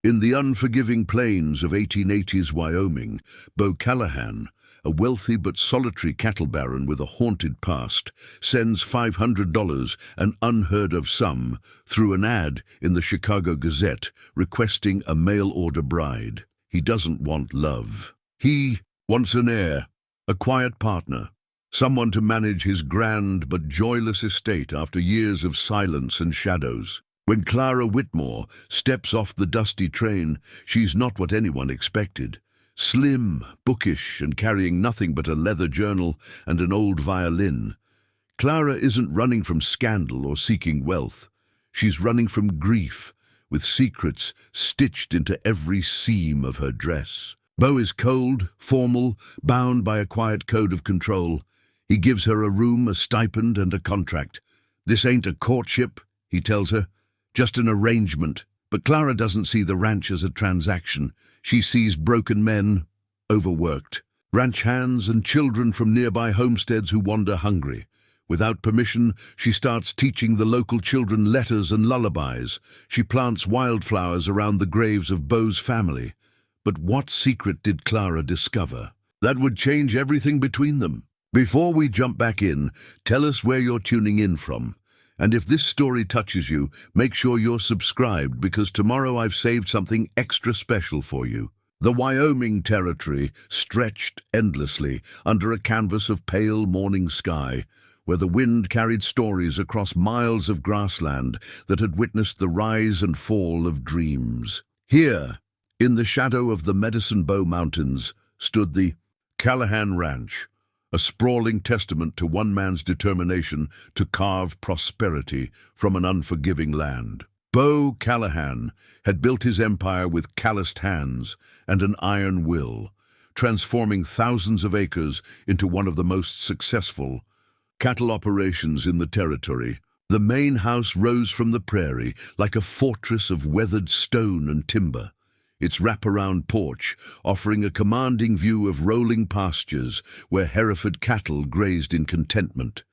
In the unforgiving plains of 1880s Wyoming, Beau Callahan, a wealthy but solitary cattle baron with a haunted past, sends $500, an unheard-of sum, through an ad in the Chicago Gazette requesting a mail-order bride. He doesn't want love. He wants an heir, a quiet partner, someone to manage his grand but joyless estate after years of silence and shadows. When Clara Whitmore steps off the dusty train, she's not what anyone expected. Slim, bookish, and carrying nothing but a leather journal and an old violin. Clara isn't running from scandal or seeking wealth. She's running from grief, with secrets stitched into every seam of her dress. Beau is cold, formal, bound by a quiet code of control. He gives her a room, a stipend, and a contract. "This ain't a courtship," he tells her, "just an arrangement." But Clara doesn't see the ranch as a transaction. She sees broken men, overworked, ranch hands and children from nearby homesteads who wander hungry. Without permission, she starts teaching the local children letters and lullabies. She plants wildflowers around the graves of Beau's family. But what secret did Clara discover that would change everything between them? Before we jump back in, tell us where you're tuning in from. And if this story touches you, make sure you're subscribed, because tomorrow I've saved something extra special for you. The Wyoming territory stretched endlessly under a canvas of pale morning sky, where the wind carried stories across miles of grassland that had witnessed the rise and fall of dreams. Here, in the shadow of the Medicine Bow Mountains, stood the Callahan Ranch, a sprawling testament to one man's determination to carve prosperity from an unforgiving land. Beau Callahan had built his empire with calloused hands and an iron will, transforming thousands of acres into one of the most successful cattle operations in the territory. The main house rose from the prairie like a fortress of weathered stone and timber, its wraparound porch offering a commanding view of rolling pastures where Hereford cattle grazed in contentment.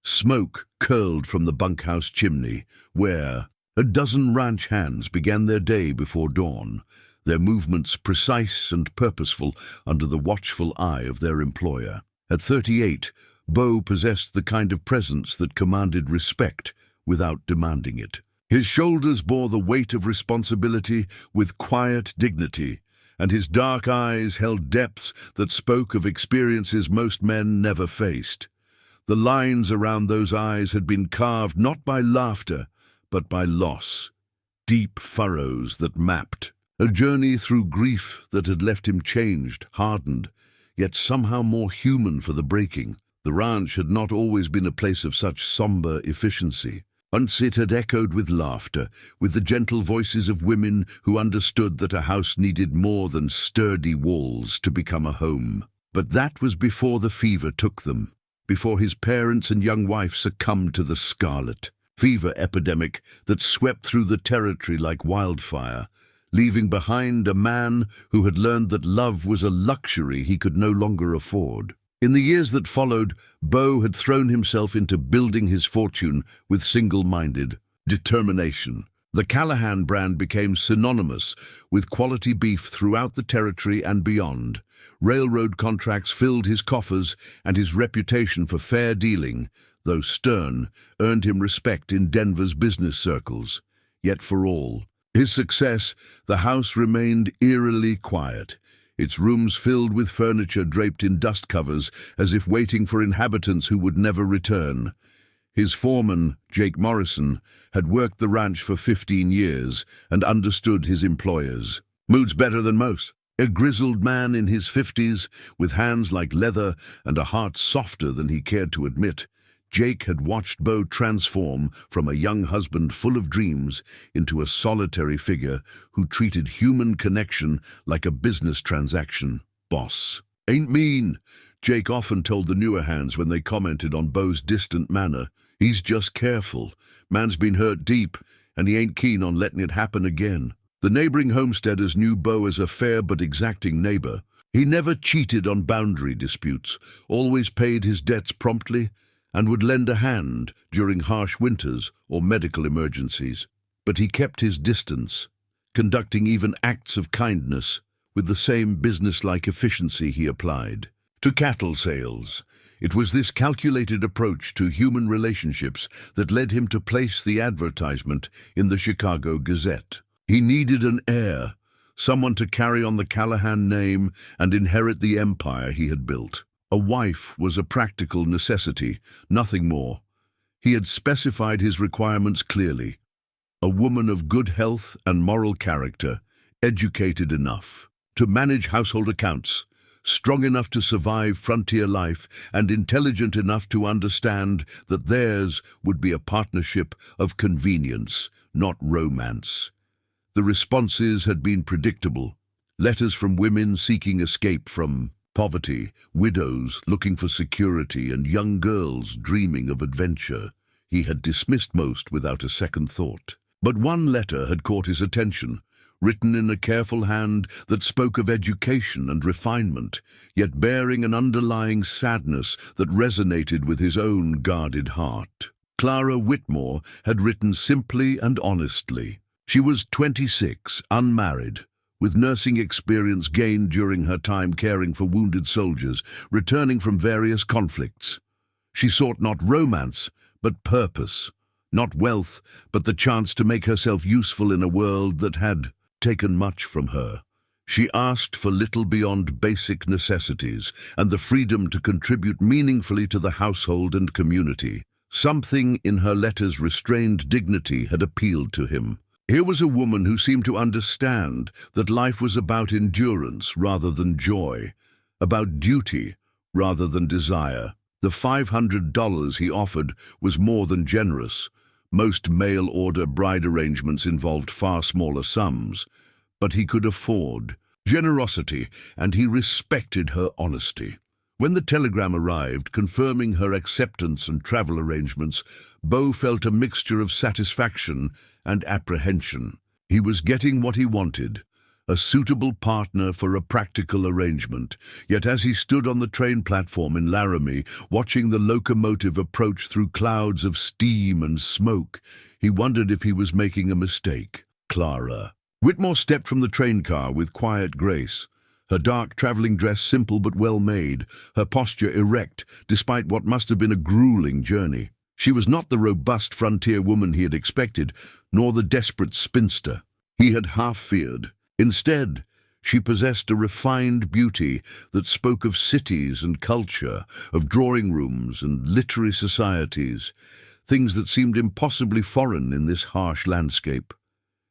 Smoke curled from the bunkhouse chimney, where a dozen ranch hands began their day before dawn, their movements precise and purposeful under the watchful eye of their employer. At 38, Beau possessed the kind of presence that commanded respect without demanding it. His shoulders bore the weight of responsibility with quiet dignity, and his dark eyes held depths that spoke of experiences most men never faced. The lines around those eyes had been carved not by laughter, but by loss, deep furrows that mapped a journey through grief that had left him changed, hardened, yet somehow more human for the breaking. The ranch had not always been a place of such somber efficiency. Once it had echoed with laughter, with the gentle voices of women who understood that a house needed more than sturdy walls to become a home. But that was before the fever took them, before his parents and young wife succumbed to the scarlet fever epidemic that swept through the territory like wildfire, leaving behind a man who had learned that love was a luxury he could no longer afford. In the years that followed, Beau had thrown himself into building his fortune with single-minded determination. The Callahan brand became synonymous with quality beef throughout the territory and beyond. Railroad contracts filled his coffers, and his reputation for fair dealing, though stern, earned him respect in Denver's business circles. Yet for all his success, the house remained eerily quiet, its rooms filled with furniture draped in dust covers as if waiting for inhabitants who would never return. His foreman, Jake Morrison, had worked the ranch for 15 years and understood his employers' moods better than most. A grizzled man in his 50s, with hands like leather and a heart softer than he cared to admit, Jake had watched Beau transform from a young husband full of dreams into a solitary figure who treated human connection like a business transaction. "Boss ain't mean," Jake often told the newer hands when they commented on Beau's distant manner. "He's just careful. Man's been hurt deep, and he ain't keen on letting it happen again." The neighboring homesteaders knew Beau as a fair but exacting neighbor. He never cheated on boundary disputes, always paid his debts promptly, and would lend a hand during harsh winters or medical emergencies. But he kept his distance, conducting even acts of kindness with the same businesslike efficiency he applied to cattle sales. It was this calculated approach to human relationships that led him to place the advertisement in the Chicago Gazette. He needed an heir, someone to carry on the Callahan name and inherit the empire he had built. A wife was a practical necessity, nothing more. He had specified his requirements clearly. A woman of good health and moral character, educated enough to manage household accounts, strong enough to survive frontier life, and intelligent enough to understand that theirs would be a partnership of convenience, not romance. The responses had been predictable. Letters from women seeking escape from poverty, widows looking for security, and young girls dreaming of adventure. He had dismissed most without a second thought. But one letter had caught his attention, written in a careful hand that spoke of education and refinement, yet bearing an underlying sadness that resonated with his own guarded heart. Clara Whitmore had written simply and honestly. She was 26, unmarried, with nursing experience gained during her time caring for wounded soldiers, returning from various conflicts. She sought not romance, but purpose, not wealth, but the chance to make herself useful in a world that had taken much from her. She asked for little beyond basic necessities and the freedom to contribute meaningfully to the household and community. Something in her letter's restrained dignity had appealed to him. Here was a woman who seemed to understand that life was about endurance rather than joy, about duty rather than desire. The $500 he offered was more than generous. Most mail-order bride arrangements involved far smaller sums, but he could afford generosity, and he respected her honesty. When the telegram arrived, confirming her acceptance and travel arrangements, Beau felt a mixture of satisfaction and apprehension. He was getting what he wanted, a suitable partner for a practical arrangement. Yet as he stood on the train platform in Laramie, watching the locomotive approach through clouds of steam and smoke, he wondered if he was making a mistake. Clara Whitmore stepped from the train car with quiet grace, her dark traveling dress simple but well made, her posture erect despite what must have been a grueling journey. She was not the robust frontier woman he had expected, nor the desperate spinster he had half feared. Instead, she possessed a refined beauty that spoke of cities and culture, of drawing rooms and literary societies, things that seemed impossibly foreign in this harsh landscape.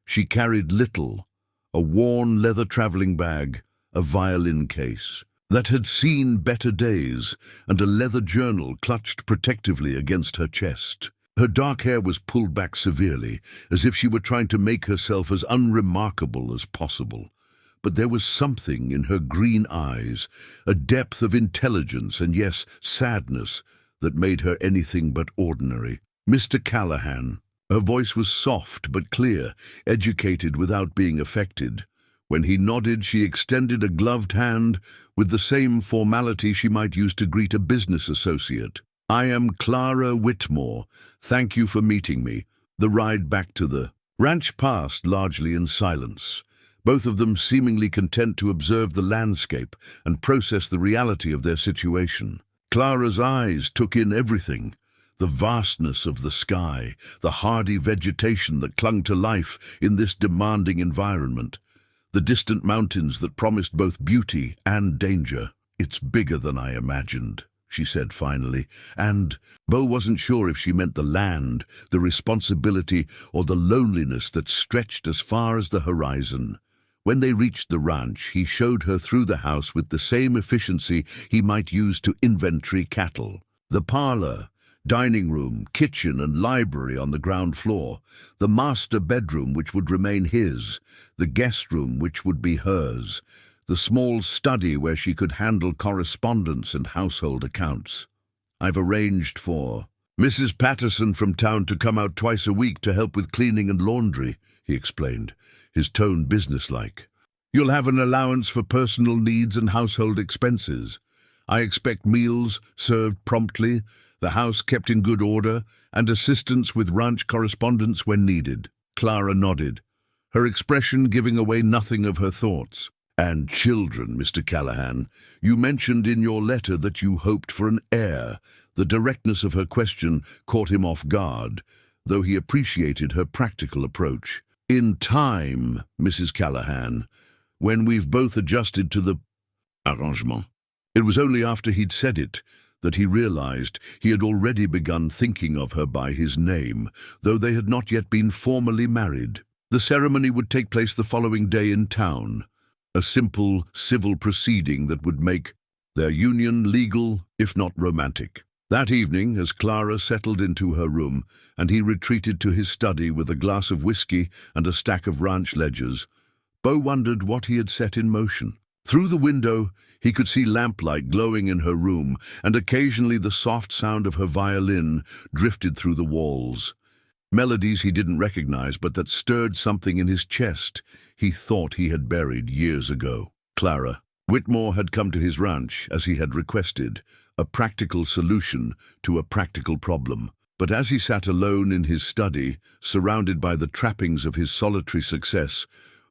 She carried little, a worn leather traveling bag, a violin case that had seen better days, and a leather journal clutched protectively against her chest. Her dark hair was pulled back severely, as if she were trying to make herself as unremarkable as possible. But there was something in her green eyes, a depth of intelligence and, yes, sadness, that made her anything but ordinary. Mr. Callahan. Her voice was soft but clear, educated without being affected. When he nodded, she extended a gloved hand with the same formality she might use to greet a business associate. "I am Clara Whitmore. Thank you for meeting me." The ride back to the ranch passed largely in silence, both of them seemingly content to observe the landscape and process the reality of their situation. Clara's eyes took in everything: the vastness of the sky, the hardy vegetation that clung to life in this demanding environment, the distant mountains that promised both beauty and danger. "It's bigger than I imagined," she said finally, and Beau wasn't sure if she meant the land, the responsibility, or the loneliness that stretched as far as the horizon. When they reached the ranch, he showed her through the house with the same efficiency he might use to inventory cattle. The parlor, dining room, kitchen, and library on the ground floor, the master bedroom which would remain his, the guest room which would be hers, the small study where she could handle correspondence and household accounts. "I've arranged for Mrs. Patterson from town to come out twice a week to help with cleaning and laundry," he explained, his tone businesslike. "You'll have an allowance for personal needs and household expenses. I expect meals served promptly, the house kept in good order, and assistance with ranch correspondence when needed." Clara nodded. her expression giving away nothing of her thoughts. "And children, Mr. Callahan. You mentioned in your letter that you hoped for an heir." The directness of her question caught him off guard, though he appreciated her practical approach. "In time, Mrs. Callahan, when we've both adjusted to the arrangement." It was only after he'd said it that he realized he had already begun thinking of her by his name, though they had not yet been formally married. The ceremony would take place the following day in town, a simple civil proceeding that would make their union legal, if not romantic. That evening, as Clara settled into her room and he retreated to his study with a glass of whiskey and a stack of ranch ledgers, Beau wondered what he had set in motion. Through the window, he could see lamplight glowing in her room, and occasionally the soft sound of her violin drifted through the walls. Melodies he didn't recognize, but that stirred something in his chest he thought he had buried years ago. Clara Whitmore had come to his ranch, as he had requested, a practical solution to a practical problem. But as he sat alone in his study, surrounded by the trappings of his solitary success,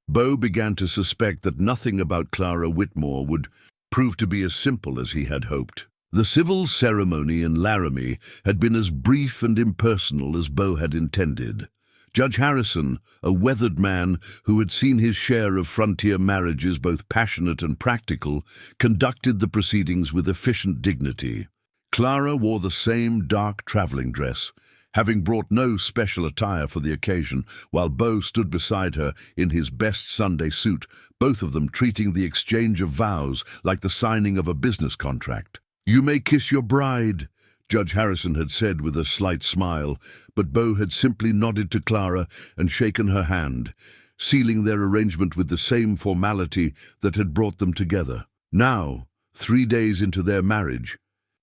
Beau began to suspect that nothing about Clara Whitmore would prove to be as simple as he had hoped. The civil ceremony in Laramie had been as brief and impersonal as Beau had intended. Judge Harrison, a weathered man who had seen his share of frontier marriages both passionate and practical, conducted the proceedings with efficient dignity. Clara wore the same dark traveling dress, having brought no special attire for the occasion, while Beau stood beside her in his best Sunday suit, both of them treating the exchange of vows like the signing of a business contract. "You may kiss your bride," Judge Harrison had said with a slight smile, but Beau had simply nodded to Clara and shaken her hand, sealing their arrangement with the same formality that had brought them together. Now, 3 days into their marriage,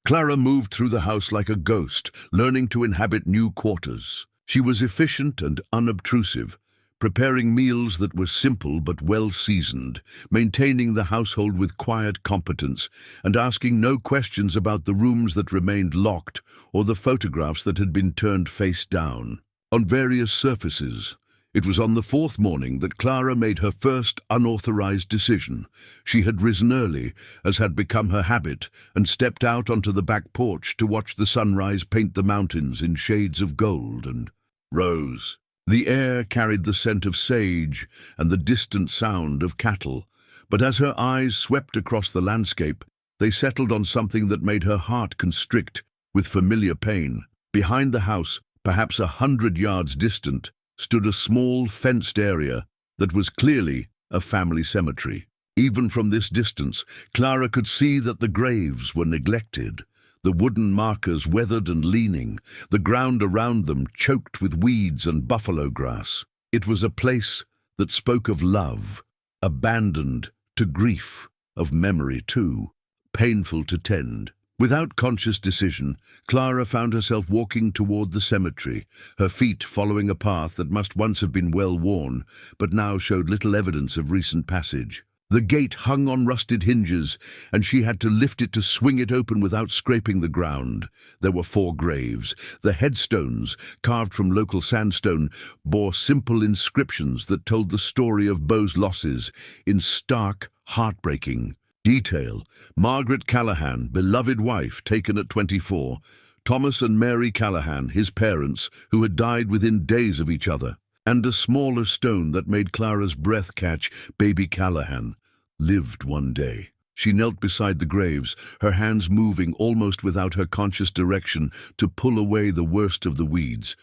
Clara moved through the house like a ghost, learning to inhabit new quarters. She was efficient and unobtrusive, preparing meals that were simple but well-seasoned, maintaining the household with quiet competence, and asking no questions about the rooms that remained locked or the photographs that had been turned face down. On various surfaces, it was on the 4th morning that Clara made her first unauthorized decision. She had risen early, as had become her habit, and stepped out onto the back porch to watch the sunrise paint the mountains in shades of gold and rose. The air carried the scent of sage and the distant sound of cattle, but as her eyes swept across the landscape, they settled on something that made her heart constrict with familiar pain. Behind the house, perhaps 100 yards distant, stood a small fenced area that was clearly a family cemetery. Even from this distance, Clara could see that the graves were neglected, the wooden markers weathered and leaning, the ground around them choked with weeds and buffalo grass. It was a place that spoke of love, abandoned to grief, of memory too, painful to tend. Without conscious decision, Clara found herself walking toward the cemetery, her feet following a path that must once have been well worn, but now showed little evidence of recent passage. The gate hung on rusted hinges, and she had to lift it to swing it open without scraping the ground. There were 4 graves. The headstones, carved from local sandstone, bore simple inscriptions that told the story of Beau's losses in stark, heartbreaking detail. Margaret Callahan, beloved wife, taken at 24. Thomas and Mary Callahan, his parents, who had died within days of each other. And a smaller stone that made Clara's breath catch, baby Callahan, lived one day. She knelt beside the graves, her hands moving almost without her conscious direction to pull away the worst of the weeds,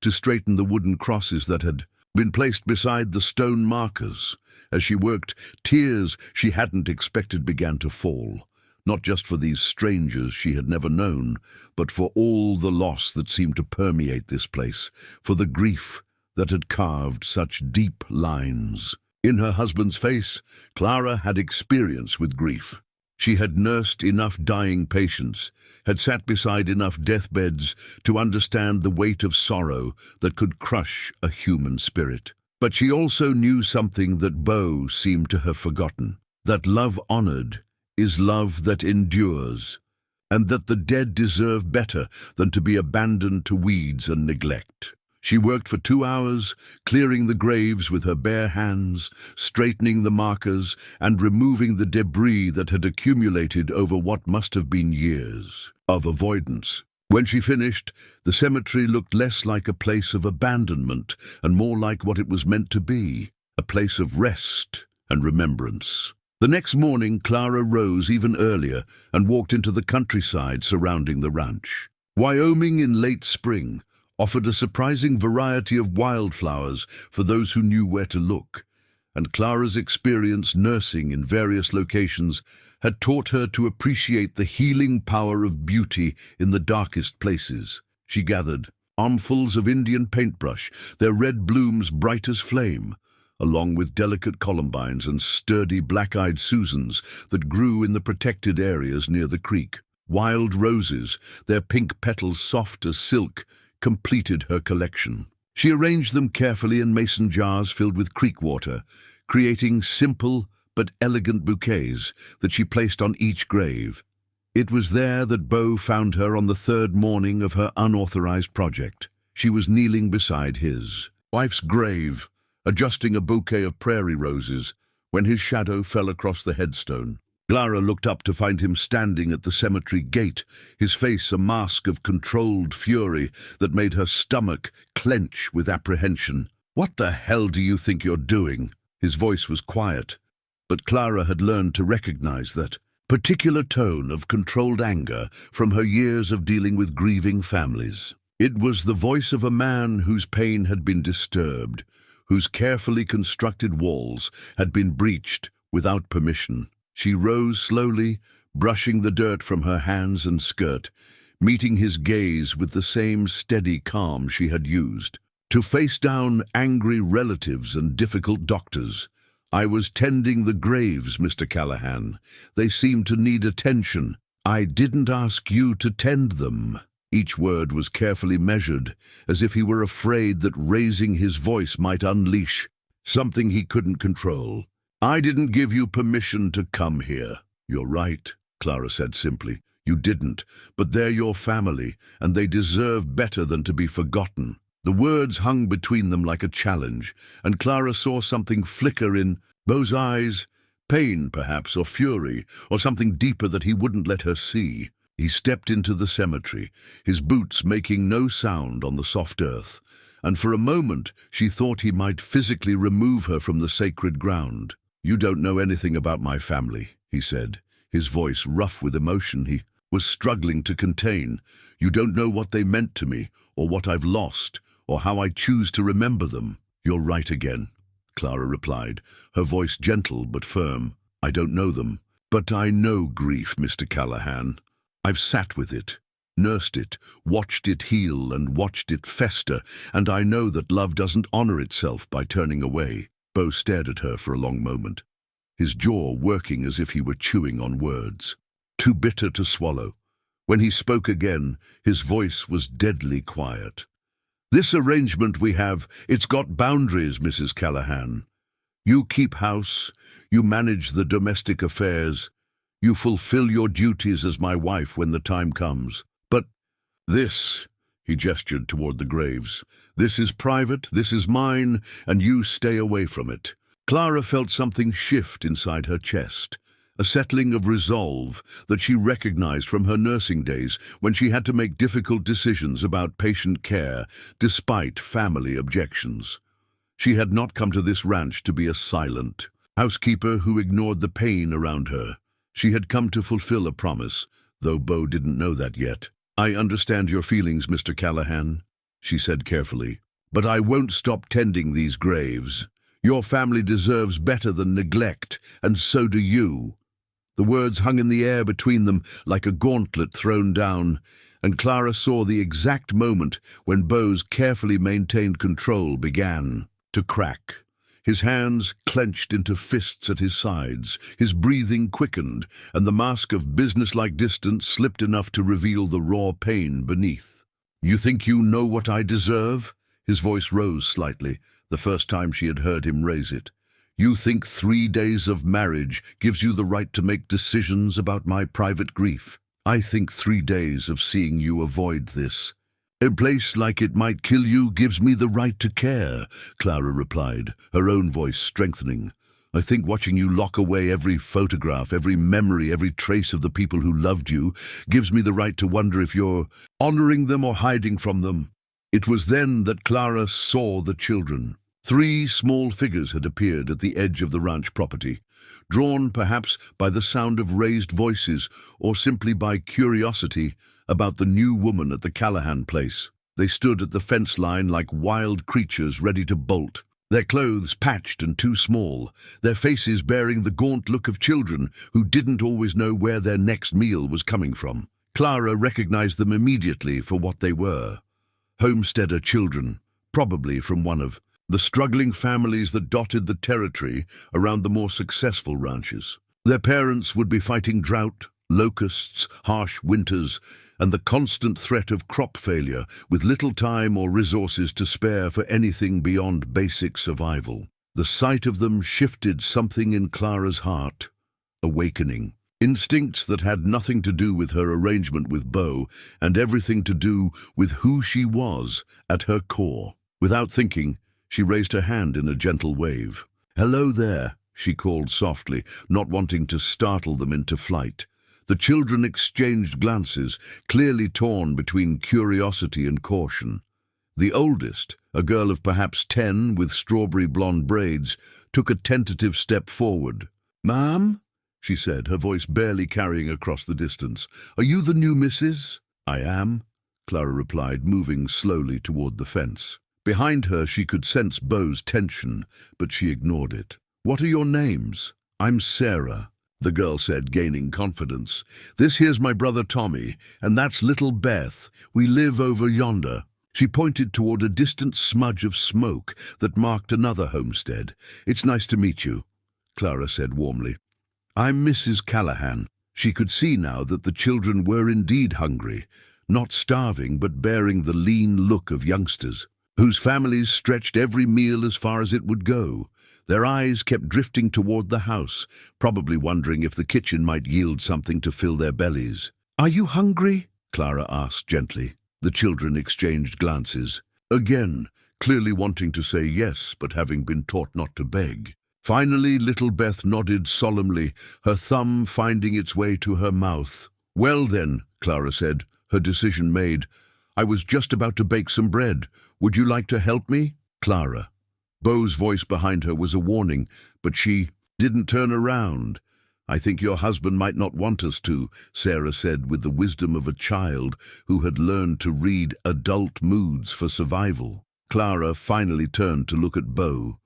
to straighten the wooden crosses that had been placed beside the stone markers. As she worked, tears she hadn't expected began to fall, not just for these strangers she had never known, but for all the loss that seemed to permeate this place, for the grief that had carved such deep lines. In her husband's face, Clara had experience with grief. She had nursed enough dying patients, had sat beside enough deathbeds to understand the weight of sorrow that could crush a human spirit. But she also knew something that Beau seemed to have forgotten, that love honored is love that endures, and that the dead deserve better than to be abandoned to weeds and neglect. She worked for 2 hours, clearing the graves with her bare hands, straightening the markers, and removing the debris that had accumulated over what must have been years of avoidance. When she finished, the cemetery looked less like a place of abandonment and more like what it was meant to be, a place of rest and remembrance. The next morning, Clara rose even earlier and walked into the countryside surrounding the ranch. Wyoming in late spring offered a surprising variety of wildflowers for those who knew where to look, and Clara's experience nursing in various locations had taught her to appreciate the healing power of beauty in the darkest places. She gathered armfuls of Indian paintbrush, their red blooms bright as flame, along with delicate columbines and sturdy black-eyed Susans that grew in the protected areas near the creek. Wild roses, their pink petals soft as silk, completed her collection. She arranged them carefully in mason jars filled with creek water, creating simple but elegant bouquets that she placed on each grave. It was there that Beau found her on the 3rd morning of her unauthorized project. She was kneeling beside his wife's grave, adjusting a bouquet of prairie roses, when his shadow fell across the headstone. Clara looked up to find him standing at the cemetery gate, his face a mask of controlled fury that made her stomach clench with apprehension. "What the hell do you think you're doing?" His voice was quiet, but Clara had learned to recognize that particular tone of controlled anger from her years of dealing with grieving families. It was the voice of a man whose pain had been disturbed, whose carefully constructed walls had been breached without permission. She rose slowly, brushing the dirt from her hands and skirt, meeting his gaze with the same steady calm she had used. To face down angry relatives and difficult doctors. "I was tending the graves, Mr. Callahan. They seemed to need attention. I didn't ask you to tend them." Each word was carefully measured, as if he were afraid that raising his voice might unleash something he couldn't control. "I didn't give you permission to come here." "You're right," Clara said simply. "You didn't, but they're your family, and they deserve better than to be forgotten." The words hung between them like a challenge, and Clara saw something flicker in Beau's eyes, pain perhaps, or fury, or something deeper that he wouldn't let her see. He stepped into the cemetery, his boots making no sound on the soft earth, and for a moment she thought he might physically remove her from the sacred ground. "You don't know anything about my family," he said, his voice rough with emotion he was struggling to contain. "You don't know what they meant to me, or what I've lost, or how I choose to remember them." "You're right again," Clara replied, her voice gentle but firm. "I don't know them, but I know grief, Mr. Callahan. I've sat with it, nursed it, watched it heal and watched it fester, and I know that love doesn't honor itself by turning away." Beau stared at her for a long moment, his jaw working as if he were chewing on words, too bitter to swallow. When he spoke again, his voice was deadly quiet. "This arrangement we have, it's got boundaries, Mrs. Callahan. You keep house, you manage the domestic affairs, you fulfill your duties as my wife when the time comes. But this," he gestured toward the graves, "this is private, this is mine, and you stay away from it." Clara felt something shift inside her chest, a settling of resolve that she recognized from her nursing days when she had to make difficult decisions about patient care despite family objections. She had not come to this ranch to be a silent housekeeper who ignored the pain around her. She had come to fulfill a promise, though Beau didn't know that yet. "I understand your feelings, Mr. Callahan," she said carefully, "but I won't stop tending these graves. Your family deserves better than neglect, and so do you." The words hung in the air between them like a gauntlet thrown down, and Clara saw the exact moment when Beau's carefully maintained control began to crack. His hands clenched into fists at his sides, his breathing quickened, and the mask of businesslike distance slipped enough to reveal the raw pain beneath. "You think you know what I deserve?" His voice rose slightly, the first time she had heard him raise it. "You think 3 days of marriage gives you the right to make decisions about my private grief? I think 3 days of seeing you avoid this "A place like it might kill you gives me the right to care," Clara replied, her own voice strengthening. "I think watching you lock away every photograph, every memory, every trace of the people who loved you gives me the right to wonder if you're honoring them or hiding from them." It was then that Clara saw the children. 3 small figures had appeared at the edge of the ranch property, drawn perhaps by the sound of raised voices or simply by curiosity about the new woman at the Callahan place. They stood at the fence line like wild creatures ready to bolt, their clothes patched and too small, their faces bearing the gaunt look of children who didn't always know where their next meal was coming from. Clara recognized them immediately for what they were: homesteader children, probably from one of the struggling families that dotted the territory around the more successful ranches. Their parents would be fighting drought, locusts, harsh winters, and the constant threat of crop failure, with little time or resources to spare for anything beyond basic survival. The sight of them shifted something in Clara's heart, awakening. Instincts that had nothing to do with her arrangement with Beau and everything to do with who she was at her core. Without thinking, she raised her hand in a gentle wave. "Hello there," she called softly, not wanting to startle them into flight. The children exchanged glances, clearly torn between curiosity and caution. The oldest, a girl of perhaps 10 with strawberry blonde braids, took a tentative step forward. "Ma'am?" she said, her voice barely carrying across the distance. "Are you the new Mrs.?" "I am," Clara replied, moving slowly toward the fence. Behind her she could sense Beau's tension, but she ignored it. "What are your names?" "I'm Sarah," the girl said, gaining confidence. "This here's my brother Tommy, and that's little Beth. We live over yonder." She pointed toward a distant smudge of smoke that marked another homestead. "It's nice to meet you," Clara said warmly. "I'm Mrs. Callahan." She could see now that the children were indeed hungry, not starving but bearing the lean look of youngsters, whose families stretched every meal as far as it would go. Their eyes kept drifting toward the house, probably wondering if the kitchen might yield something to fill their bellies. "Are you hungry?" Clara asked gently. The children exchanged glances, again clearly wanting to say yes, but having been taught not to beg. Finally, little Beth nodded solemnly, her thumb finding its way to her mouth. "Well then," Clara said, her decision made, "I was just about to bake some bread. Would you like to help me?" "Clara." Beau's voice behind her was a warning, but she didn't turn around. "I think your husband might not want us to," Sarah said with the wisdom of a child who had learned to read adult moods for survival. Clara finally turned to look at Beau,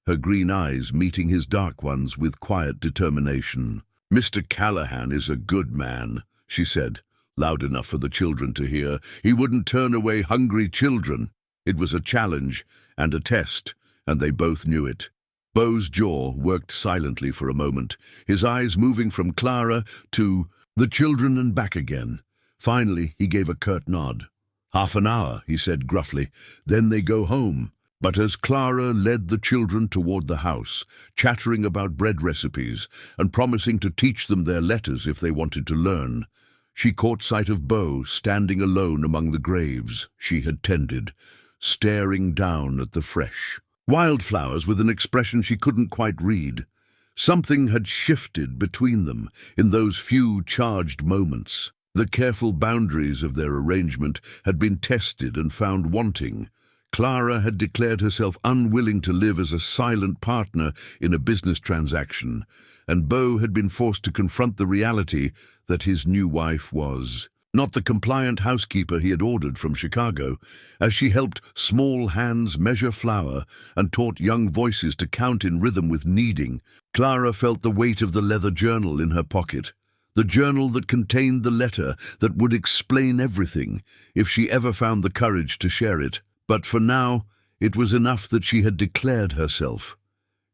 her green eyes meeting his dark ones with quiet determination. "Mr. Callahan is a good man," she said, loud enough for the children to hear. "He wouldn't turn away hungry children." It was a challenge and a test, and they both knew it. Beau's jaw worked silently for a moment, his eyes moving from Clara to the children and back again. Finally, he gave a curt nod. "Half an hour," he said gruffly, "then they go home." But as Clara led the children toward the house, chattering about bread recipes and promising to teach them their letters if they wanted to learn, she caught sight of Beau standing alone among the graves she had tended, staring down at the fresh wildflowers with an expression she couldn't quite read. Something had shifted between them in those few charged moments. The careful boundaries of their arrangement had been tested and found wanting. Clara had declared herself unwilling to live as a silent partner in a business transaction, and Beau had been forced to confront the reality that his new wife was not the compliant housekeeper he had ordered from Chicago. As she helped small hands measure flour and taught young voices to count in rhythm with kneading, Clara felt the weight of the leather journal in her pocket, the journal that contained the letter that would explain everything if she ever found the courage to share it. But for now, it was enough that she had declared herself.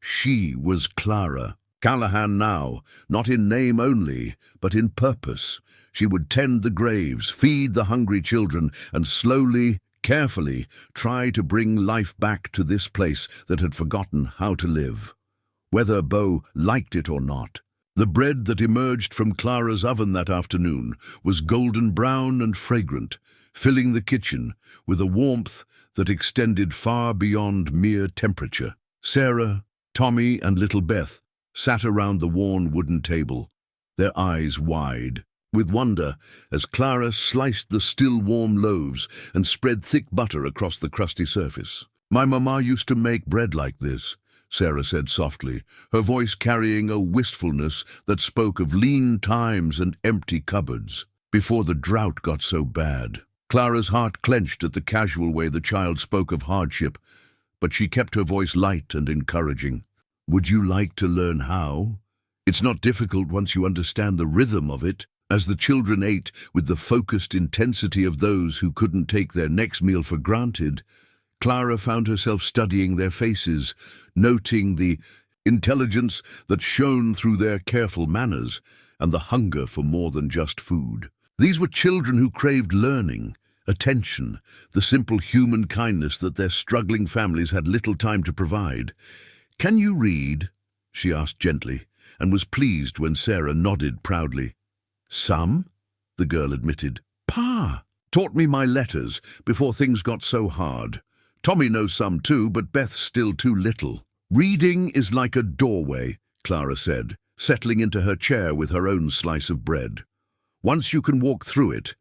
She was Clara Callahan now, not in name only, but in purpose. She would tend the graves, feed the hungry children, and slowly, carefully, try to bring life back to this place that had forgotten how to live. Whether Beau liked it or not, the bread that emerged from Clara's oven that afternoon was golden brown and fragrant, filling the kitchen with a warmth that extended far beyond mere temperature. Sarah, Tommy, and little Beth sat around the worn wooden table, their eyes wide with wonder as Clara sliced the still warm loaves and spread thick butter across the crusty surface. "My mama used to make bread like this," Sarah said softly, her voice carrying a wistfulness that spoke of lean times and empty cupboards, before the drought got so bad. Clara's heart clenched at the casual way the child spoke of hardship, but she kept her voice light and encouraging. "Would you like to learn how? It's not difficult once you understand the rhythm of it." As the children ate with the focused intensity of those who couldn't take their next meal for granted, Clara found herself studying their faces, noting the intelligence that shone through their careful manners and the hunger for more than just food. These were children who craved learning, attention, the simple human kindness that their struggling families had little time to provide. "Can you read?" she asked gently, and was pleased when Sarah nodded proudly. "Some," the girl admitted. "Pa taught me my letters before things got so hard. Tommy knows some too, but Beth's still too little." "Reading is like a doorway," Clara said, settling into her chair with her own slice of bread. "Once you can walk through it,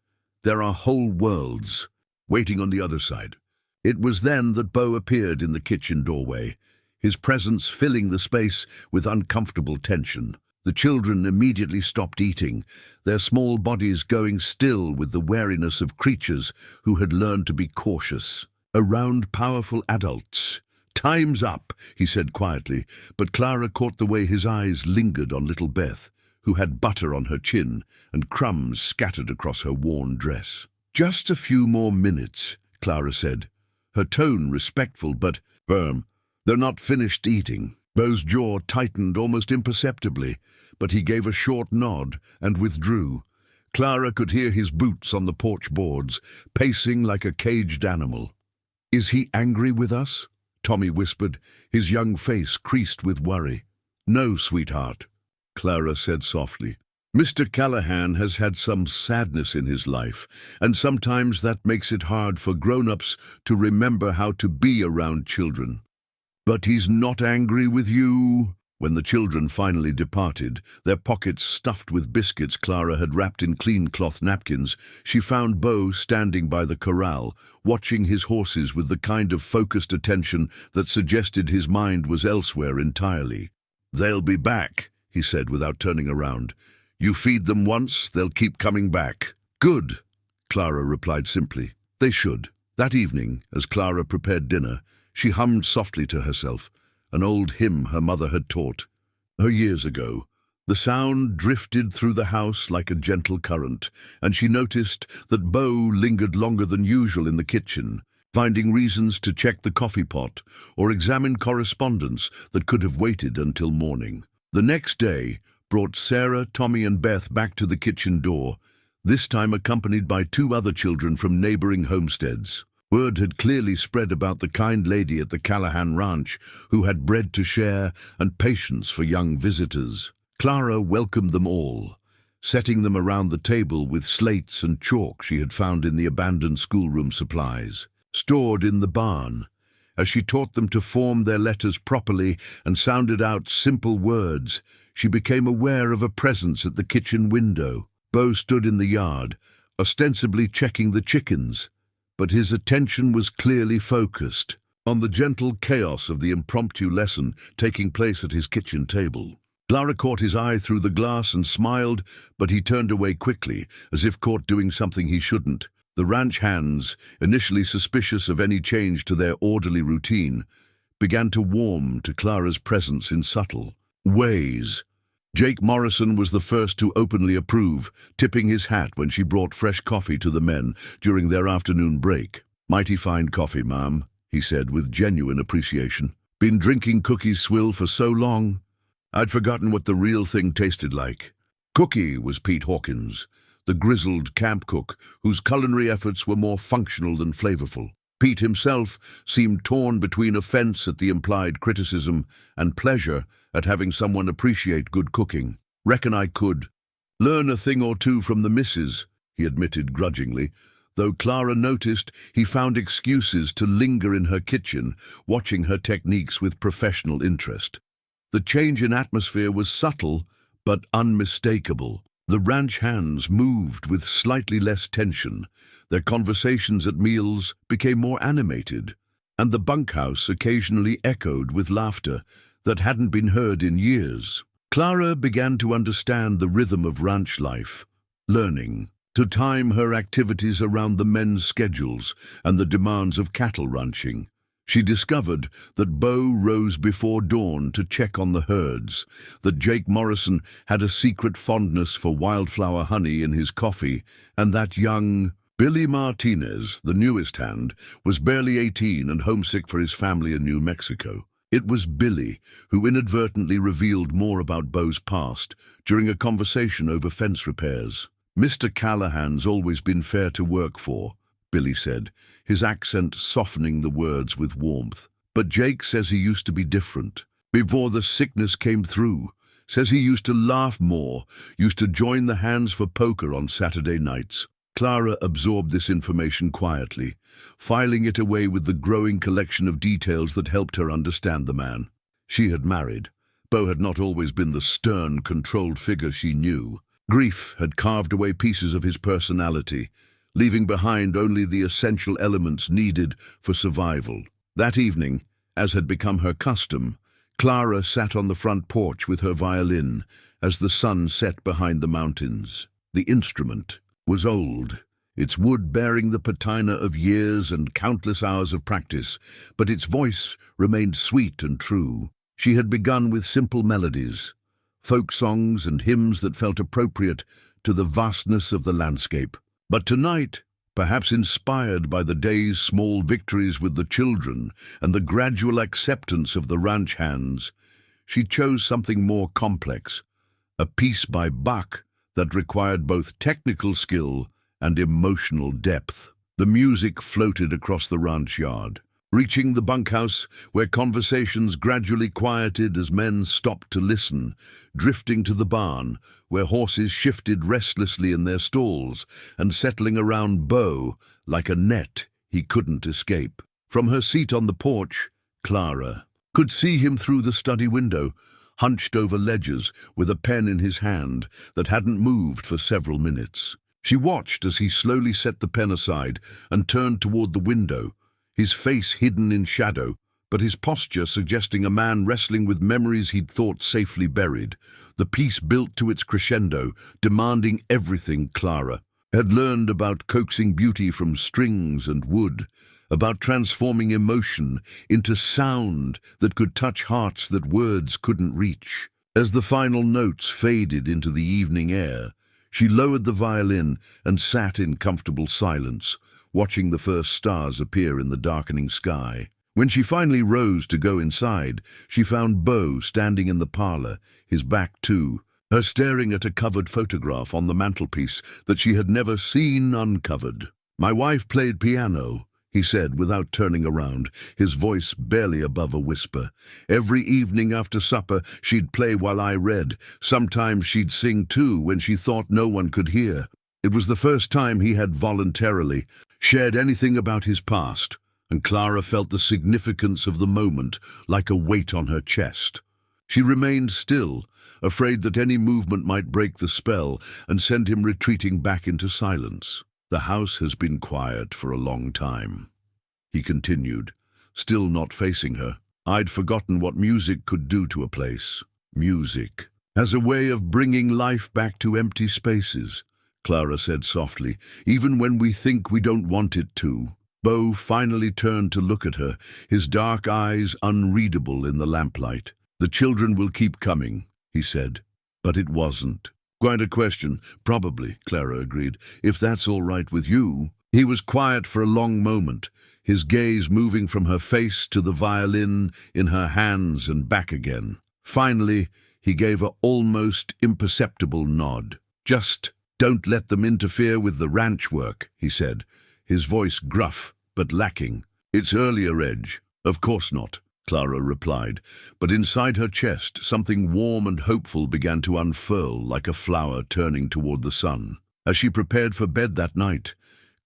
there are whole worlds waiting on the other side." It was then that Beau appeared in the kitchen doorway, his presence filling the space with uncomfortable tension. The children immediately stopped eating, their small bodies going still with the wariness of creatures who had learned to be cautious around powerful adults. "Time's up," he said quietly, but Clara caught the way his eyes lingered on little Beth, who had butter on her chin and crumbs scattered across her worn dress. "Just a few more minutes," Clara said, her tone respectful but firm. "They're not finished eating." Beau's jaw tightened almost imperceptibly, but he gave a short nod and withdrew. Clara could hear his boots on the porch boards, pacing like a caged animal. "Is he angry with us?" Tommy whispered, his young face creased with worry. "No, sweetheart," Clara said softly. "Mr. Callahan has had some sadness in his life, and sometimes that makes it hard for grown-ups to remember how to be around children. But he's not angry with you." When the children finally departed, their pockets stuffed with biscuits Clara had wrapped in clean cloth napkins, she found Beau standing by the corral, watching his horses with the kind of focused attention that suggested his mind was elsewhere entirely. "They'll be back," he said without turning around. "You feed them once, they'll keep coming back." "Good," Clara replied simply. "They should." That evening, as Clara prepared dinner, she hummed softly to herself, an old hymn her mother had taught her years ago. The sound drifted through the house like a gentle current, and she noticed that Beau lingered longer than usual in the kitchen, finding reasons to check the coffee pot or examine correspondence that could have waited until morning. The next day brought Sarah, Tommy, and Beth back to the kitchen door, this time accompanied by 2 other children from neighboring homesteads. Word had clearly spread about the kind lady at the Callahan ranch who had bread to share and patience for young visitors. Clara welcomed them all, setting them around the table with slates and chalk she had found in the abandoned schoolroom supplies, stored in the barn. As she taught them to form their letters properly and sounded out simple words, she became aware of a presence at the kitchen window. Beau stood in the yard, ostensibly checking the chickens, but his attention was clearly focused on the gentle chaos of the impromptu lesson taking place at his kitchen table. Clara caught his eye through the glass and smiled, but he turned away quickly, as if caught doing something he shouldn't. The ranch hands, initially suspicious of any change to their orderly routine, began to warm to Clara's presence in subtle ways. Jake Morrison was the first to openly approve, tipping his hat when she brought fresh coffee to the men during their afternoon break. "Mighty fine coffee, ma'am," he said with genuine appreciation. "Been drinking Cookie's swill for so long, I'd forgotten what the real thing tasted like." Cookie was Pete Hawkins, the grizzled camp cook whose culinary efforts were more functional than flavorful. Pete himself seemed torn between offense at the implied criticism and pleasure at having someone appreciate good cooking. "Reckon I could learn a thing or two from the missus," he admitted grudgingly, Though Clara noticed, he found excuses to linger in her kitchen, watching her techniques with professional interest. The change in atmosphere was subtle, but unmistakable. The ranch hands moved with slightly less tension. Their conversations at meals became more animated, and the bunkhouse occasionally echoed with laughter that hadn't been heard in years. Clara began to understand the rhythm of ranch life, learning to time her activities around the men's schedules and the demands of cattle ranching. She discovered that Beau rose before dawn to check on the herds, that Jake Morrison had a secret fondness for wildflower honey in his coffee, and that young Billy Martinez, the newest hand, was barely 18 and homesick for his family in New Mexico. It was Billy who inadvertently revealed more about Beau's past during a conversation over fence repairs. "Mr. Callahan's always been fair to work for," Billy said, his accent softening the words with warmth. "But Jake says he used to be different. Before the sickness came through. Says he used to laugh more, used to join the hands for poker on Saturday nights." Clara absorbed this information quietly, filing it away with the growing collection of details that helped her understand the man. She had married. Beau had not always been the stern, controlled figure she knew. Grief had carved away pieces of his personality, leaving behind only the essential elements needed for survival. That evening, as had become her custom, Clara sat on the front porch with her violin as the sun set behind the mountains. The instrument was old, its wood bearing the patina of years and countless hours of practice, but its voice remained sweet and true. She had begun with simple melodies, folk songs and hymns that felt appropriate to the vastness of the landscape. But tonight, perhaps inspired by the day's small victories with the children and the gradual acceptance of the ranch hands, she chose something more complex, a piece by Bach that required both technical skill and emotional depth. The music floated across the ranch yard, reaching the bunkhouse where conversations gradually quieted as men stopped to listen, drifting to the barn where horses shifted restlessly in their stalls and settling around Beau like a net he couldn't escape. From her seat on the porch, Clara could see him through the study window, hunched over ledgers with a pen in his hand that hadn't moved for several minutes. She watched as he slowly set the pen aside and turned toward the window, his face hidden in shadow, but his posture suggesting a man wrestling with memories he'd thought safely buried. The piece built to its crescendo, demanding everything Clara had learned about coaxing beauty from strings and wood, about transforming emotion into sound that could touch hearts that words couldn't reach. As the final notes faded into the evening air, she lowered the violin and sat in comfortable silence, watching the first stars appear in the darkening sky. When she finally rose to go inside, she found Beau standing in the parlor, his back to her, staring at a covered photograph on the mantelpiece that she had never seen uncovered. "My wife played piano," he said without turning around, his voice barely above a whisper. "Every evening after supper, she'd play while I read. Sometimes she'd sing too when she thought no one could hear." It was the first time he had voluntarily shared anything about his past, and Clara felt the significance of the moment like a weight on her chest. She remained still, afraid that any movement might break the spell and send him retreating back into silence. "The house has been quiet for a long time," he continued, still not facing her. "I'd forgotten what music could do to a place. Music has a way of bringing life back to empty spaces," Clara said softly, "even when we think we don't want it to." Beau finally turned to look at her, his dark eyes unreadable in the lamplight. "The children will keep coming," he said. But it wasn't. "Quite a question, probably," Clara agreed, "if that's all right with you." He was quiet for a long moment, his gaze moving from her face to the violin in her hands and back again. Finally, he gave an almost imperceptible nod. "Just don't let them interfere with the ranch work," he said, his voice gruff but lacking. "It's earlier, Edge." "Of course not," Clara replied, but inside her chest something warm and hopeful began to unfurl like a flower turning toward the sun. As she prepared for bed that night,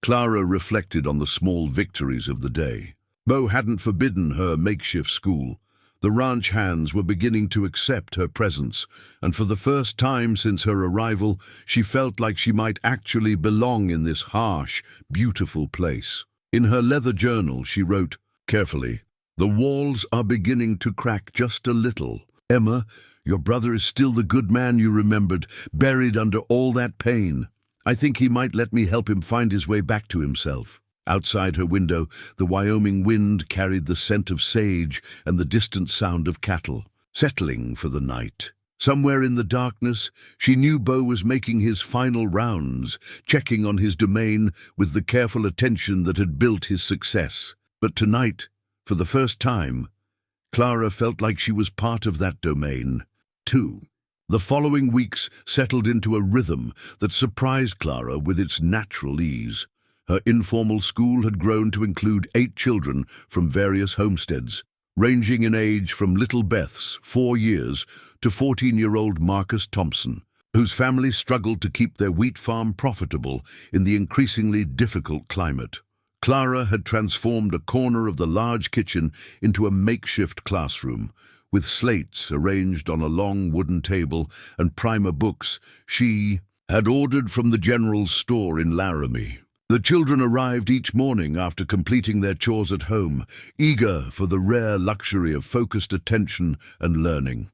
Clara reflected on the small victories of the day. Beau hadn't forbidden her makeshift school. The ranch hands were beginning to accept her presence, and for the first time since her arrival, she felt like she might actually belong in this harsh, beautiful place. In her leather journal, she wrote, carefully, "The walls are beginning to crack just a little. Emma, your brother is still the good man you remembered, buried under all that pain. I think he might let me help him find his way back to himself." Outside her window, the Wyoming wind carried the scent of sage and the distant sound of cattle, settling for the night. Somewhere in the darkness, she knew Beau was making his final rounds, checking on his domain with the careful attention that had built his success. But tonight, for the first time, Clara felt like she was part of that domain, too. The following weeks settled into a rhythm that surprised Clara with its natural ease. Her informal school had grown to include 8 children from various homesteads, ranging in age from little Beth's 4 years to 14-year-old Marcus Thompson, whose family struggled to keep their wheat farm profitable in the increasingly difficult climate. Clara had transformed a corner of the large kitchen into a makeshift classroom, with slates arranged on a long wooden table and primer books she had ordered from the general store in Laramie. The children arrived each morning after completing their chores at home, eager for the rare luxury of focused attention and learning.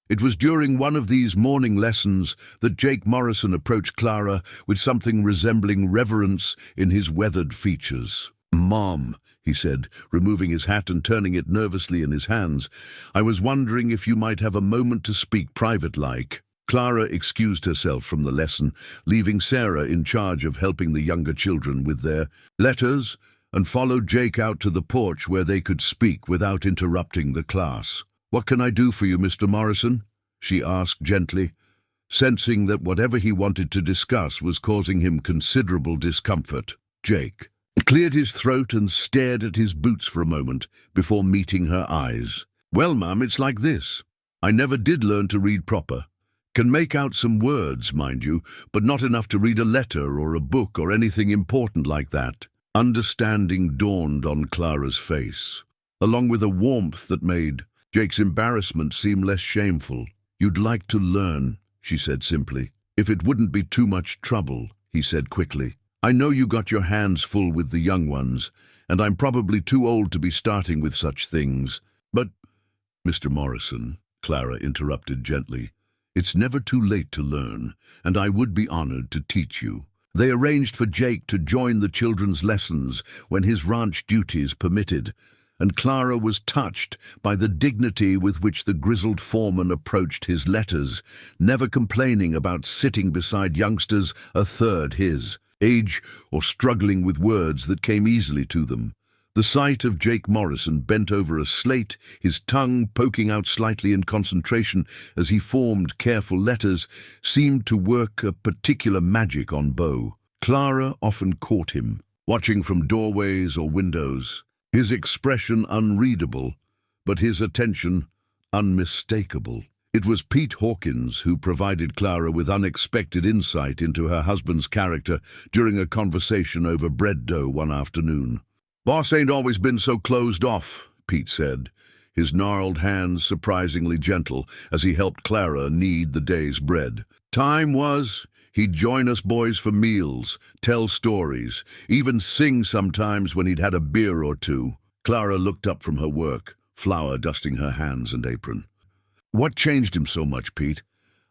It was during one of these morning lessons that Jake Morrison approached Clara with something resembling reverence in his weathered features. "Mom," he said, removing his hat and turning it nervously in his hands, "I was wondering if you might have a moment to speak private-like." Clara excused herself from the lesson, leaving Sarah in charge of helping the younger children with their letters, and followed Jake out to the porch where they could speak without interrupting the class. "What can I do for you, Mr. Morrison?" she asked gently, sensing that whatever he wanted to discuss was causing him considerable discomfort. Jake cleared his throat and stared at his boots for a moment before meeting her eyes. "Well, Mum, it's like this. I never did learn to read proper. Can make out some words, mind you, but not enough to read a letter or a book or anything important like that." Understanding dawned on Clara's face, along with a warmth that made Jake's embarrassment seem less shameful. "You'd like to learn," she said simply. "If it wouldn't be too much trouble," he said quickly. "I know you got your hands full with the young ones, and I'm probably too old to be starting with such things. But, Mr. Morrison," Clara interrupted gently, "it's never too late to learn, and I would be honored to teach you." They arranged for Jake to join the children's lessons when his ranch duties permitted, and Clara was touched by the dignity with which the grizzled foreman approached his letters, never complaining about sitting beside youngsters a third his age or struggling with words that came easily to them. The sight of Jake Morrison bent over a slate, his tongue poking out slightly in concentration as he formed careful letters, seemed to work a particular magic on Beau. Clara often caught him, watching from doorways or windows, his expression unreadable, but his attention unmistakable. It was Pete Hawkins who provided Clara with unexpected insight into her husband's character during a conversation over bread dough one afternoon. "Boss ain't always been so closed off," Pete said, his gnarled hands surprisingly gentle as he helped Clara knead the day's bread. "Time was, he'd join us boys for meals, tell stories, even sing sometimes when he'd had a beer or two." Clara looked up from her work, flour dusting her hands and apron. "What changed him so much, Pete?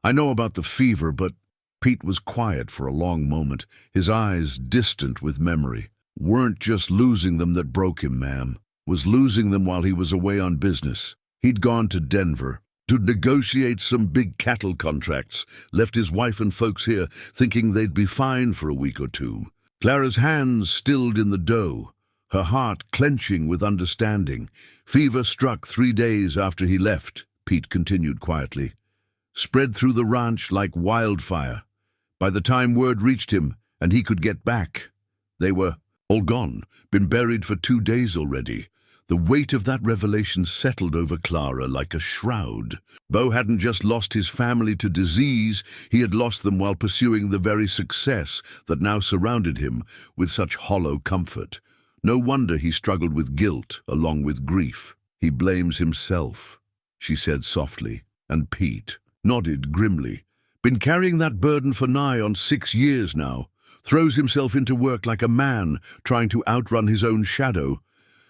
I know about the fever, but—" Pete was quiet for a long moment, his eyes distant with memory. "Weren't just losing them that broke him, ma'am. Was losing them while he was away on business. He'd gone to Denver to negotiate some big cattle contracts, left his wife and folks here thinking they'd be fine for a week or two." Clara's hands stilled in the dough, her heart clenching with understanding. "Fever struck 3 days after he left," Pete continued quietly. "Spread through the ranch like wildfire. By the time word reached him and he could get back, they were all gone, been buried for 2 days already. The weight of that revelation settled over Clara like a shroud. Beau hadn't just lost his family to disease, he had lost them while pursuing the very success that now surrounded him with such hollow comfort. No wonder he struggled with guilt along with grief. "He blames himself," she said softly, and Pete nodded grimly. "Been carrying that burden for nigh on 6 years now. Throws himself into work like a man, trying to outrun his own shadow.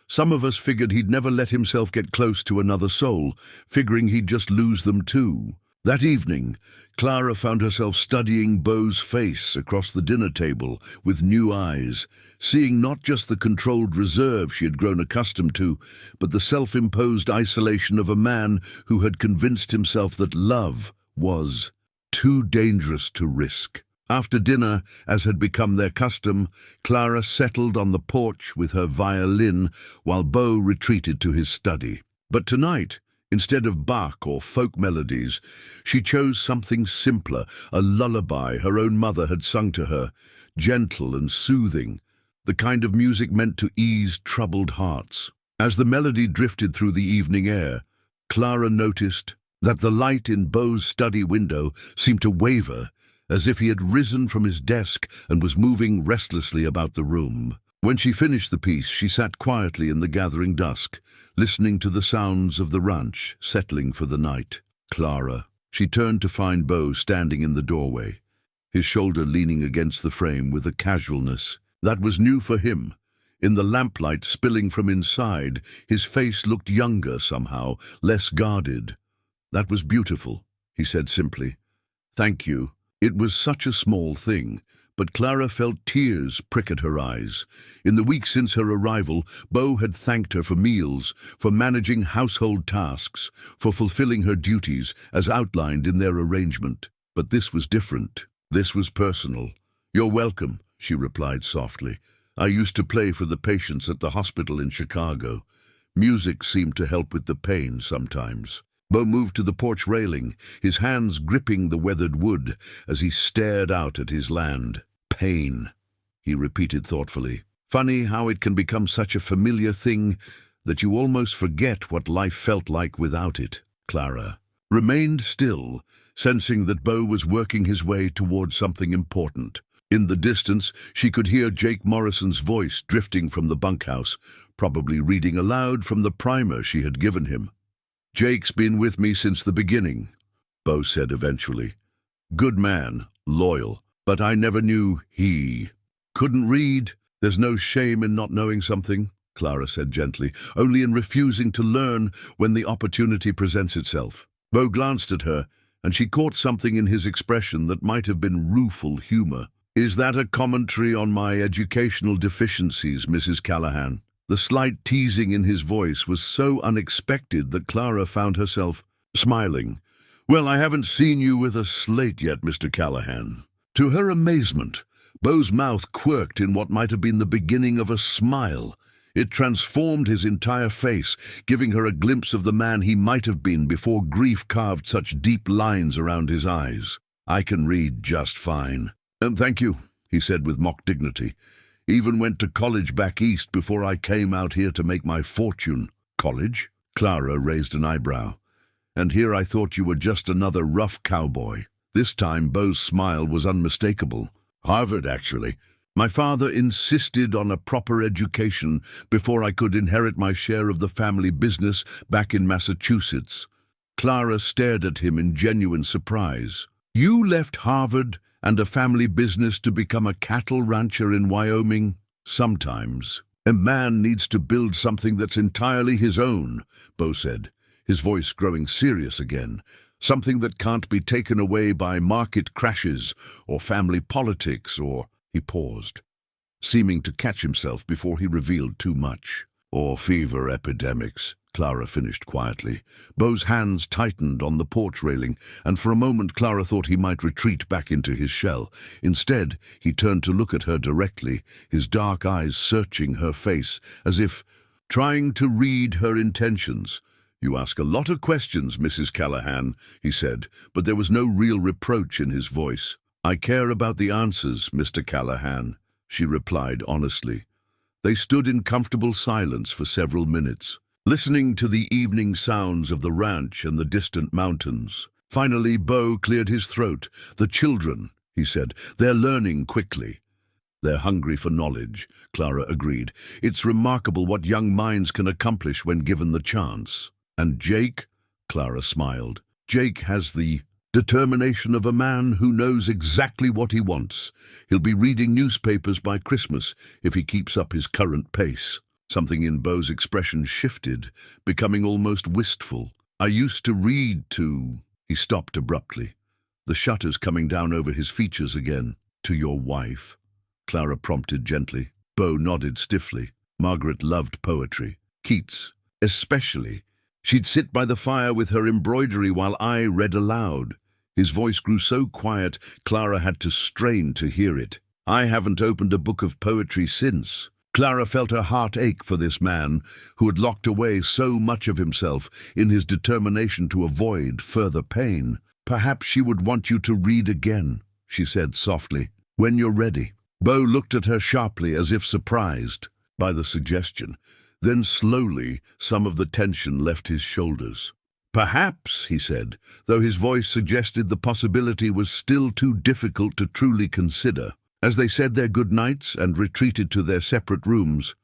Some of us figured he'd never let himself get close to another soul, figuring he'd just lose them too." That evening, Clara found herself studying Beau's face across the dinner table with new eyes, seeing not just the controlled reserve she had grown accustomed to, but the self-imposed isolation of a man who had convinced himself that love was too dangerous to risk. After dinner, as had become their custom, Clara settled on the porch with her violin while Beau retreated to his study. But tonight, instead of Bach or folk melodies, she chose something simpler, a lullaby her own mother had sung to her, gentle and soothing, the kind of music meant to ease troubled hearts. As the melody drifted through the evening air, Clara noticed that the light in Beau's study window seemed to waver, as if he had risen from his desk and was moving restlessly about the room. When she finished the piece, she sat quietly in the gathering dusk, listening to the sounds of the ranch settling for the night. "Clara." She turned to find Beau standing in the doorway, his shoulder leaning against the frame with a casualness that was new for him. In the lamplight spilling from inside, his face looked younger somehow, less guarded. "That was beautiful," he said simply. "Thank you." It was such a small thing, but Clara felt tears prick at her eyes. In the week since her arrival, Beau had thanked her for meals, for managing household tasks, for fulfilling her duties as outlined in their arrangement. But this was different. This was personal. "You're welcome," she replied softly. "I used to play for the patients at the hospital in Chicago. Music seemed to help with the pain sometimes." Beau moved to the porch railing, his hands gripping the weathered wood as he stared out at his land. "Pain," he repeated thoughtfully. "Funny how it can become such a familiar thing that you almost forget what life felt like without it." Clara remained still, sensing that Beau was working his way toward something important. In the distance, she could hear Jake Morrison's voice drifting from the bunkhouse, probably reading aloud from the primer she had given him. "Jake's been with me since the beginning," Beau said eventually. "Good man, loyal, but I never knew he couldn't read." "There's no shame in not knowing something," Clara said gently, "only in refusing to learn when the opportunity presents itself." Beau glanced at her, and she caught something in his expression that might have been rueful humor. "Is that a commentary on my educational deficiencies, Mrs. Callahan?" The slight teasing in his voice was so unexpected that Clara found herself smiling. "Well, I haven't seen you with a slate yet, Mr. Callahan." To her amazement, Beau's mouth quirked in what might have been the beginning of a smile. It transformed his entire face, giving her a glimpse of the man he might have been before grief carved such deep lines around his eyes. "I can read just fine." Thank you," he said with mock dignity. "Even went to college back east before I came out here to make my fortune." "College?" Clara raised an eyebrow. "And here I thought you were just another rough cowboy." This time Beau's smile was unmistakable. "Harvard, actually. My father insisted on a proper education before I could inherit my share of the family business back in Massachusetts." Clara stared at him in genuine surprise. "You left Harvard and a family business to become a cattle rancher in Wyoming?" "Sometimes. A man needs to build something that's entirely his own," Beau said, his voice growing serious again. "Something that can't be taken away by market crashes or family politics or—" He paused, seeming to catch himself before he revealed too much. "Or fever epidemics," Clara finished quietly. Beau's hands tightened on the porch railing, and for a moment Clara thought he might retreat back into his shell. Instead, he turned to look at her directly, his dark eyes searching her face, as if trying to read her intentions. "You ask a lot of questions, Mrs. Callahan," he said, but there was no real reproach in his voice. "I care about the answers, Mr. Callahan," she replied honestly. They stood in comfortable silence for several minutes, listening to the evening sounds of the ranch and the distant mountains. Finally, Beau cleared his throat. "The children," he said, "they're learning quickly." "They're hungry for knowledge," Clara agreed. "It's remarkable what young minds can accomplish when given the chance." "And Jake?" Clara smiled. "Jake has the determination of a man who knows exactly what he wants. He'll be reading newspapers by Christmas if he keeps up his current pace." Something in Beau's expression shifted, becoming almost wistful. "I used to read to—" He stopped abruptly, the shutters coming down over his features again. "To your wife?" Clara prompted gently. Beau nodded stiffly. "Margaret loved poetry. Keats, especially. She'd sit by the fire with her embroidery while I read aloud." His voice grew so quiet, Clara had to strain to hear it. "I haven't opened a book of poetry since." Clara felt her heart ache for this man who had locked away so much of himself in his determination to avoid further pain. "Perhaps she would want you to read again," she said softly, "when you're ready." Beau looked at her sharply, as if surprised by the suggestion. Then slowly some of the tension left his shoulders. "Perhaps," he said, though his voice suggested the possibility was still too difficult to truly consider. As they said their good nights and retreated to their separate rooms,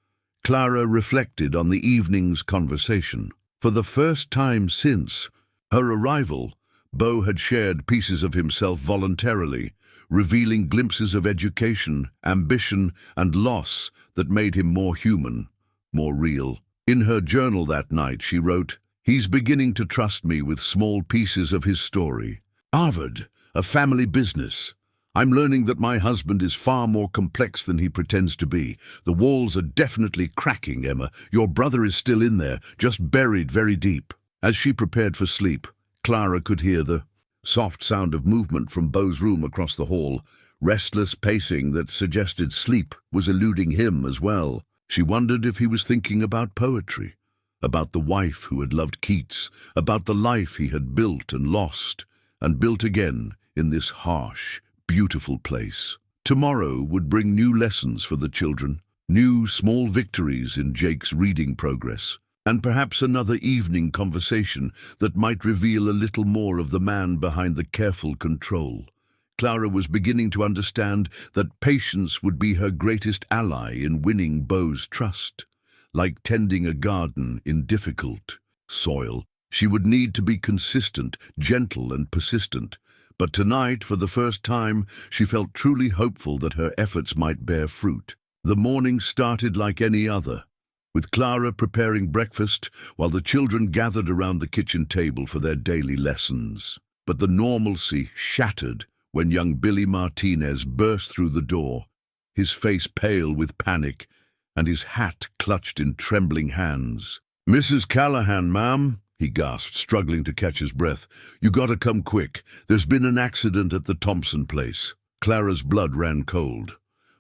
Clara reflected on the evening's conversation. For the first time since her arrival, Beau had shared pieces of himself voluntarily, revealing glimpses of education, ambition, and loss that made him more human, more real. In her journal that night, she wrote, "He's beginning to trust me with small pieces of his story. Harvard, a family business. I'm learning that my husband is far more complex than he pretends to be. The walls are definitely cracking, Emma. Your brother is still in there, just buried very deep." As she prepared for sleep, Clara could hear the soft sound of movement from Beau's room across the hall, restless pacing that suggested sleep was eluding him as well. She wondered if he was thinking about poetry, about the wife who had loved Keats, about the life he had built and lost, and built again in this harsh, beautiful place. Tomorrow would bring new lessons for the children, new small victories in Jake's reading progress, and perhaps another evening conversation that might reveal a little more of the man behind the careful control. Clara was beginning to understand that patience would be her greatest ally in winning Beau's trust. Like tending a garden in difficult soil, she would need to be consistent, gentle, and persistent. But tonight, for the first time, she felt truly hopeful that her efforts might bear fruit. The morning started like any other, with Clara preparing breakfast while the children gathered around the kitchen table for their daily lessons. But the normalcy shattered when young Billy Martinez burst through the door, his face pale with panic and his hat clutched in trembling hands. "Mrs. Callahan, ma'am," he gasped, struggling to catch his breath. "You gotta come quick. There's been an accident at the Thompson place." Clara's blood ran cold.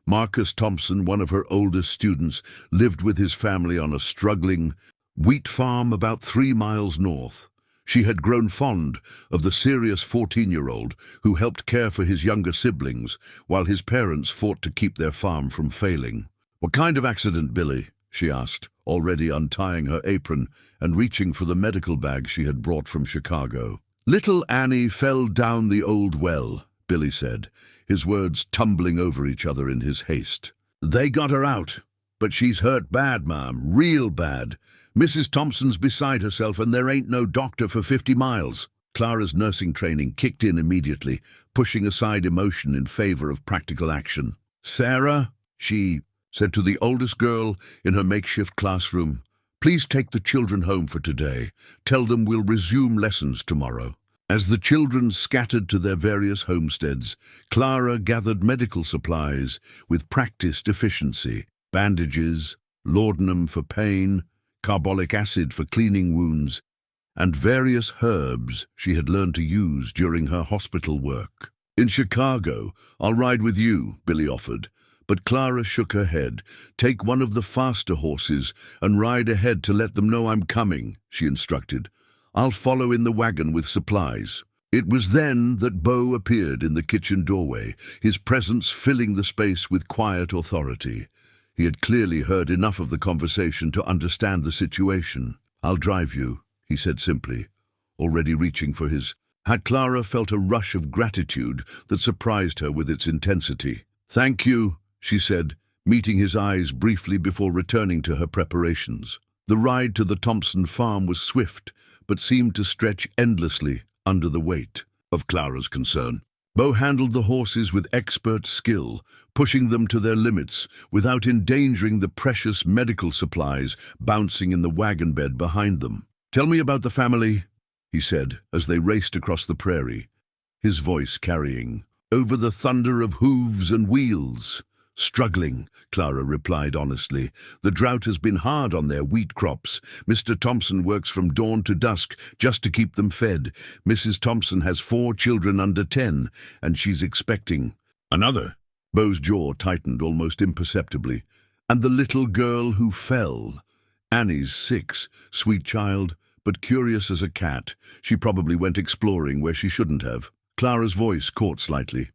Marcus Thompson, one of her oldest students, lived with his family on a struggling wheat farm about 3 miles north. She had grown fond of the serious 14-year-old who helped care for his younger siblings while his parents fought to keep their farm from failing. "What kind of accident, Billy?" she asked, already untying her apron and reaching for the medical bag she had brought from Chicago. "Little Annie fell down the old well," Billy said, his words tumbling over each other in his haste. "They got her out, but she's hurt bad, ma'am, real bad. Mrs. Thompson's beside herself and there ain't no doctor for 50 miles. Clara's nursing training kicked in immediately, pushing aside emotion in favor of practical action. "Sarah," she said to the oldest girl in her makeshift classroom, "please take the children home for today. Tell them we'll resume lessons tomorrow." As the children scattered to their various homesteads, Clara gathered medical supplies with practiced efficiency: bandages, laudanum for pain, carbolic acid for cleaning wounds, and various herbs she had learned to use during her hospital work. "In Chicago, I'll ride with you," Billy offered, but Clara shook her head. "Take one of the faster horses and ride ahead to let them know I'm coming," she instructed. "I'll follow in the wagon with supplies." It was then that Beau appeared in the kitchen doorway, his presence filling the space with quiet authority. He had clearly heard enough of the conversation to understand the situation. "I'll drive you," he said simply, already reaching for his... Had Clara felt a rush of gratitude that surprised her with its intensity. "Thank you," she said, meeting his eyes briefly before returning to her preparations. The ride to the Thompson farm was swift, but seemed to stretch endlessly under the weight of Clara's concern. Beau handled the horses with expert skill, pushing them to their limits without endangering the precious medical supplies bouncing in the wagon bed behind them. "Tell me about the family," he said as they raced across the prairie, his voice carrying over the thunder of hooves and wheels. "Struggling," Clara replied honestly. "The drought has been hard on their wheat crops. Mr. Thompson works from dawn to dusk just to keep them fed. Mrs. Thompson has 4 children under 10, and she's expecting another." Beau's jaw tightened almost imperceptibly. "And the little girl who fell. Annie's 6, sweet child, but curious as a cat. She probably went exploring where she shouldn't have." Clara's voice caught slightly.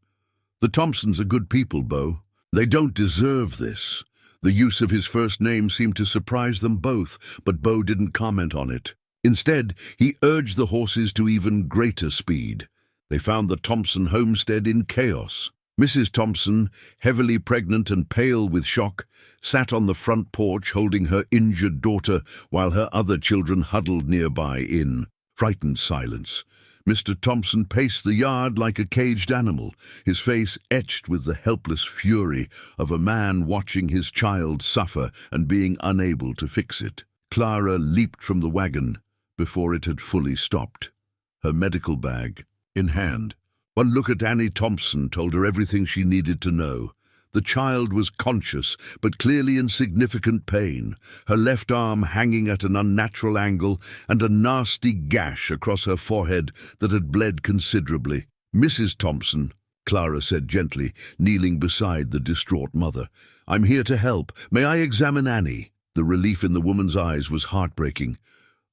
"The Thompsons are good people, Beau. They don't deserve this." The use of his first name seemed to surprise them both, but Beau didn't comment on it. Instead, he urged the horses to even greater speed. They found the Thompson homestead in chaos. Mrs. Thompson, heavily pregnant and pale with shock, sat on the front porch holding her injured daughter while her other children huddled nearby in frightened silence. Mr. Thompson paced the yard like a caged animal, his face etched with the helpless fury of a man watching his child suffer and being unable to fix it. Clara leaped from the wagon before it had fully stopped, her medical bag in hand. One look at Annie Thompson told her everything she needed to know. The child was conscious, but clearly in significant pain, her left arm hanging at an unnatural angle and a nasty gash across her forehead that had bled considerably. "Mrs. Thompson," Clara said gently, kneeling beside the distraught mother, "I'm here to help. May I examine Annie?" The relief in the woman's eyes was heartbreaking.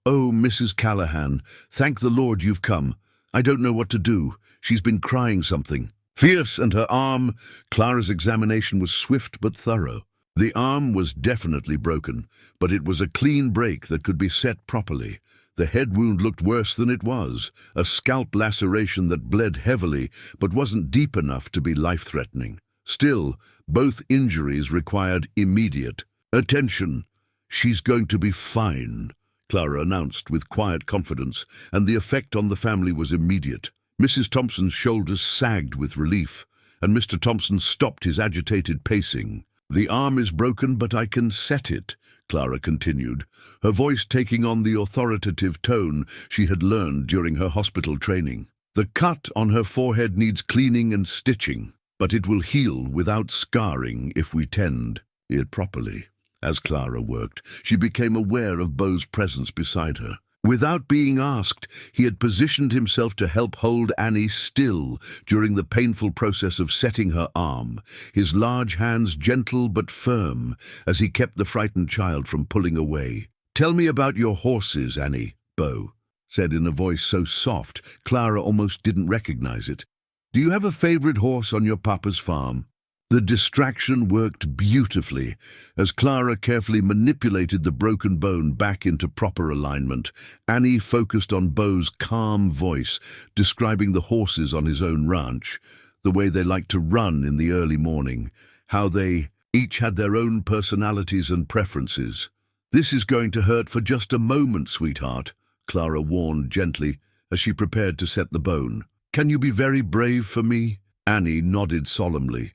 "Oh, Mrs. Callahan, thank the Lord you've come. I don't know what to do. She's been crying something." Fierce, and her arm... Clara's examination was swift but thorough. The arm was definitely broken, but it was a clean break that could be set properly. The head wound looked worse than it was, a scalp laceration that bled heavily but wasn't deep enough to be life-threatening. Still, both injuries required immediate attention. "She's going to be fine," Clara announced with quiet confidence, and the effect on the family was immediate. Mrs. Thompson's shoulders sagged with relief, and Mr. Thompson stopped his agitated pacing. "The arm is broken, but I can set it," Clara continued, her voice taking on the authoritative tone she had learned during her hospital training. "The cut on her forehead needs cleaning and stitching, but it will heal without scarring if we tend it properly." As Clara worked, she became aware of Beau's presence beside her. Without being asked, he had positioned himself to help hold Annie still during the painful process of setting her arm, his large hands gentle but firm as he kept the frightened child from pulling away. "Tell me about your horses, Annie," Beau said in a voice so soft Clara almost didn't recognize it. "Do you have a favorite horse on your papa's farm?" The distraction worked beautifully as Clara carefully manipulated the broken bone back into proper alignment. Annie focused on Beau's calm voice, describing the horses on his own ranch, the way they liked to run in the early morning, how they each had their own personalities and preferences. "This is going to hurt for just a moment, sweetheart," Clara warned gently as she prepared to set the bone. "Can you be very brave for me?" Annie nodded solemnly,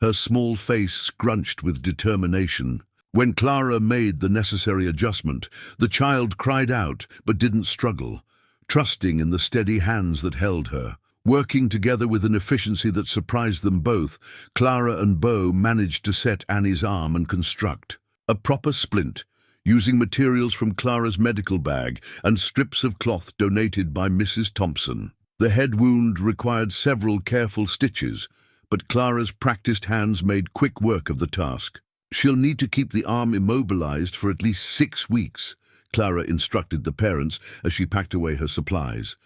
her small face scrunched with determination. When Clara made the necessary adjustment, the child cried out but didn't struggle, trusting in the steady hands that held her. Working together with an efficiency that surprised them both, Clara and Beau managed to set Annie's arm and construct a proper splint, using materials from Clara's medical bag and strips of cloth donated by Mrs. Thompson. The head wound required several careful stitches, but Clara's practiced hands made quick work of the task. "She'll need to keep the arm immobilized for at least 6 weeks, Clara instructed the parents as she packed away her supplies.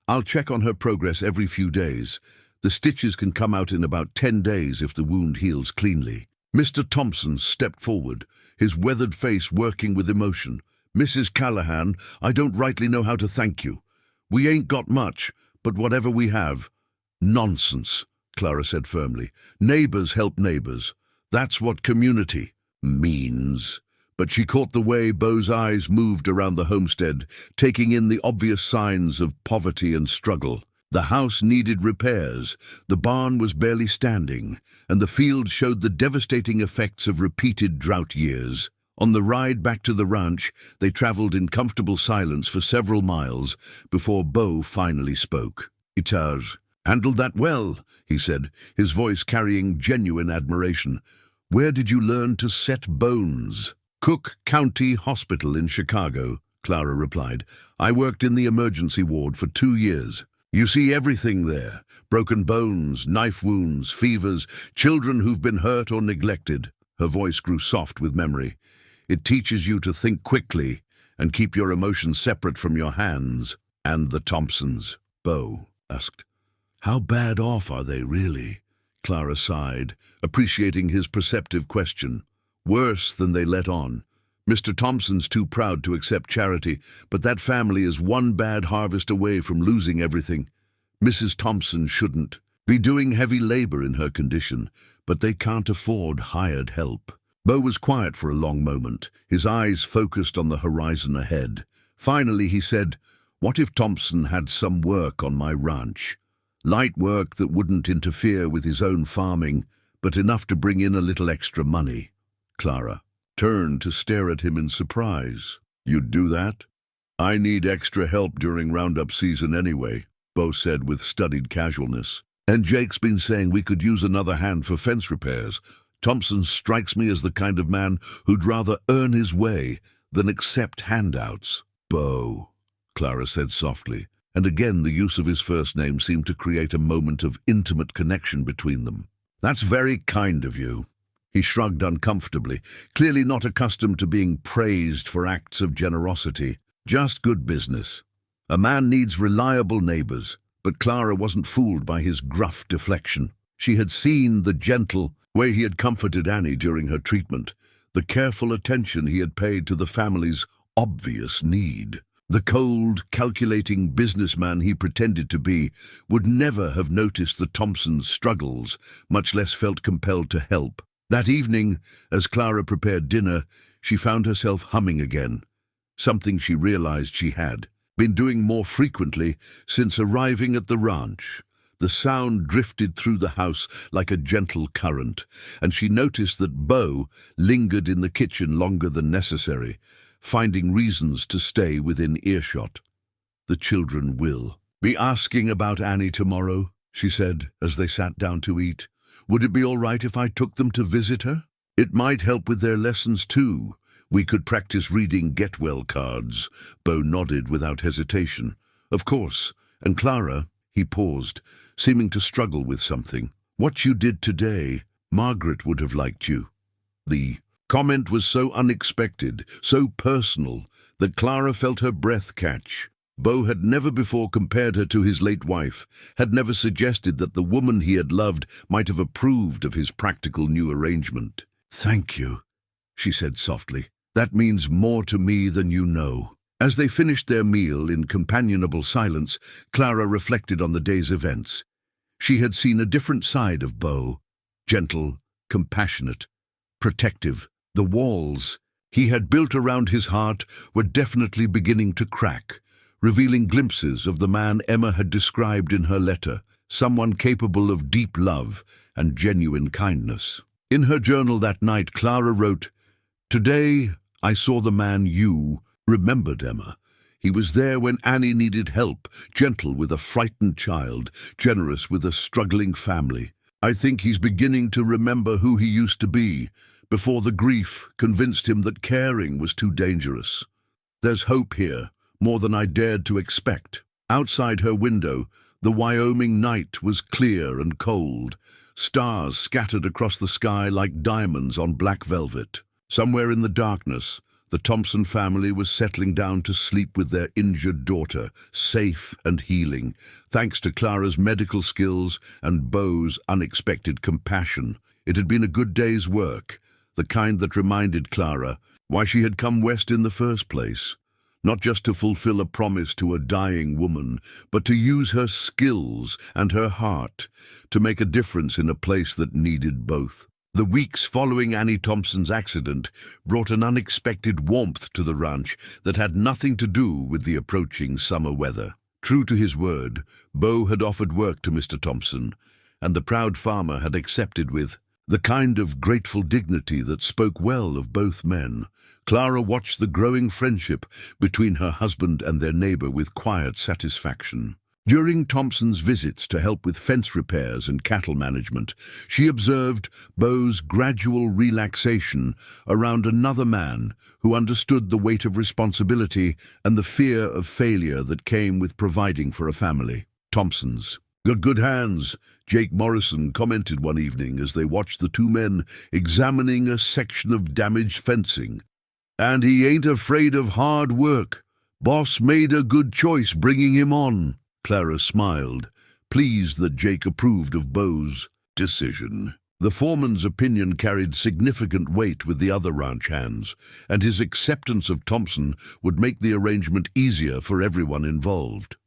"I'll check on her progress every few days. The stitches can come out in about 10 days if the wound heals cleanly." Mr. Thompson stepped forward, his weathered face working with emotion. "Mrs. Callahan, I don't rightly know how to thank you. We ain't got much, but whatever we have—" "Nonsense," Clara said firmly. "Neighbors help neighbors. That's what community means." But she caught the way Beau's eyes moved around the homestead, taking in the obvious signs of poverty and struggle. The house needed repairs, the barn was barely standing, and the field showed the devastating effects of repeated drought years. On the ride back to the ranch, they traveled in comfortable silence for several miles before Beau finally spoke. "It has handled that well," he said, his voice carrying genuine admiration. "Where did you learn to set bones?" "Cook County Hospital in Chicago," Clara replied. "I worked in the emergency ward for 2 years. You see everything there. Broken bones, knife wounds, fevers, children who've been hurt or neglected." Her voice grew soft with memory. "It teaches you to think quickly and keep your emotions separate from your hands." "And the Thompsons?" Beau asked. "How bad off are they, really?" Clara sighed, appreciating his perceptive question. "Worse than they let on. Mr. Thompson's too proud to accept charity, but that family is one bad harvest away from losing everything. Mrs. Thompson shouldn't be doing heavy labor in her condition, but they can't afford hired help." Beau was quiet for a long moment, his eyes focused on the horizon ahead. Finally he said, "What if Thompson had some work on my ranch? Light work that wouldn't interfere with his own farming, but enough to bring in a little extra money?" Clara turned to stare at him in surprise. "You'd do that?" "I need extra help during roundup season anyway," Beau said with studied casualness. "And Jake's been saying we could use another hand for fence repairs. Thompson strikes me as the kind of man who'd rather earn his way than accept handouts." "Beau," Clara said softly, and again the use of his first name seemed to create a moment of intimate connection between them. "That's very kind of you." He shrugged uncomfortably, clearly not accustomed to being praised for acts of generosity. "Just good business. A man needs reliable neighbors." But Clara wasn't fooled by his gruff deflection. She had seen the gentle way he had comforted Annie during her treatment, the careful attention he had paid to the family's obvious need. The cold, calculating businessman he pretended to be would never have noticed the Thompsons' struggles, much less felt compelled to help. That evening, as Clara prepared dinner, she found herself humming again, something she realized she had been doing more frequently since arriving at the ranch. The sound drifted through the house like a gentle current, and she noticed that Beau lingered in the kitchen longer than necessary, finding reasons to stay within earshot. "The children will be asking about Annie tomorrow," she said as they sat down to eat. "Would it be all right if I took them to visit her? It might help with their lessons too. We could practice reading get-well cards." Beau nodded without hesitation. "Of course. And Clara," he paused, seeming to struggle with something. "What you did today, Margaret would have liked you." The comment was so unexpected, so personal, that Clara felt her breath catch. Beau had never before compared her to his late wife, had never suggested that the woman he had loved might have approved of his practical new arrangement. "Thank you," she said softly. "That means more to me than you know." As they finished their meal in companionable silence, Clara reflected on the day's events. She had seen a different side of Beau, gentle, compassionate, protective. The walls he had built around his heart were definitely beginning to crack, revealing glimpses of the man Emma had described in her letter, someone capable of deep love and genuine kindness. In her journal that night, Clara wrote, "Today I saw the man you remembered, Emma. He was there when Annie needed help, gentle with a frightened child, generous with a struggling family. I think he's beginning to remember who he used to be, before the grief convinced him that caring was too dangerous. There's hope here, more than I dared to expect." Outside her window, the Wyoming night was clear and cold, stars scattered across the sky like diamonds on black velvet. Somewhere in the darkness, the Thompson family was settling down to sleep with their injured daughter, safe and healing, thanks to Clara's medical skills and Beau's unexpected compassion. It had been a good day's work, the kind that reminded Clara why she had come west in the first place. Not just to fulfill a promise to a dying woman, but to use her skills and her heart to make a difference in a place that needed both. The weeks following Annie Thompson's accident brought an unexpected warmth to the ranch that had nothing to do with the approaching summer weather. True to his word, Beau had offered work to Mr. Thompson, and the proud farmer had accepted with the kind of grateful dignity that spoke well of both men. Clara watched the growing friendship between her husband and their neighbor with quiet satisfaction. During Thompson's visits to help with fence repairs and cattle management, she observed Beau's gradual relaxation around another man who understood the weight of responsibility and the fear of failure that came with providing for a family. Thompson's "Got good hands," Jake Morrison commented one evening as they watched the two men examining a section of damaged fencing. "And he ain't afraid of hard work. Boss made a good choice bringing him on." Clara smiled, pleased that Jake approved of Beau's decision. The foreman's opinion carried significant weight with the other ranch hands, and his acceptance of Thompson would make the arrangement easier for everyone involved.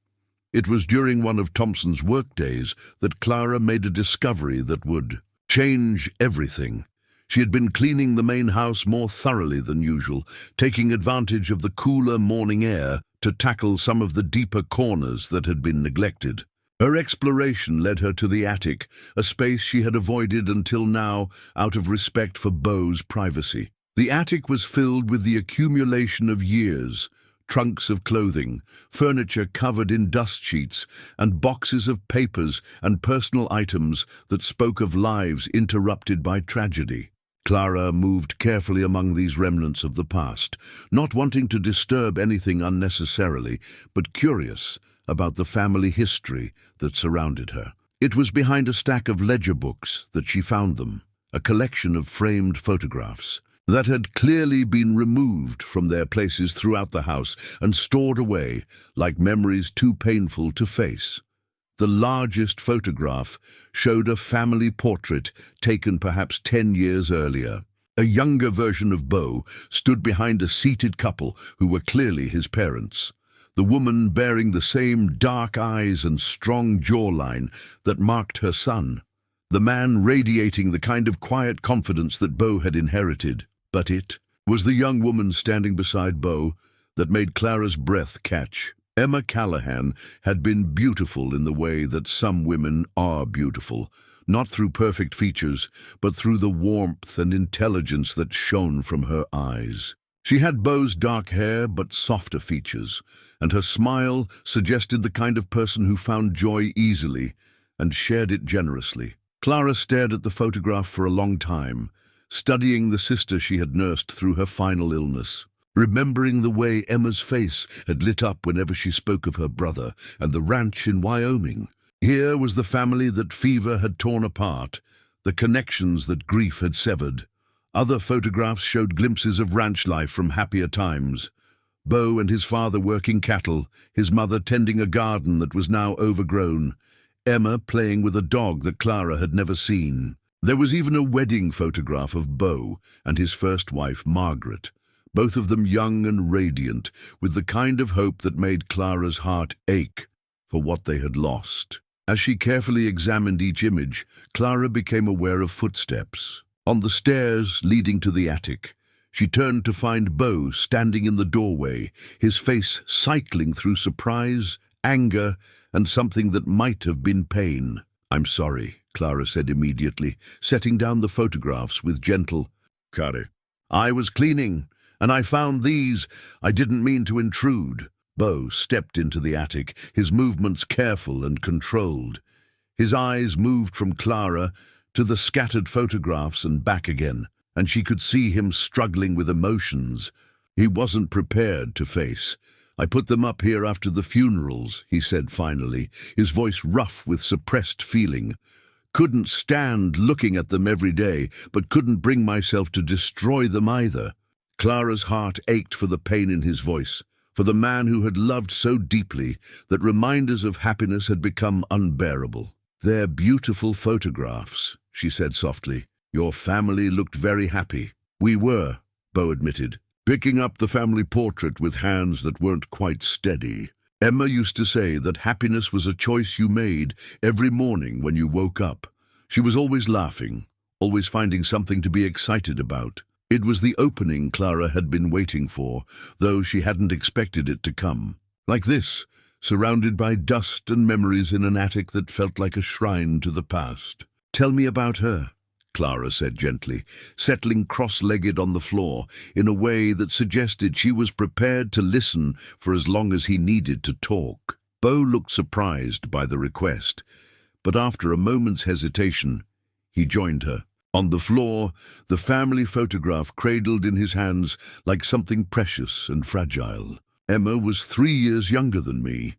It was during one of Thompson's workdays that Clara made a discovery that would change everything. She had been cleaning the main house more thoroughly than usual, taking advantage of the cooler morning air to tackle some of the deeper corners that had been neglected. Her exploration led her to the attic, a space she had avoided until now out of respect for Beau's privacy. The attic was filled with the accumulation of years, trunks of clothing, furniture covered in dust sheets, and boxes of papers and personal items that spoke of lives interrupted by tragedy. Clara moved carefully among these remnants of the past, not wanting to disturb anything unnecessarily, but curious about the family history that surrounded her. It was behind a stack of ledger books that she found them, a collection of framed photographs that had clearly been removed from their places throughout the house and stored away like memories too painful to face. The largest photograph showed a family portrait taken perhaps 10 years earlier. A younger version of Beau stood behind a seated couple who were clearly his parents, the woman bearing the same dark eyes and strong jawline that marked her son, the man radiating the kind of quiet confidence that Beau had inherited. But it was the young woman standing beside Beau that made Clara's breath catch. Emma Callahan had been beautiful in the way that some women are beautiful, not through perfect features, but through the warmth and intelligence that shone from her eyes. She had Beau's dark hair but softer features, and her smile suggested the kind of person who found joy easily and shared it generously. Clara stared at the photograph for a long time, studying the sister she had nursed through her final illness, remembering the way Emma's face had lit up whenever she spoke of her brother and the ranch in Wyoming. Here was the family that fever had torn apart, the connections that grief had severed. Other photographs showed glimpses of ranch life from happier times. Beau and his father working cattle, his mother tending a garden that was now overgrown, Emma playing with a dog that Clara had never seen. There was even a wedding photograph of Beau and his first wife, Margaret, both of them young and radiant, with the kind of hope that made Clara's heart ache for what they had lost. As she carefully examined each image, Clara became aware of footsteps. On the stairs leading to the attic, she turned to find Beau standing in the doorway, his face cycling through surprise, anger, and something that might have been pain. "I'm sorry," Clara said immediately, setting down the photographs with gentle care. "I was cleaning, and I found these. I didn't mean to intrude." Beau stepped into the attic, his movements careful and controlled. His eyes moved from Clara to the scattered photographs and back again, and she could see him struggling with emotions he wasn't prepared to face. "I put them up here after the funerals," he said finally, his voice rough with suppressed feeling. "Couldn't stand looking at them every day, but couldn't bring myself to destroy them either." Clara's heart ached for the pain in his voice, for the man who had loved so deeply that reminders of happiness had become unbearable. "They're beautiful photographs," she said softly. Your family looked very happy. We were, Beau admitted, picking up the family portrait with hands that weren't quite steady. Emma used to say that happiness was a choice you made every morning when you woke up. She was always laughing, always finding something to be excited about. It was the opening Clara had been waiting for, though she hadn't expected it to come. Like this, surrounded by dust and memories in an attic that felt like a shrine to the past. "Tell me about her," Clara said gently, settling cross-legged on the floor in a way that suggested she was prepared to listen for as long as he needed to talk. Beau looked surprised by the request, but after a moment's hesitation, he joined her. On the floor, the family photograph cradled in his hands like something precious and fragile. Emma was 3 years younger than me,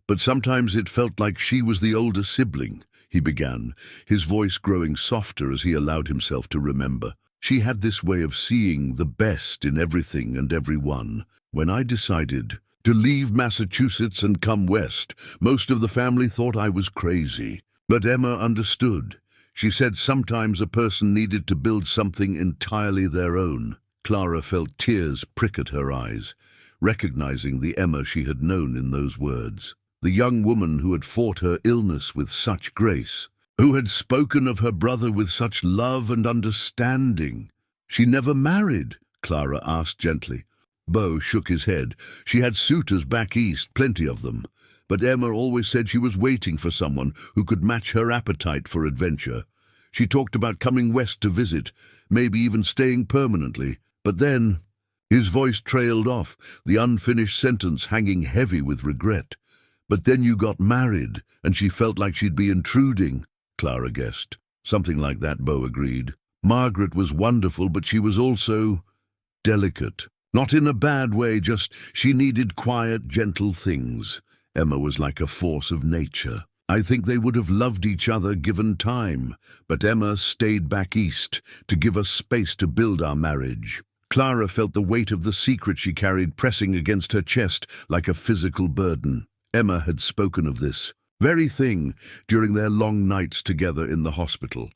but sometimes it felt like she was the older sibling, he began, his voice growing softer as he allowed himself to remember. She had this way of seeing the best in everything and everyone. When I decided to leave Massachusetts and come west, most of the family thought I was crazy. But Emma understood. She said sometimes a person needed to build something entirely their own. Clara felt tears prick at her eyes, recognizing the Emma she had known in those words. The young woman who had fought her illness with such grace, who had spoken of her brother with such love and understanding. "She never married?" Clara asked gently. Beau shook his head. "She had suitors back east, plenty of them. But Emma always said she was waiting for someone who could match her appetite for adventure. She talked about coming west to visit, maybe even staying permanently. But then—" His voice trailed off, the unfinished sentence hanging heavy with regret. "But then you got married, and she felt like she'd be intruding," Clara guessed. "Something like that," Beau agreed. "Margaret was wonderful, but she was also delicate. Not in a bad way, just she needed quiet, gentle things. Emma was like a force of nature. I think they would have loved each other given time, but Emma stayed back east to give us space to build our marriage." Clara felt the weight of the secret she carried pressing against her chest like a physical burden. Emma had spoken of this very thing during their long nights together in the hospital.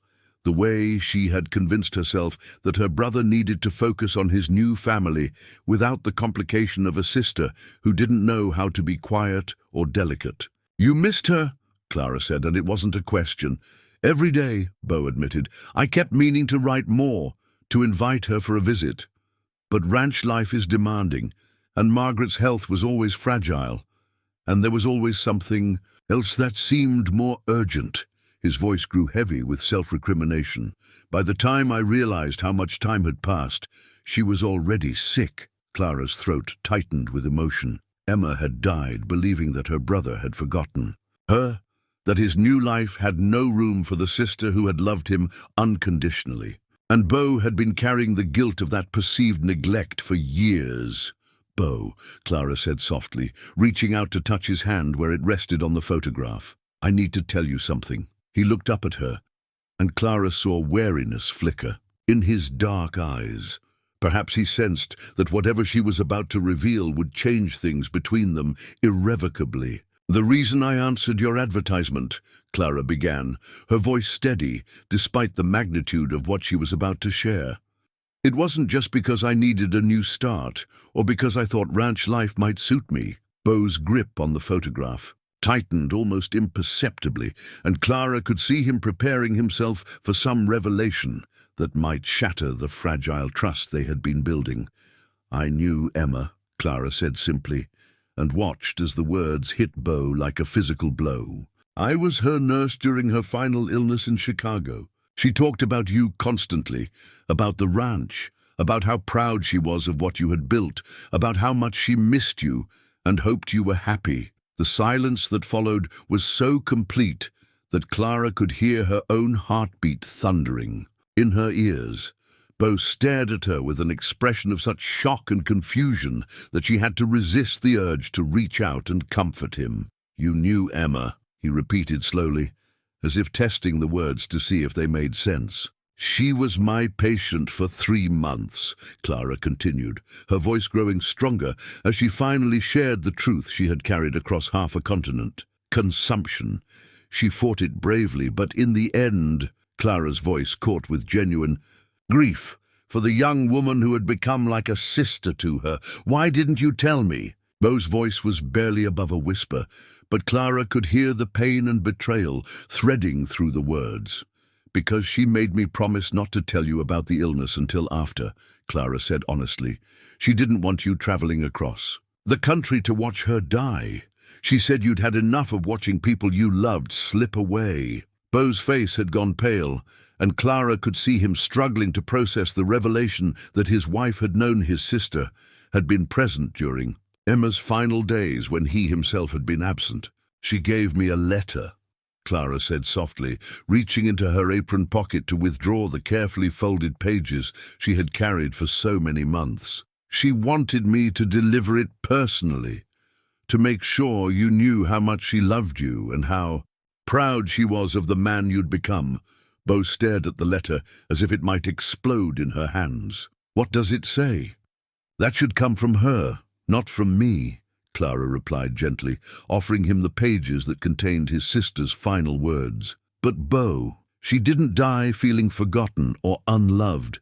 The way she had convinced herself that her brother needed to focus on his new family without the complication of a sister who didn't know how to be quiet or delicate. "You missed her," Clara said, "and it wasn't a question." "Every day," Beau admitted. "I kept meaning to write more, to invite her for a visit. But ranch life is demanding, and Margaret's health was always fragile. And there was always something else that seemed more urgent." His voice grew heavy with self-recrimination. "By the time I realized how much time had passed, she was already sick." Clara's throat tightened with emotion. Emma had died believing that her brother had forgotten her, that his new life had no room for the sister who had loved him unconditionally. And Beau had been carrying the guilt of that perceived neglect for years. "Beau," Clara said softly, reaching out to touch his hand where it rested on the photograph. "I need to tell you something." He looked up at her, and Clara saw wariness flicker in his dark eyes. Perhaps he sensed that whatever she was about to reveal would change things between them irrevocably. "The reason I answered your advertisement," Clara began, her voice steady despite the magnitude of what she was about to share. "It wasn't just because I needed a new start, or because I thought ranch life might suit me." Beau's grip on the photograph tightened almost imperceptibly, and Clara could see him preparing himself for some revelation that might shatter the fragile trust they had been building. "I knew Emma," Clara said simply, and watched as the words hit Beau like a physical blow. "I was her nurse during her final illness in Chicago. She talked about you constantly, about the ranch, about how proud she was of what you had built, about how much she missed you and hoped you were happy." The silence that followed was so complete that Clara could hear her own heartbeat thundering in her ears. Beau stared at her with an expression of such shock and confusion that she had to resist the urge to reach out and comfort him. "You knew Emma," he repeated slowly, as if testing the words to see if they made sense. "She was my patient for 3 months, Clara continued, her voice growing stronger as she finally shared the truth she had carried across half a continent. Consumption. She fought it bravely, but in the end, Clara's voice caught with genuine grief for the young woman who had become like a sister to her. "Why didn't you tell me?" Beau's voice was barely above a whisper, but Clara could hear the pain and betrayal threading through the words. "Because she made me promise not to tell you about the illness until after," Clara said honestly. "She didn't want you traveling across the country to watch her die. She said you'd had enough of watching people you loved slip away." Beau's face had gone pale, and Clara could see him struggling to process the revelation that his wife had known his sister, had been present during Emma's final days when he himself had been absent. "She gave me a letter," Clara said softly, reaching into her apron pocket to withdraw the carefully folded pages she had carried for so many months. "She wanted me to deliver it personally, to make sure you knew how much she loved you and how proud she was of the man you'd become." Beau stared at the letter as if it might explode in her hands. "What does it say?" "That should come from her, not from me," Clara replied gently, offering him the pages that contained his sister's final words. "But Beau, she didn't die feeling forgotten or unloved.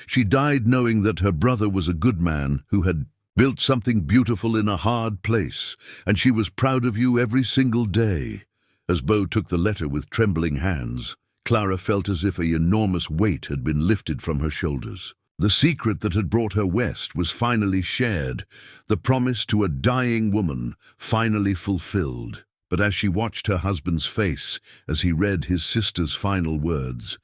She died knowing that her brother was a good man who had built something beautiful in a hard place, and she was proud of you every single day." As Beau took the letter with trembling hands, Clara felt as if an enormous weight had been lifted from her shoulders. The secret that had brought her west was finally shared, the promise to a dying woman finally fulfilled. But as she watched her husband's face as he read his sister's final words,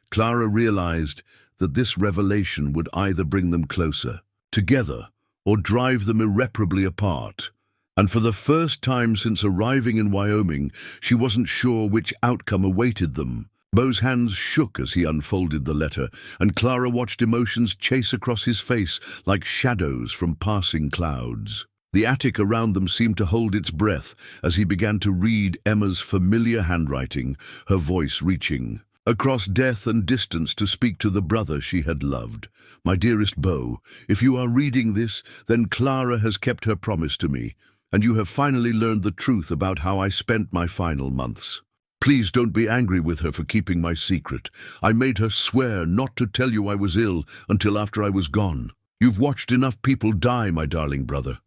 Clara realized that this revelation would either bring them closer, together, or drive them irreparably apart. And for the first time since arriving in Wyoming, she wasn't sure which outcome awaited them. Beau's hands shook as he unfolded the letter, and Clara watched emotions chase across his face like shadows from passing clouds. The attic around them seemed to hold its breath as he began to read Emma's familiar handwriting, her voice reaching across death and distance to speak to the brother she had loved. "My dearest Beau, if you are reading this, then Clara has kept her promise to me, and you have finally learned the truth about how I spent my final months. Please don't be angry with her for keeping my secret. I made her swear not to tell you I was ill until after I was gone. You've watched enough people die, my darling brother.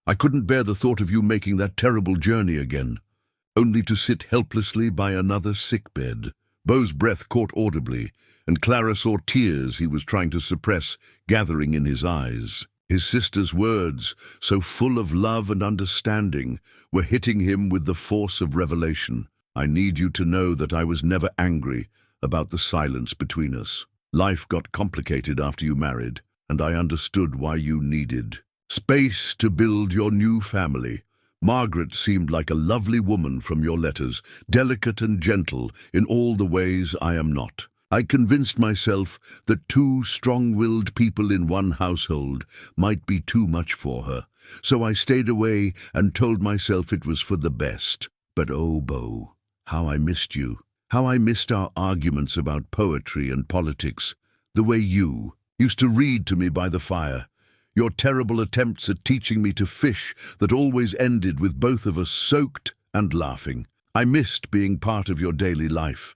I couldn't bear the thought of you making that terrible journey again, only to sit helplessly by another sickbed." Beau's breath caught audibly, and Clara saw tears he was trying to suppress gathering in his eyes. His sister's words, so full of love and understanding, were hitting him with the force of revelation. "I need you to know that I was never angry about the silence between us. Life got complicated after you married, and I understood why you needed space to build your new family. Margaret seemed like a lovely woman from your letters, delicate and gentle in all the ways I am not. I convinced myself that two strong-willed people in one household might be too much for her, so I stayed away and told myself it was for the best. But oh, Beau, how I missed you. How I missed our arguments about poetry and politics, the way you used to read to me by the fire. Your terrible attempts at teaching me to fish that always ended with both of us soaked and laughing. I missed being part of your daily life,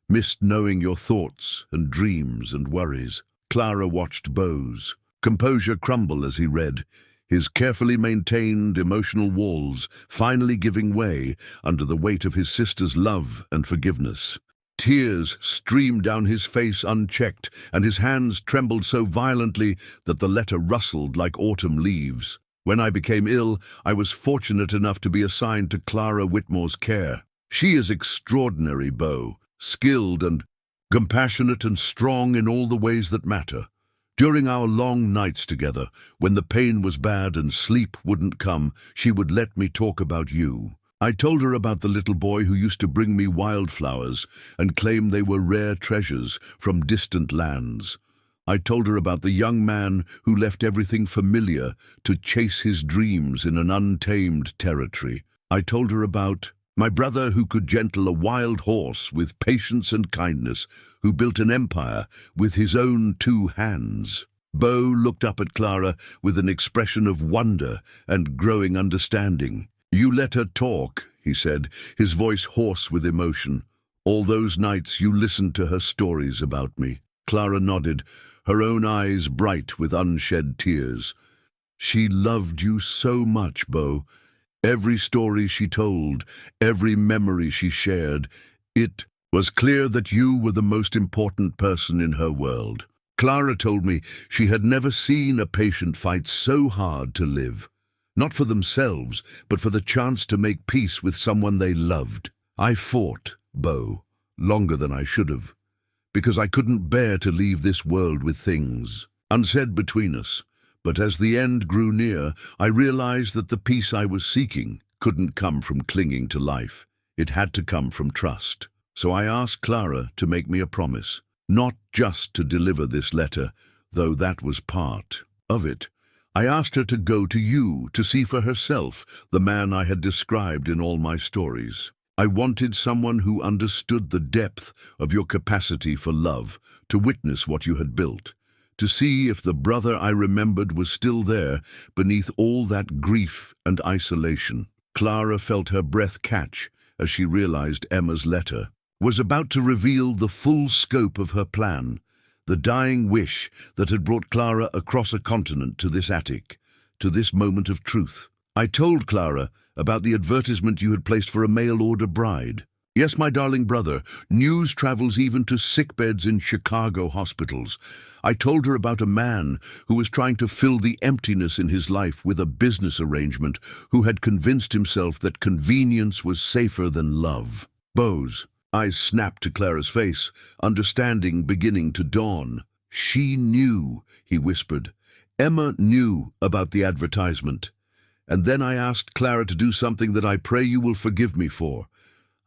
missed knowing your thoughts and dreams and worries." Clara watched Beau's composure crumble as he read, his carefully maintained emotional walls finally giving way under the weight of his sister's love and forgiveness. Tears streamed down his face unchecked, and his hands trembled so violently that the letter rustled like autumn leaves. "When I became ill, I was fortunate enough to be assigned to Clara Whitmore's care. She is extraordinary, Beau, skilled and compassionate and strong in all the ways that matter. During our long nights together, when the pain was bad and sleep wouldn't come, she would let me talk about you. I told her about the little boy who used to bring me wildflowers and claim they were rare treasures from distant lands. I told her about the young man who left everything familiar to chase his dreams in an untamed territory. I told her about my brother who could gentle a wild horse with patience and kindness, who built an empire with his own 2 hands. Beau looked up at Clara with an expression of wonder and growing understanding. "You let her talk," he said, his voice hoarse with emotion. All those nights you listened to her stories about me." Clara nodded, her own eyes bright with unshed tears. "She loved you so much, Beau. Every story she told, every memory she shared, it was clear that you were the most important person in her world. Clara told me she had never seen a patient fight so hard to live. Not for themselves, but for the chance to make peace with someone they loved. I fought, Beau, longer than I should have, because I couldn't bear to leave this world with things unsaid between us. But as the end grew near, I realized that the peace I was seeking couldn't come from clinging to life. It had to come from trust. So I asked Clara to make me a promise, not just to deliver this letter, though that was part of it. I asked her to go to you to see for herself the man I had described in all my stories. I wanted someone who understood the depth of your capacity for love, to witness what you had built, to see if the brother I remembered was still there beneath all that grief and isolation. Clara felt her breath catch as she realized Emma's letter was about to reveal the full scope of her plan, the dying wish that had brought Clara across a continent to this attic, to this moment of truth. I told Clara about the advertisement you had placed for a mail-order bride. Yes, my darling brother, news travels even to sickbeds in Chicago hospitals. I told her about a man who was trying to fill the emptiness in his life with a business arrangement, who had convinced himself that convenience was safer than love. Beau's eyes snapped to Clara's face, understanding beginning to dawn. "She knew," he whispered. "Emma knew about the advertisement. And then I asked Clara to do something that I pray you will forgive me for.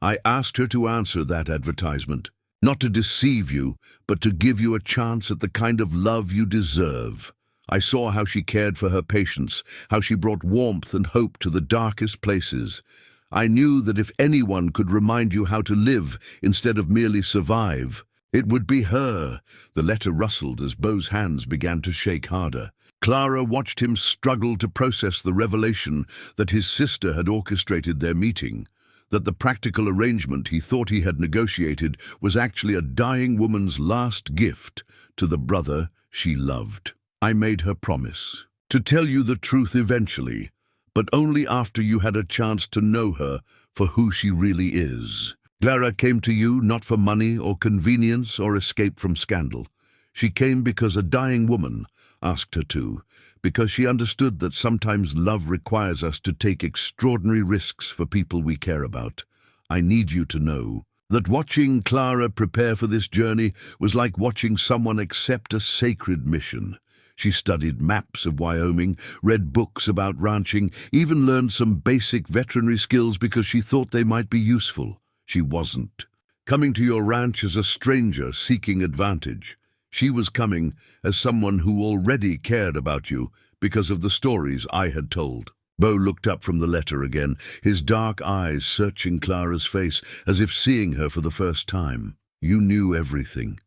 I asked her to answer that advertisement, not to deceive you, but to give you a chance at the kind of love you deserve. I saw how she cared for her patients, how she brought warmth and hope to the darkest places. I knew that if anyone could remind you how to live instead of merely survive, it would be her." The letter rustled as Beau's hands began to shake harder. Clara watched him struggle to process the revelation that his sister had orchestrated their meeting, that the practical arrangement he thought he had negotiated was actually a dying woman's last gift to the brother she loved. "I made her promise to tell you the truth eventually, but only after you had a chance to know her for who she really is. Clara came to you not for money or convenience or escape from scandal. She came because a dying woman asked her to, because she understood that sometimes love requires us to take extraordinary risks for people we care about. I need you to know that watching Clara prepare for this journey was like watching someone accept a sacred mission. She studied maps of Wyoming, read books about ranching, even learned some basic veterinary skills because she thought they might be useful. She wasn't coming to your ranch as a stranger seeking advantage. She was coming as someone who already cared about you because of the stories I had told." Beau looked up from the letter again, his dark eyes searching Clara's face as if seeing her for the first time. "You knew everything,"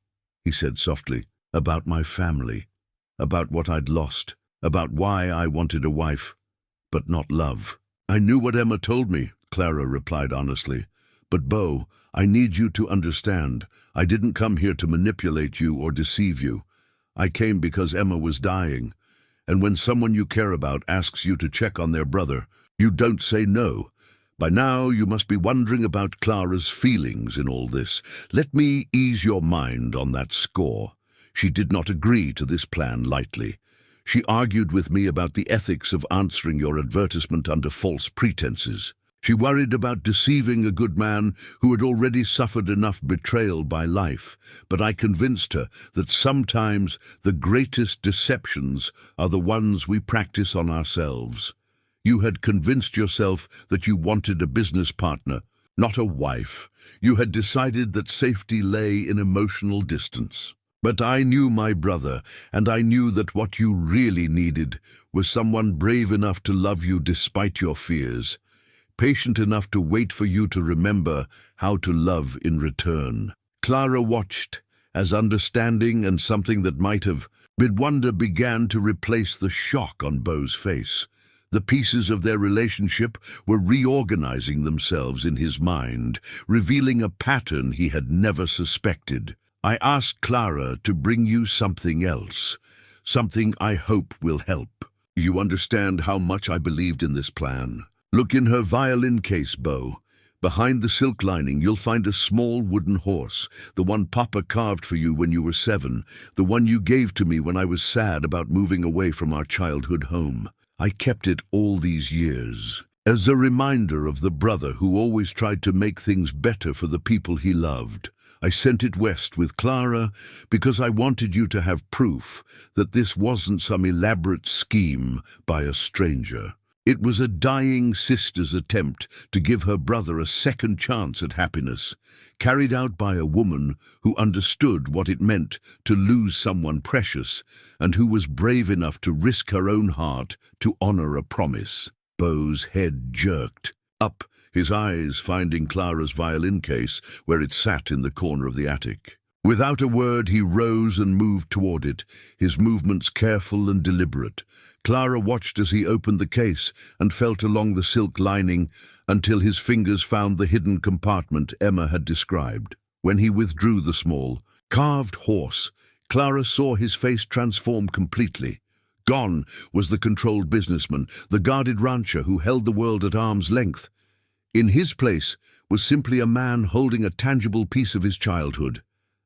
he said softly, "about my family, about what I'd lost, about why I wanted a wife, but not love." "I knew what Emma told me," Clara replied honestly. "But Beau, I need you to understand. I didn't come here to manipulate you or deceive you. I came because Emma was dying. And when someone you care about asks you to check on their brother, you don't say no. By now you must be wondering about Clara's feelings in all this. Let me ease your mind on that score. She did not agree to this plan lightly. She argued with me about the ethics of answering your advertisement under false pretenses. She worried about deceiving a good man who had already suffered enough betrayal by life, but I convinced her that sometimes the greatest deceptions are the ones we practice on ourselves. You had convinced yourself that you wanted a business partner, not a wife. You had decided that safety lay in emotional distance. But I knew my brother, and I knew that what you really needed was someone brave enough to love you despite your fears, patient enough to wait for you to remember how to love in return. Clara watched as understanding and something that might have been wonder began to replace the shock on Beau's face. The pieces of their relationship were reorganizing themselves in his mind, revealing a pattern he had never suspected. I asked Clara to bring you something else, something I hope will help. You understand how much I believed in this plan. Look in her violin case, Beau. Behind the silk lining, you'll find a small wooden horse, the one Papa carved for you when you were 7, the one you gave to me when I was sad about moving away from our childhood home. I kept it all these years, as a reminder of the brother who always tried to make things better for the people he loved. I sent it west with Clara because I wanted you to have proof that this wasn't some elaborate scheme by a stranger. It was a dying sister's attempt to give her brother a second chance at happiness, carried out by a woman who understood what it meant to lose someone precious and who was brave enough to risk her own heart to honor a promise. Beau's head jerked up, his eyes finding Clara's violin case where it sat in the corner of the attic. Without a word, he rose and moved toward it, his movements careful and deliberate. Clara watched as he opened the case and felt along the silk lining until his fingers found the hidden compartment Emma had described. When he withdrew the small, carved horse, Clara saw his face transform completely. Gone was the controlled businessman, the guarded rancher who held the world at arm's length. In his place was simply a man holding a tangible piece of his childhood,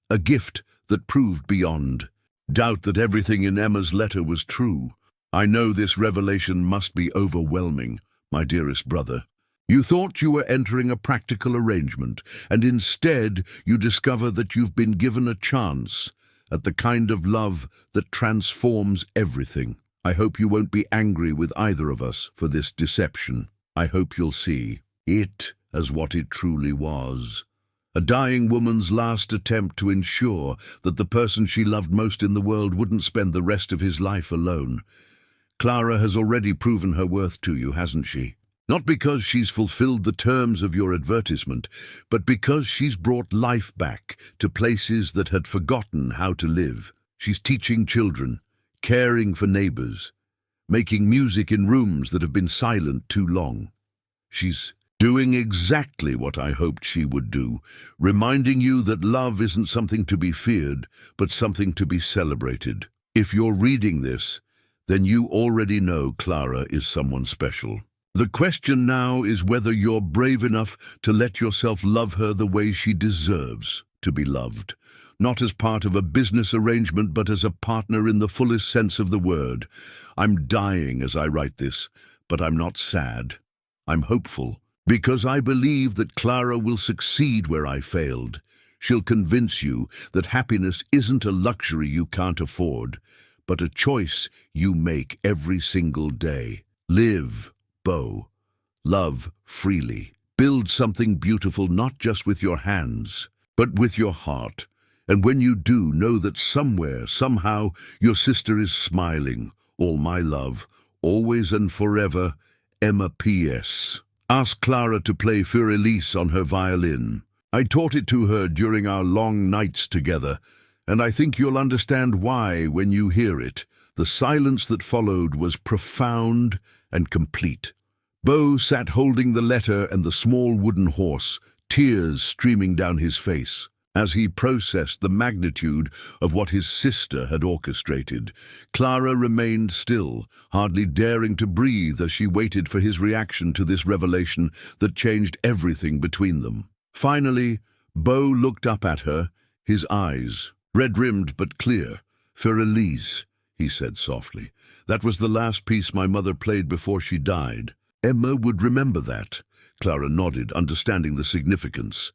a gift that proved beyond doubt that everything in Emma's letter was true. I know this revelation must be overwhelming, my dearest brother. You thought you were entering a practical arrangement, and instead you discover that you've been given a chance at the kind of love that transforms everything. I hope you won't be angry with either of us for this deception. I hope you'll see it as what it truly was. A dying woman's last attempt to ensure that the person she loved most in the world wouldn't spend the rest of his life alone. Clara has already proven her worth to you, hasn't she? Not because she's fulfilled the terms of your advertisement, but because she's brought life back to places that had forgotten how to live. She's teaching children, caring for neighbors, making music in rooms that have been silent too long. She's doing exactly what I hoped she would do, reminding you that love isn't something to be feared, but something to be celebrated. If you're reading this, then you already know Clara is someone special. The question now is whether you're brave enough to let yourself love her the way she deserves to be loved, not as part of a business arrangement, but as a partner in the fullest sense of the word. I'm dying as I write this, but I'm not sad. I'm hopeful, because I believe that Clara will succeed where I failed. She'll convince you that happiness isn't a luxury you can't afford, but a choice you make every single day. Live, Beau. Love freely. Build something beautiful not just with your hands, but with your heart. And when you do, know that somewhere, somehow, your sister is smiling. All my love, always and forever, Emma P.S. Ask Clara to play Für Elise on her violin. I taught it to her during our long nights together, and I think you'll understand why when you hear it. The silence that followed was profound and complete. Beau sat holding the letter and the small wooden horse, tears streaming down his face, as he processed the magnitude of what his sister had orchestrated. Clara remained still, hardly daring to breathe as she waited for his reaction to this revelation that changed everything between them. Finally, Beau looked up at her, his eyes, red-rimmed but clear. "Für Elise," he said softly. "That was the last piece my mother played before she died." "Emma would remember that," Clara nodded, understanding the significance.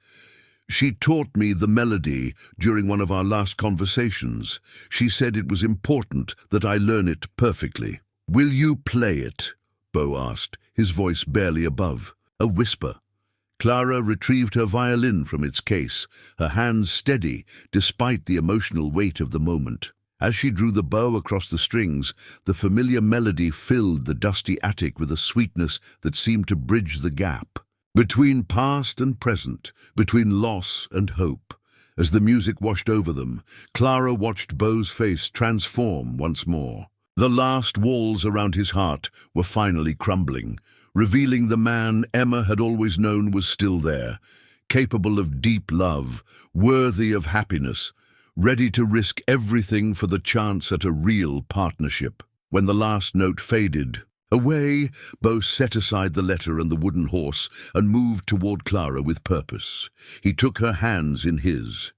"She taught me the melody during one of our last conversations. She said it was important that I learn it perfectly." "Will you play it?" Beau asked, his voice barely above a whisper. Clara retrieved her violin from its case, her hands steady despite the emotional weight of the moment. As she drew the bow across the strings, the familiar melody filled the dusty attic with a sweetness that seemed to bridge the gap between past and present, between loss and hope. As the music washed over them, Clara watched Beau's face transform once more. The last walls around his heart were finally crumbling, revealing the man Emma had always known was still there, capable of deep love, worthy of happiness, ready to risk everything for the chance at a real partnership. When the last note faded away, Beau set aside the letter and the wooden horse and moved toward Clara with purpose. He took her hands in his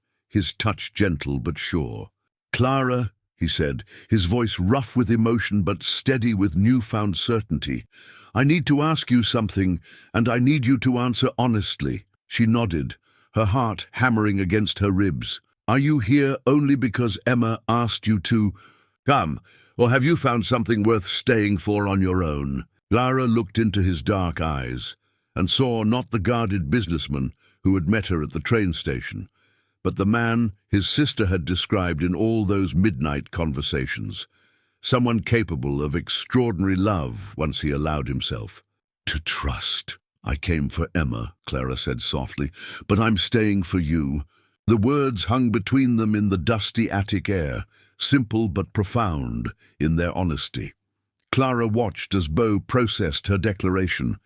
touch gentle but sure. "Clara," he said, his voice rough with emotion but steady with newfound certainty, "I need to ask you something, and I need you to answer honestly." She nodded, her heart hammering against her ribs. "Are you here only because Emma asked you to come, or have you found something worth staying for on your own?" Clara looked into his dark eyes and saw not the guarded businessman who had met her at the train station, but the man his sister had described in all those midnight conversations, someone capable of extraordinary love once he allowed himself to trust. "I came for Emma," Clara said softly, "but I'm staying for you." The words hung between them in the dusty attic air, simple but profound in their honesty. Clara watched as Beau processed her declaration,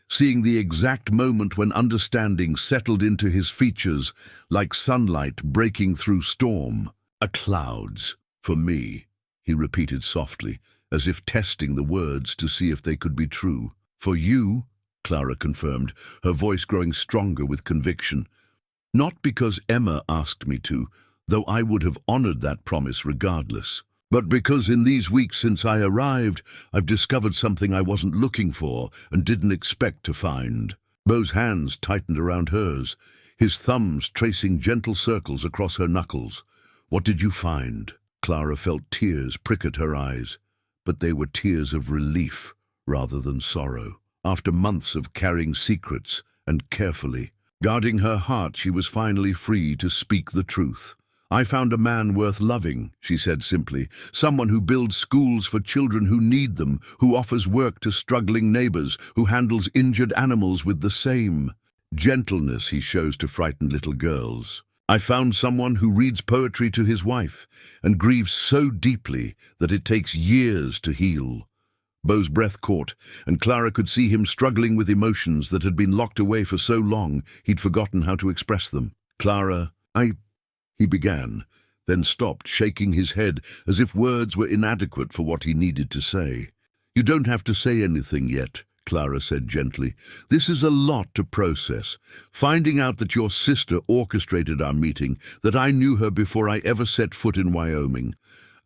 seeing the exact moment when understanding settled into his features like sunlight breaking through storm. "A clouds, for me," he repeated softly, as if testing the words to see if they could be true. "For you," Clara confirmed, her voice growing stronger with conviction. "Not because Emma asked me to, though I would have honored that promise regardless, but because in these weeks since I arrived, I've discovered something I wasn't looking for and didn't expect to find." Beau's hands tightened around hers, his thumbs tracing gentle circles across her knuckles. "What did you find?" Clara felt tears prick at her eyes, but they were tears of relief rather than sorrow. After months of carrying secrets and carefully guarding her heart, she was finally free to speak the truth. "I found a man worth loving," she said simply, "someone who builds schools for children who need them, who offers work to struggling neighbors, who handles injured animals with the same gentleness he shows to frightened little girls. I found someone who reads poetry to his wife and grieves so deeply that it takes years to heal." Beau's breath caught, and Clara could see him struggling with emotions that had been locked away for so long he'd forgotten how to express them. "Clara, he began, then stopped, shaking his head as if words were inadequate for what he needed to say. "You don't have to say anything yet," Clara said gently. "This is a lot to process. Finding out that your sister orchestrated our meeting, that I knew her before I ever set foot in Wyoming.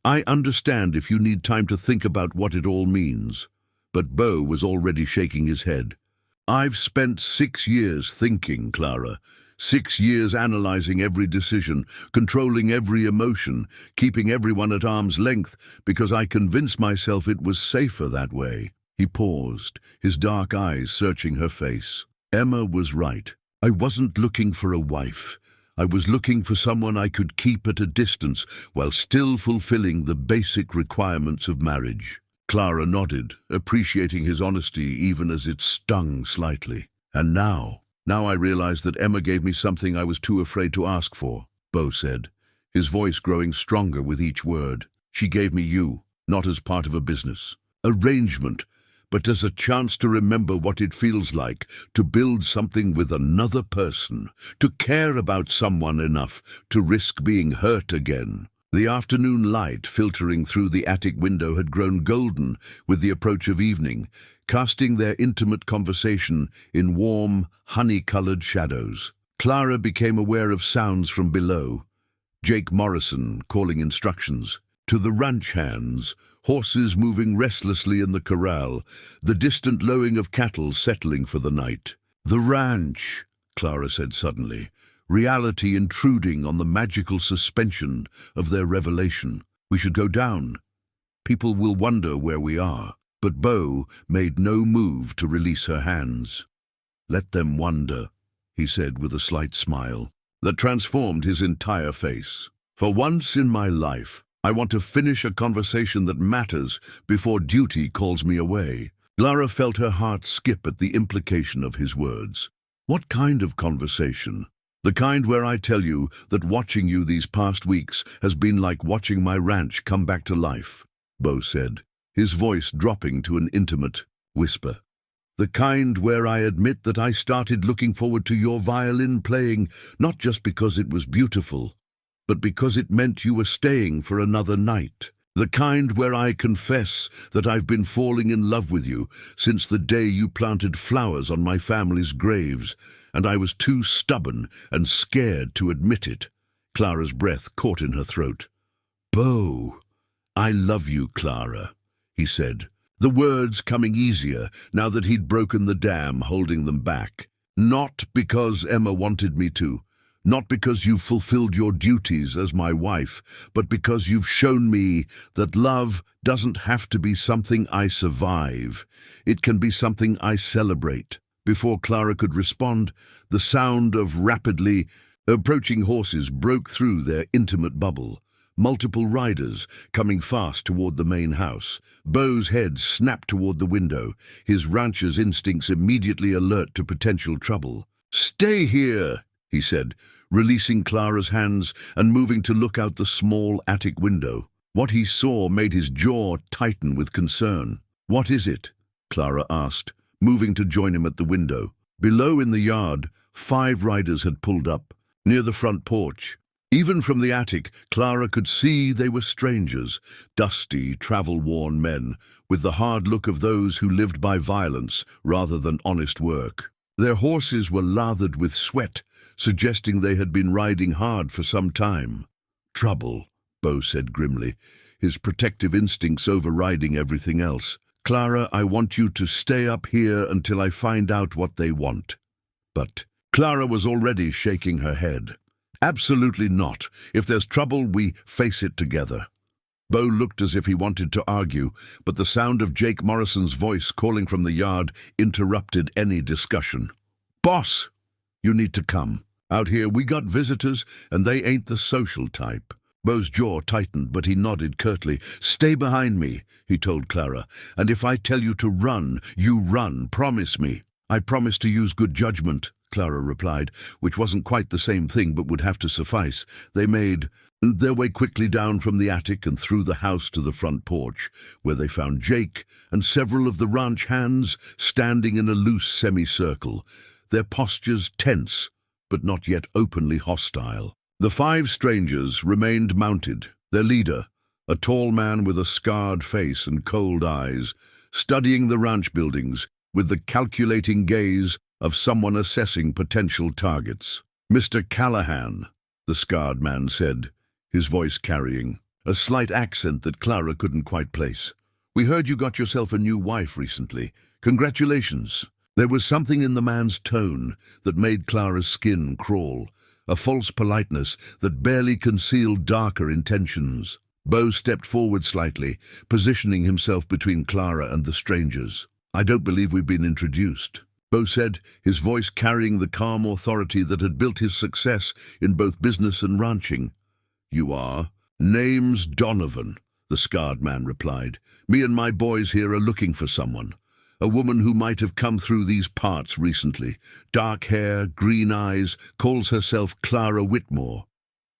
I understand if you need time to think about what it all means." But Beau was already shaking his head. "I've spent 6 years thinking, Clara. 6 years analyzing every decision, controlling every emotion, keeping everyone at arm's length, because I convinced myself it was safer that way." He paused, his dark eyes searching her face. "Emma was right. I wasn't looking for a wife. I was looking for someone I could keep at a distance while still fulfilling the basic requirements of marriage." Clara nodded, appreciating his honesty even as it stung slightly. "And now I realize that Emma gave me something I was too afraid to ask for," Beau said, his voice growing stronger with each word. "She gave me you, not as part of a business arrangement, but as a chance to remember what it feels like to build something with another person, to care about someone enough to risk being hurt again." The afternoon light filtering through the attic window had grown golden with the approach of evening, casting their intimate conversation in warm, honey-colored shadows. Clara became aware of sounds from below. Jake Morrison calling instructions to the ranch hands, horses moving restlessly in the corral, the distant lowing of cattle settling for the night. "The ranch," Clara said suddenly, reality intruding on the magical suspension of their revelation. "We should go down. People will wonder where we are." But Beau made no move to release her hands. "Let them wonder," he said with a slight smile that transformed his entire face. "For once in my life, I want to finish a conversation that matters before duty calls me away." Clara felt her heart skip at the implication of his words. "What kind of conversation?" "The kind where I tell you that watching you these past weeks has been like watching my ranch come back to life." Beau said, his voice dropping to an intimate whisper. The kind where I admit that I started looking forward to your violin playing, not just because it was beautiful, but because it meant you were staying for another night. The kind where I confess that I've been falling in love with you since the day you planted flowers on my family's graves, and I was too stubborn and scared to admit it. Clara's breath caught in her throat. Beau, I love you, Clara, he said, the words coming easier now that he'd broken the dam holding them back. Not because Emma wanted me to, not because you've fulfilled your duties as my wife, but because you've shown me that love doesn't have to be something I survive. It can be something I celebrate. Before Clara could respond, the sound of rapidly approaching horses broke through their intimate bubble. Multiple riders coming fast toward the main house. Beau's head snapped toward the window, his rancher's instincts immediately alert to potential trouble. "Stay here," he said, releasing Clara's hands and moving to look out the small attic window. What he saw made his jaw tighten with concern. "What is it?" Clara asked, moving to join him at the window. Below in the yard, 5 riders had pulled up, near the front porch. Even from the attic, Clara could see they were strangers, dusty, travel-worn men, with the hard look of those who lived by violence rather than honest work. Their horses were lathered with sweat, suggesting they had been riding hard for some time. "Trouble," Beau said grimly, his protective instincts overriding everything else. "Clara, I want you to stay up here until I find out what they want." But Clara was already shaking her head. "Absolutely not. If there's trouble, we face it together." Beau looked as if he wanted to argue, but the sound of Jake Morrison's voice calling from the yard interrupted any discussion. "Boss, you need to come. Out here we got visitors, and they ain't the social type." Beau's jaw tightened, but he nodded curtly. "Stay behind me," he told Clara, "and if I tell you to run, you run. Promise me." "I promise to use good judgment," Clara replied, which wasn't quite the same thing but would have to suffice. They made their way quickly down from the attic and through the house to the front porch, where they found Jake and several of the ranch hands standing in a loose semicircle, their postures tense, but not yet openly hostile. The 5 strangers remained mounted. Their leader, a tall man with a scarred face and cold eyes, studying the ranch buildings with the calculating gaze of someone assessing potential targets. "Mr. Callahan," the scarred man said, his voice carrying a slight accent that Clara couldn't quite place. "We heard you got yourself a new wife recently. Congratulations." There was something in the man's tone that made Clara's skin crawl, a false politeness that barely concealed darker intentions. Beau stepped forward slightly, positioning himself between Clara and the strangers. "I don't believe we've been introduced," Beau said, his voice carrying the calm authority that had built his success in both business and ranching. "You are?" "Name's Donovan," the scarred man replied. "Me and my boys here are looking for someone. A woman who might have come through these parts recently. Dark hair, green eyes, calls herself Clara Whitmore."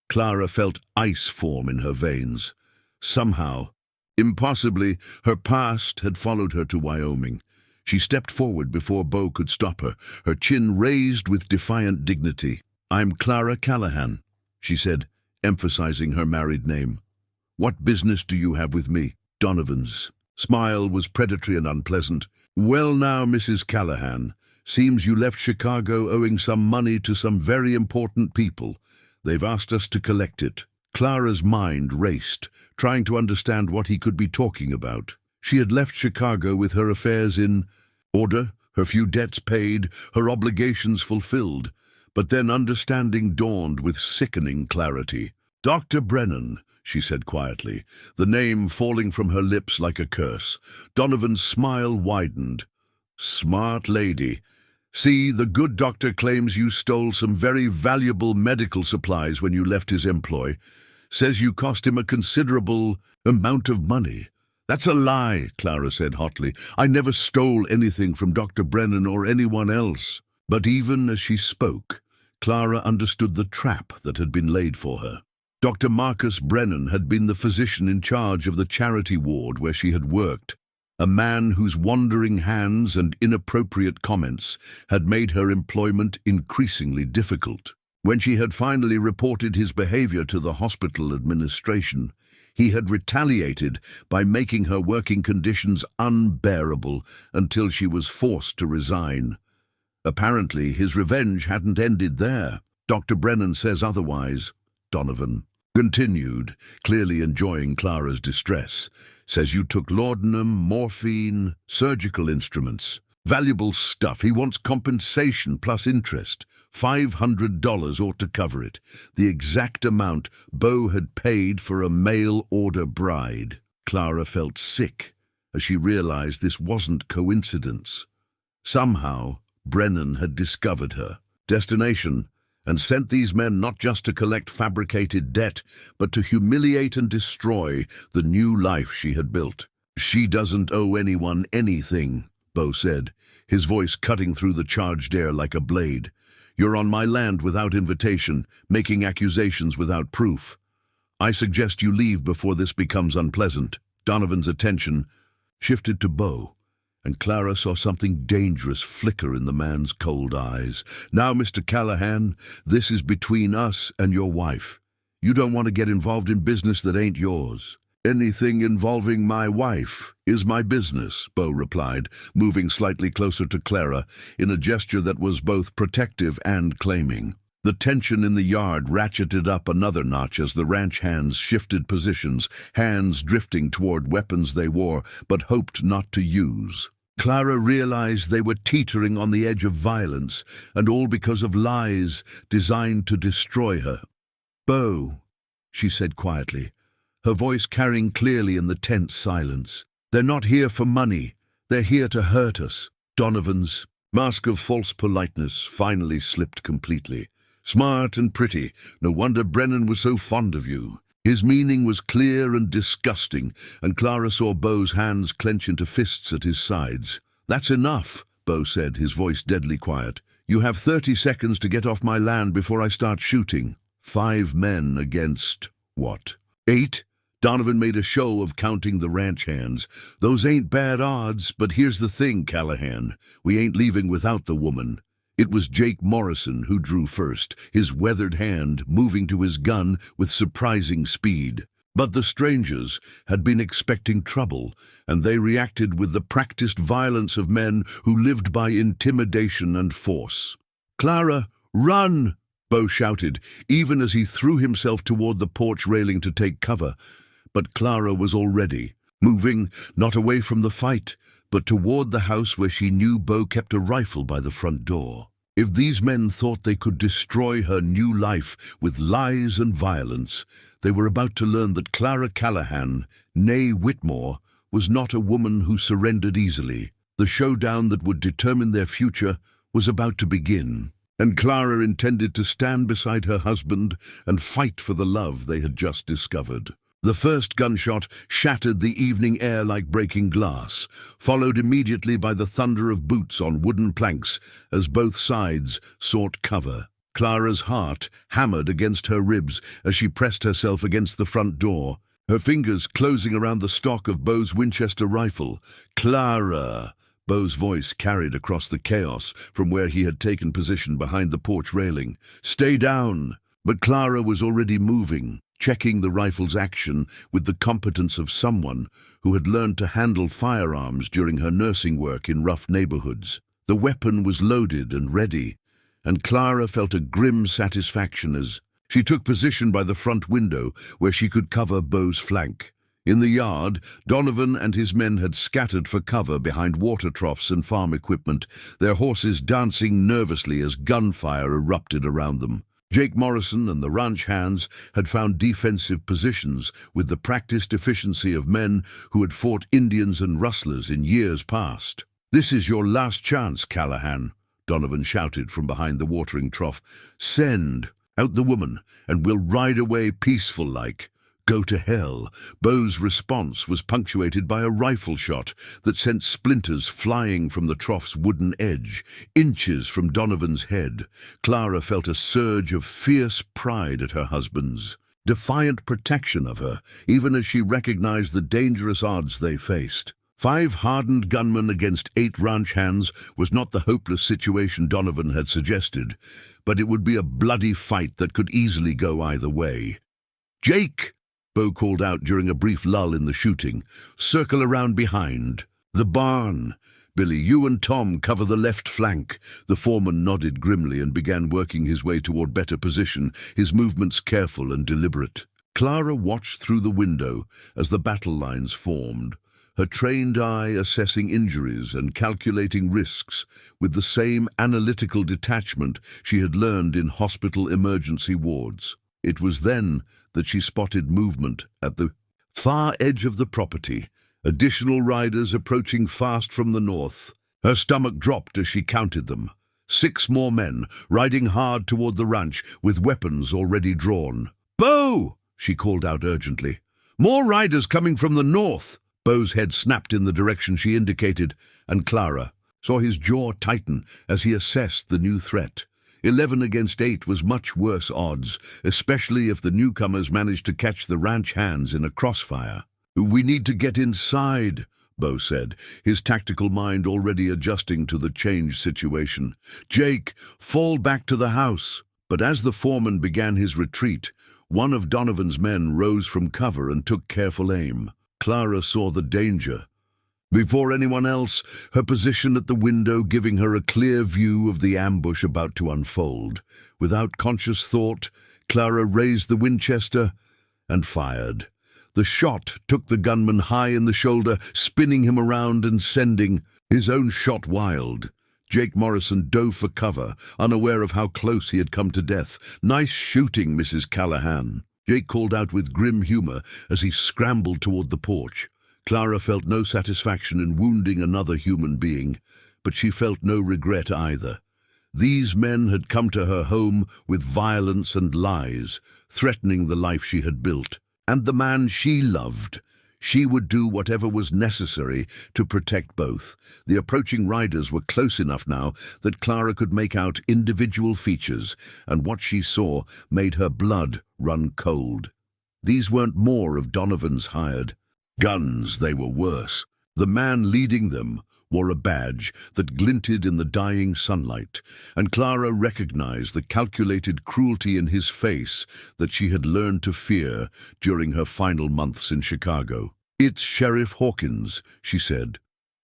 Clara felt ice form in her veins. Somehow, impossibly, her past had followed her to Wyoming. She stepped forward before Beau could stop her, her chin raised with defiant dignity. "I'm Clara Callahan," she said, emphasizing her married name. "What business do you have with me?" Donovan's smile was predatory and unpleasant. "Well now, Mrs. Callahan, seems you left Chicago owing some money to some very important people. They've asked us to collect it." Clara's mind raced, trying to understand what he could be talking about. She had left Chicago with her affairs in order, her few debts paid, her obligations fulfilled. But then understanding dawned with sickening clarity. "Dr. Brennan," she said quietly, the name falling from her lips like a curse. Donovan's smile widened. "Smart lady. See, the good doctor claims you stole some very valuable medical supplies when you left his employ. Says you cost him a considerable amount of money." "That's a lie," Clara said hotly. "I never stole anything from Dr. Brennan or anyone else." But even as she spoke, Clara understood the trap that had been laid for her. Dr. Marcus Brennan had been the physician in charge of the charity ward where she had worked, a man whose wandering hands and inappropriate comments had made her employment increasingly difficult. When she had finally reported his behavior to the hospital administration, he had retaliated by making her working conditions unbearable until she was forced to resign. Apparently, his revenge hadn't ended there. Dr. Brennan says otherwise. Donovan continued, clearly enjoying Clara's distress. Says you took laudanum, morphine, surgical instruments. Valuable stuff. He wants compensation plus interest. $500 ought to cover it. The exact amount Beau had paid for a mail-order bride. Clara felt sick as she realized this wasn't coincidence. Somehow, Brennan had discovered her destination and sent these men not just to collect fabricated debt, but to humiliate and destroy the new life she had built. She doesn't owe anyone anything, Beau said, his voice cutting through the charged air like a blade. You're on my land without invitation, making accusations without proof. I suggest you leave before this becomes unpleasant. Donovan's attention shifted to Beau, and Clara saw something dangerous flicker in the man's cold eyes. Now, Mr. Callahan, this is between us and your wife. You don't want to get involved in business that ain't yours. Anything involving my wife is my business, Beau replied, moving slightly closer to Clara in a gesture that was both protective and claiming. The tension in the yard ratcheted up another notch as the ranch hands shifted positions, hands drifting toward weapons they wore but hoped not to use. Clara realized they were teetering on the edge of violence, and all because of lies designed to destroy her. Beau, she said quietly, her voice carrying clearly in the tense silence. They're not here for money. They're here to hurt us. Donovan's mask of false politeness finally slipped completely. Smart and pretty. No wonder Brennan was so fond of you. His meaning was clear and disgusting, and Clara saw Beau's hands clench into fists at his sides. That's enough, Beau said, his voice deadly quiet. You have 30 seconds to get off my land before I start shooting. 5 men against, what, 8? Donovan made a show of counting the ranch hands. Those ain't bad odds, but here's the thing, Callahan. We ain't leaving without the woman. It was Jake Morrison who drew first, his weathered hand moving to his gun with surprising speed. But the strangers had been expecting trouble, and they reacted with the practiced violence of men who lived by intimidation and force. Clara, run! Beau shouted, even as he threw himself toward the porch railing to take cover. But Clara was already moving, not away from the fight, but toward the house where she knew Beau kept a rifle by the front door. If these men thought they could destroy her new life with lies and violence, they were about to learn that Clara Callahan, née Whitmore, was not a woman who surrendered easily. The showdown that would determine their future was about to begin, and Clara intended to stand beside her husband and fight for the love they had just discovered. The first gunshot shattered the evening air like breaking glass, followed immediately by the thunder of boots on wooden planks as both sides sought cover. Clara's heart hammered against her ribs as she pressed herself against the front door, her fingers closing around the stock of Beau's Winchester rifle. Clara! Beau's voice carried across the chaos from where he had taken position behind the porch railing. Stay down! But Clara was already moving, checking the rifle's action with the competence of someone who had learned to handle firearms during her nursing work in rough neighborhoods. The weapon was loaded and ready, and Clara felt a grim satisfaction as she took position by the front window where she could cover Beau's flank. In the yard, Donovan and his men had scattered for cover behind water troughs and farm equipment, their horses dancing nervously as gunfire erupted around them. Jake Morrison and the ranch hands had found defensive positions with the practiced efficiency of men who had fought Indians and rustlers in years past. "This is your last chance, Callahan," Donovan shouted from behind the watering trough. "Send out the woman, and we'll ride away peaceful-like. Go to hell." Beau's response was punctuated by a rifle shot that sent splinters flying from the trough's wooden edge, inches from Donovan's head. Clara felt a surge of fierce pride at her husband's defiant protection of her, even as she recognized the dangerous odds they faced. 5 hardened gunmen against 8 ranch hands was not the hopeless situation Donovan had suggested, but it would be a bloody fight that could easily go either way. "Jake!" Beau called out during a brief lull in the shooting. "Circle around behind. The barn. Billy, you and Tom cover the left flank." The foreman nodded grimly and began working his way toward better position, his movements careful and deliberate. Clara watched through the window as the battle lines formed, her trained eye assessing injuries and calculating risks with the same analytical detachment she had learned in hospital emergency wards. It was then that she spotted movement at the far edge of the property, additional riders approaching fast from the north. Her stomach dropped as she counted them. 6 more men, riding hard toward the ranch with weapons already drawn. "Beau!" she called out urgently. "More riders coming from the north!" Beau's head snapped in the direction she indicated, and Clara saw his jaw tighten as he assessed the new threat. 11 against 8 was much worse odds, especially if the newcomers managed to catch the ranch hands in a crossfire. "We need to get inside," Beau said, his tactical mind already adjusting to the changed situation. "Jake, fall back to the house." But as the foreman began his retreat, one of Donovan's men rose from cover and took careful aim. Clara saw the danger. Before anyone else, her position at the window giving her a clear view of the ambush about to unfold. Without conscious thought, Clara raised the Winchester and fired. The shot took the gunman high in the shoulder, spinning him around and sending his own shot wild. Jake Morrison dove for cover, unaware of how close he had come to death. "Nice shooting, Mrs. Callahan," Jake called out with grim humor as he scrambled toward the porch. Clara felt no satisfaction in wounding another human being, but she felt no regret either. These men had come to her home with violence and lies, threatening the life she had built, and the man she loved. She would do whatever was necessary to protect both. The approaching riders were close enough now that Clara could make out individual features, and what she saw made her blood run cold. These weren't more of Donovan's hired guns, they were worse. The man leading them wore a badge that glinted in the dying sunlight, and Clara recognized the calculated cruelty in his face that she had learned to fear during her final months in Chicago. "It's Sheriff Hawkins," she said,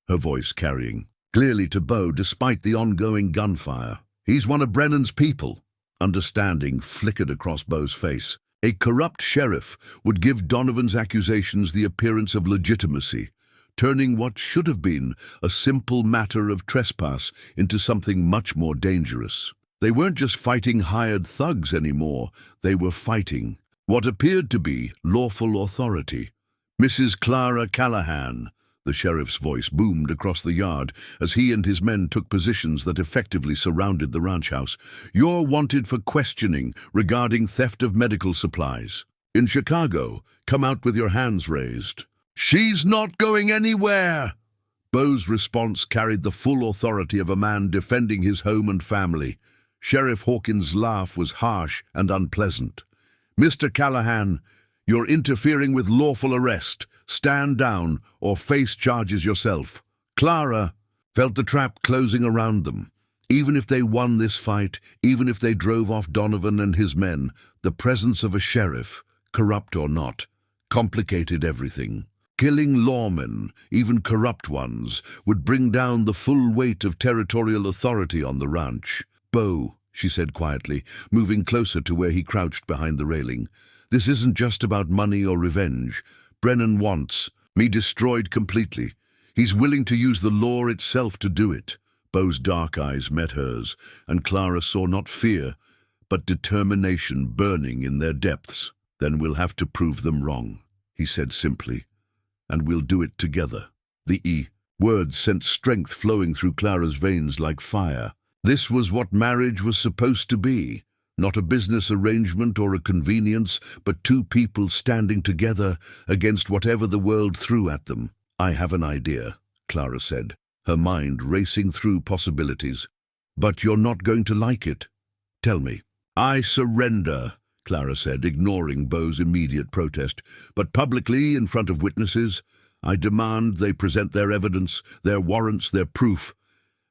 her voice carrying clearly to Beau despite the ongoing gunfire. "He's one of Brennan's people." Understanding flickered across Beau's face. A corrupt sheriff would give Donovan's accusations the appearance of legitimacy, turning what should have been a simple matter of trespass into something much more dangerous. They weren't just fighting hired thugs anymore, they were fighting what appeared to be lawful authority. "Mrs. Clara Callahan," the sheriff's voice boomed across the yard as he and his men took positions that effectively surrounded the ranch house. "You're wanted for questioning regarding theft of medical supplies. In Chicago, come out with your hands raised." "She's not going anywhere!" Beau's response carried the full authority of a man defending his home and family. Sheriff Hawkins' laugh was harsh and unpleasant. "Mr. Callahan, you're interfering with lawful arrest. Stand down or face charges yourself." Clara felt the trap closing around them. Even if they won this fight, even if they drove off Donovan and his men, the presence of a sheriff, corrupt or not, complicated everything. Killing lawmen, even corrupt ones, would bring down the full weight of territorial authority on the ranch. "Beau," she said quietly, moving closer to where he crouched behind the railing, "this isn't just about money or revenge. Brennan wants me destroyed completely. He's willing to use the law itself to do it." Beau's dark eyes met hers, and Clara saw not fear, but determination burning in their depths. "Then we'll have to prove them wrong," he said simply. "And we'll do it together." The words sent strength flowing through Clara's veins like fire. This was what marriage was supposed to be. Not a business arrangement or a convenience, but 2 people standing together against whatever the world threw at them. "I have an idea," Clara said, her mind racing through possibilities. "But you're not going to like it. Tell me." "I surrender," Clara said, ignoring Beau's immediate protest. "But publicly, in front of witnesses, I demand they present their evidence, their warrants, their proof.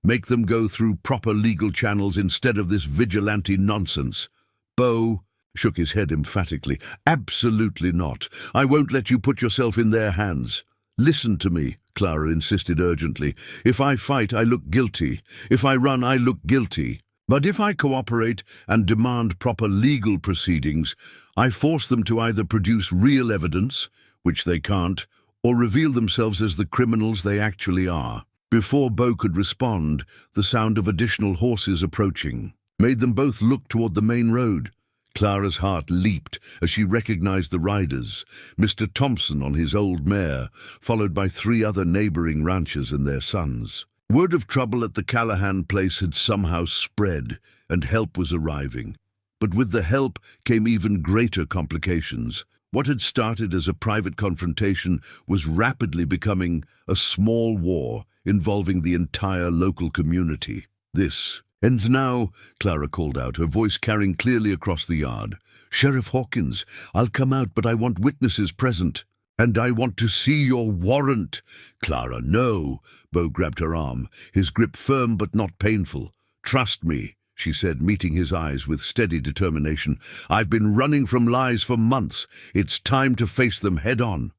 Make them go through proper legal channels instead of this vigilante nonsense." Beau shook his head emphatically. "Absolutely not. I won't let you put yourself in their hands." "Listen to me," Clara insisted urgently. "If I fight, I look guilty. If I run, I look guilty. But if I cooperate and demand proper legal proceedings, I force them to either produce real evidence, which they can't, or reveal themselves as the criminals they actually are." Before Beau could respond, the sound of additional horses approaching made them both look toward the main road. Clara's heart leaped as she recognized the riders, Mr. Thompson on his old mare, followed by 3 other neighboring ranchers and their sons. Word of trouble at the Callahan place had somehow spread, and help was arriving. But with the help came even greater complications. What had started as a private confrontation was rapidly becoming a small war involving the entire local community. "This ends now," Clara called out, her voice carrying clearly across the yard. "Sheriff Hawkins, I'll come out, but I want witnesses present. And I want to see your warrant." "Clara, no." Beau grabbed her arm, his grip firm but not painful. "Trust me," she said, meeting his eyes with steady determination. "I've been running from lies for months. It's time to face them head on."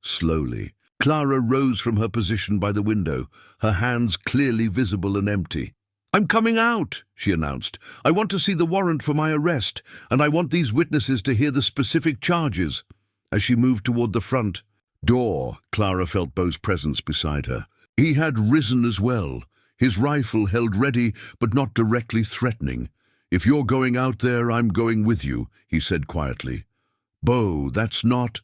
Slowly, Clara rose from her position by the window, her hands clearly visible and empty. "I'm coming out," she announced. "I want to see the warrant for my arrest, and I want these witnesses to hear the specific charges." As she moved toward the front door, Clara felt Beau's presence beside her. He had risen as well, his rifle held ready but not directly threatening. "If you're going out there, I'm going with you," he said quietly. "Beau, that's not—"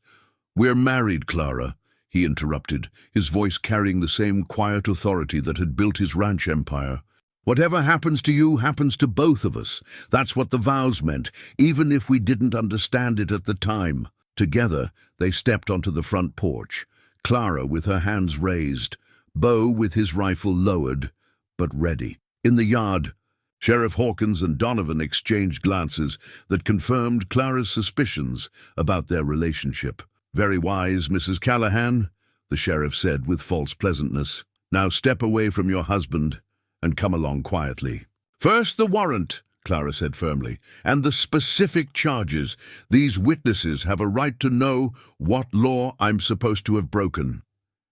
"We're married, Clara," he interrupted, his voice carrying the same quiet authority that had built his ranch empire. "Whatever happens to you happens to both of us. That's what the vows meant, even if we didn't understand it at the time." Together, they stepped onto the front porch, Clara with her hands raised, Beau with his rifle lowered, but ready. In the yard, Sheriff Hawkins and Donovan exchanged glances that confirmed Clara's suspicions about their relationship. "Very wise, Mrs. Callahan," the sheriff said with false pleasantness. "Now step away from your husband and come along quietly." "First the warrant," Clara said firmly, "and the specific charges. These witnesses have a right to know what law I'm supposed to have broken."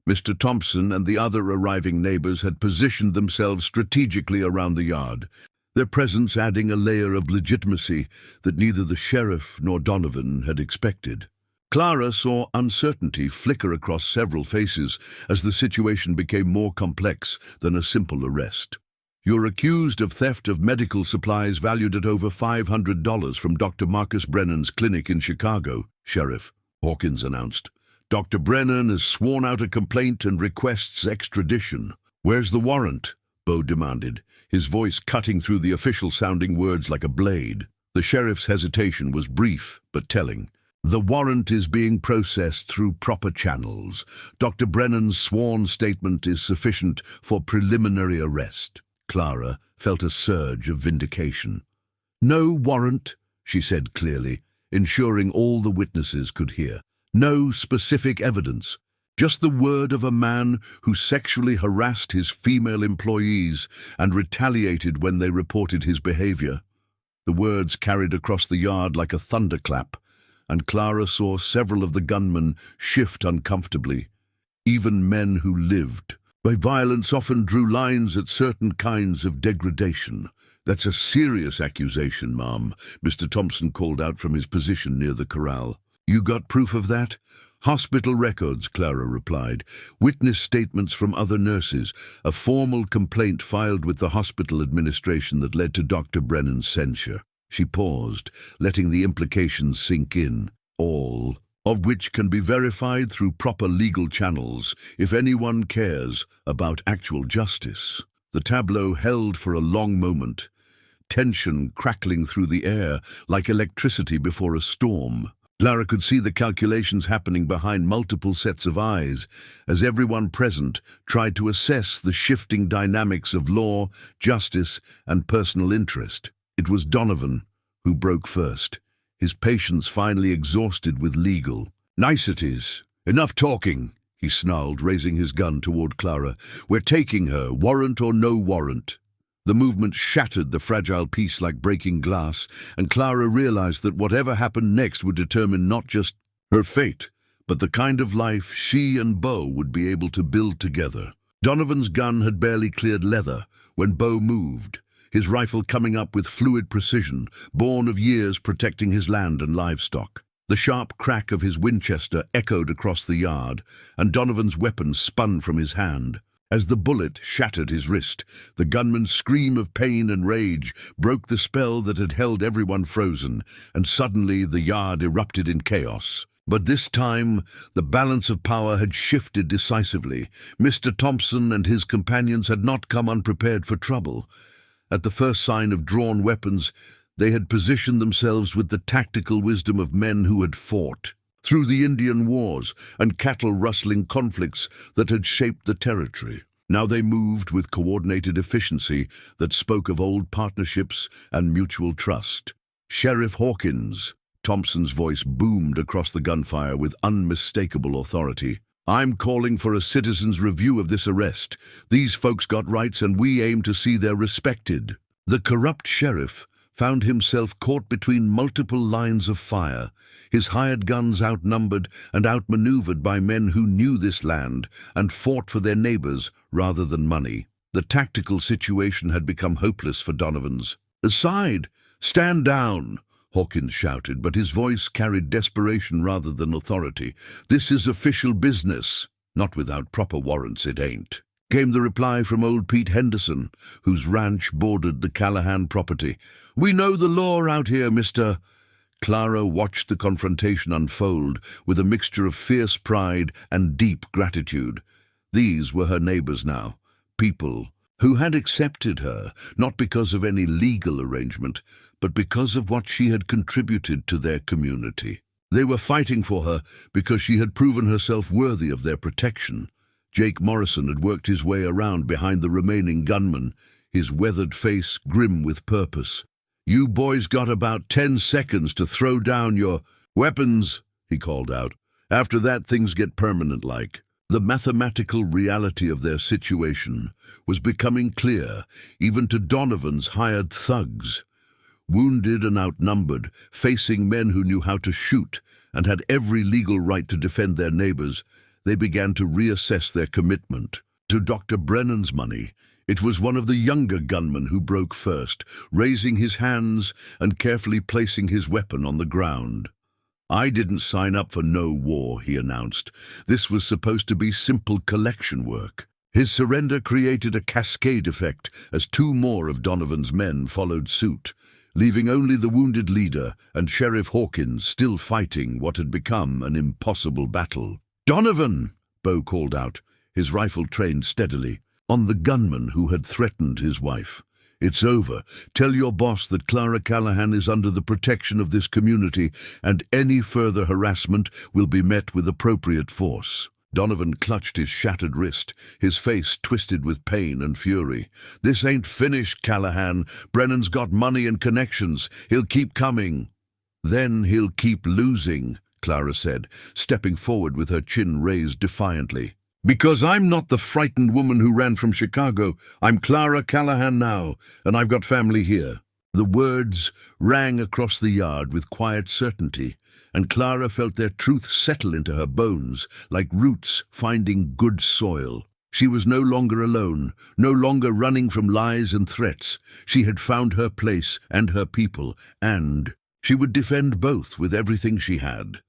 Mr. Thompson and the other arriving neighbors had positioned themselves strategically around the yard, their presence adding a layer of legitimacy that neither the sheriff nor Donovan had expected. Clara saw uncertainty flicker across several faces as the situation became more complex than a simple arrest. "You're accused of theft of medical supplies valued at over $500 from Dr. Marcus Brennan's clinic in Chicago," Sheriff Hawkins announced. "Dr. Brennan has sworn out a complaint and requests extradition." "Where's the warrant?" Beau demanded, his voice cutting through the official-sounding words like a blade. The sheriff's hesitation was brief but telling. "The warrant is being processed through proper channels. Dr. Brennan's sworn statement is sufficient for preliminary arrest." Clara felt a surge of vindication. "No warrant," she said clearly, ensuring all the witnesses could hear. "No specific evidence. Just the word of a man who sexually harassed his female employees and retaliated when they reported his behavior." The words carried across the yard like a thunderclap, and Clara saw several of the gunmen shift uncomfortably. Even men who lived by violence often drew lines at certain kinds of degradation. "That's a serious accusation, ma'am," Mr. Thompson called out from his position near the corral. "You got proof of that?" "Hospital records," Clara replied. "Witness statements from other nurses. A formal complaint filed with the hospital administration that led to Dr. Brennan's censure." She paused, letting the implications sink in. "All of which can be verified through proper legal channels if anyone cares about actual justice." The tableau held for a long moment, tension crackling through the air like electricity before a storm. Clara could see the calculations happening behind multiple sets of eyes as everyone present tried to assess the shifting dynamics of law, justice, and personal interest. It was Donovan who broke first, his patience finally exhausted with legal niceties. "Enough talking," he snarled, raising his gun toward Clara. "We're taking her, warrant or no warrant." The movement shattered the fragile peace like breaking glass, and Clara realized that whatever happened next would determine not just her fate, but the kind of life she and Beau would be able to build together. Donovan's gun had barely cleared leather when Beau moved, his rifle coming up with fluid precision, born of years protecting his land and livestock. The sharp crack of his Winchester echoed across the yard, and Donovan's weapon spun from his hand. As the bullet shattered his wrist, the gunman's scream of pain and rage broke the spell that had held everyone frozen, and suddenly the yard erupted in chaos. But this time, the balance of power had shifted decisively. Mr. Thompson and his companions had not come unprepared for trouble. At the first sign of drawn weapons, they had positioned themselves with the tactical wisdom of men who had fought through the Indian Wars and cattle-rustling conflicts that had shaped the territory. Now they moved with coordinated efficiency that spoke of old partnerships and mutual trust. "Sheriff Hawkins," Thompson's voice boomed across the gunfire with unmistakable authority. "I'm calling for a citizen's review of this arrest. These folks got rights and we aim to see they're respected." The corrupt sheriff found himself caught between multiple lines of fire, his hired guns outnumbered and outmaneuvered by men who knew this land and fought for their neighbors rather than money. The tactical situation had become hopeless for Donovan's. "Aside! Stand down!" Hawkins shouted, but his voice carried desperation rather than authority. "This is official business." "Not without proper warrants, it ain't," came the reply from old Pete Henderson, whose ranch bordered the Callahan property. "We know the law out here, Mr." Clara watched the confrontation unfold with a mixture of fierce pride and deep gratitude. These were her neighbors now, people who had accepted her, not because of any legal arrangement, but because of what she had contributed to their community. They were fighting for her because she had proven herself worthy of their protection. Jake Morrison had worked his way around behind the remaining gunman, his weathered face grim with purpose. "You boys got about 10 seconds to throw down your weapons," he called out. "After that, things get permanent-like." The mathematical reality of their situation was becoming clear, even to Donovan's hired thugs. Wounded and outnumbered, facing men who knew how to shoot and had every legal right to defend their neighbors, they began to reassess their commitment. To Dr. Brennan's money, it was one of the younger gunmen who broke first, raising his hands and carefully placing his weapon on the ground. "I didn't sign up for no war," he announced. "This was supposed to be simple collection work." His surrender created a cascade effect as 2 more of Donovan's men followed suit, leaving only the wounded leader and Sheriff Hawkins still fighting what had become an impossible battle. "Donovan!" Beau called out, his rifle trained steadily on the gunman who had threatened his wife. "It's over. Tell your boss that Clara Callahan is under the protection of this community, and any further harassment will be met with appropriate force." Donovan clutched his shattered wrist, his face twisted with pain and fury. "This ain't finished, Callahan. Brennan's got money and connections. He'll keep coming." "Then he'll keep losing," Clara said, stepping forward with her chin raised defiantly. "Because I'm not the frightened woman who ran from Chicago. I'm Clara Callahan now, and I've got family here." The words rang across the yard with quiet certainty, and Clara felt their truth settle into her bones like roots finding good soil. She was no longer alone, no longer running from lies and threats. She had found her place and her people, and she would defend both with everything she had.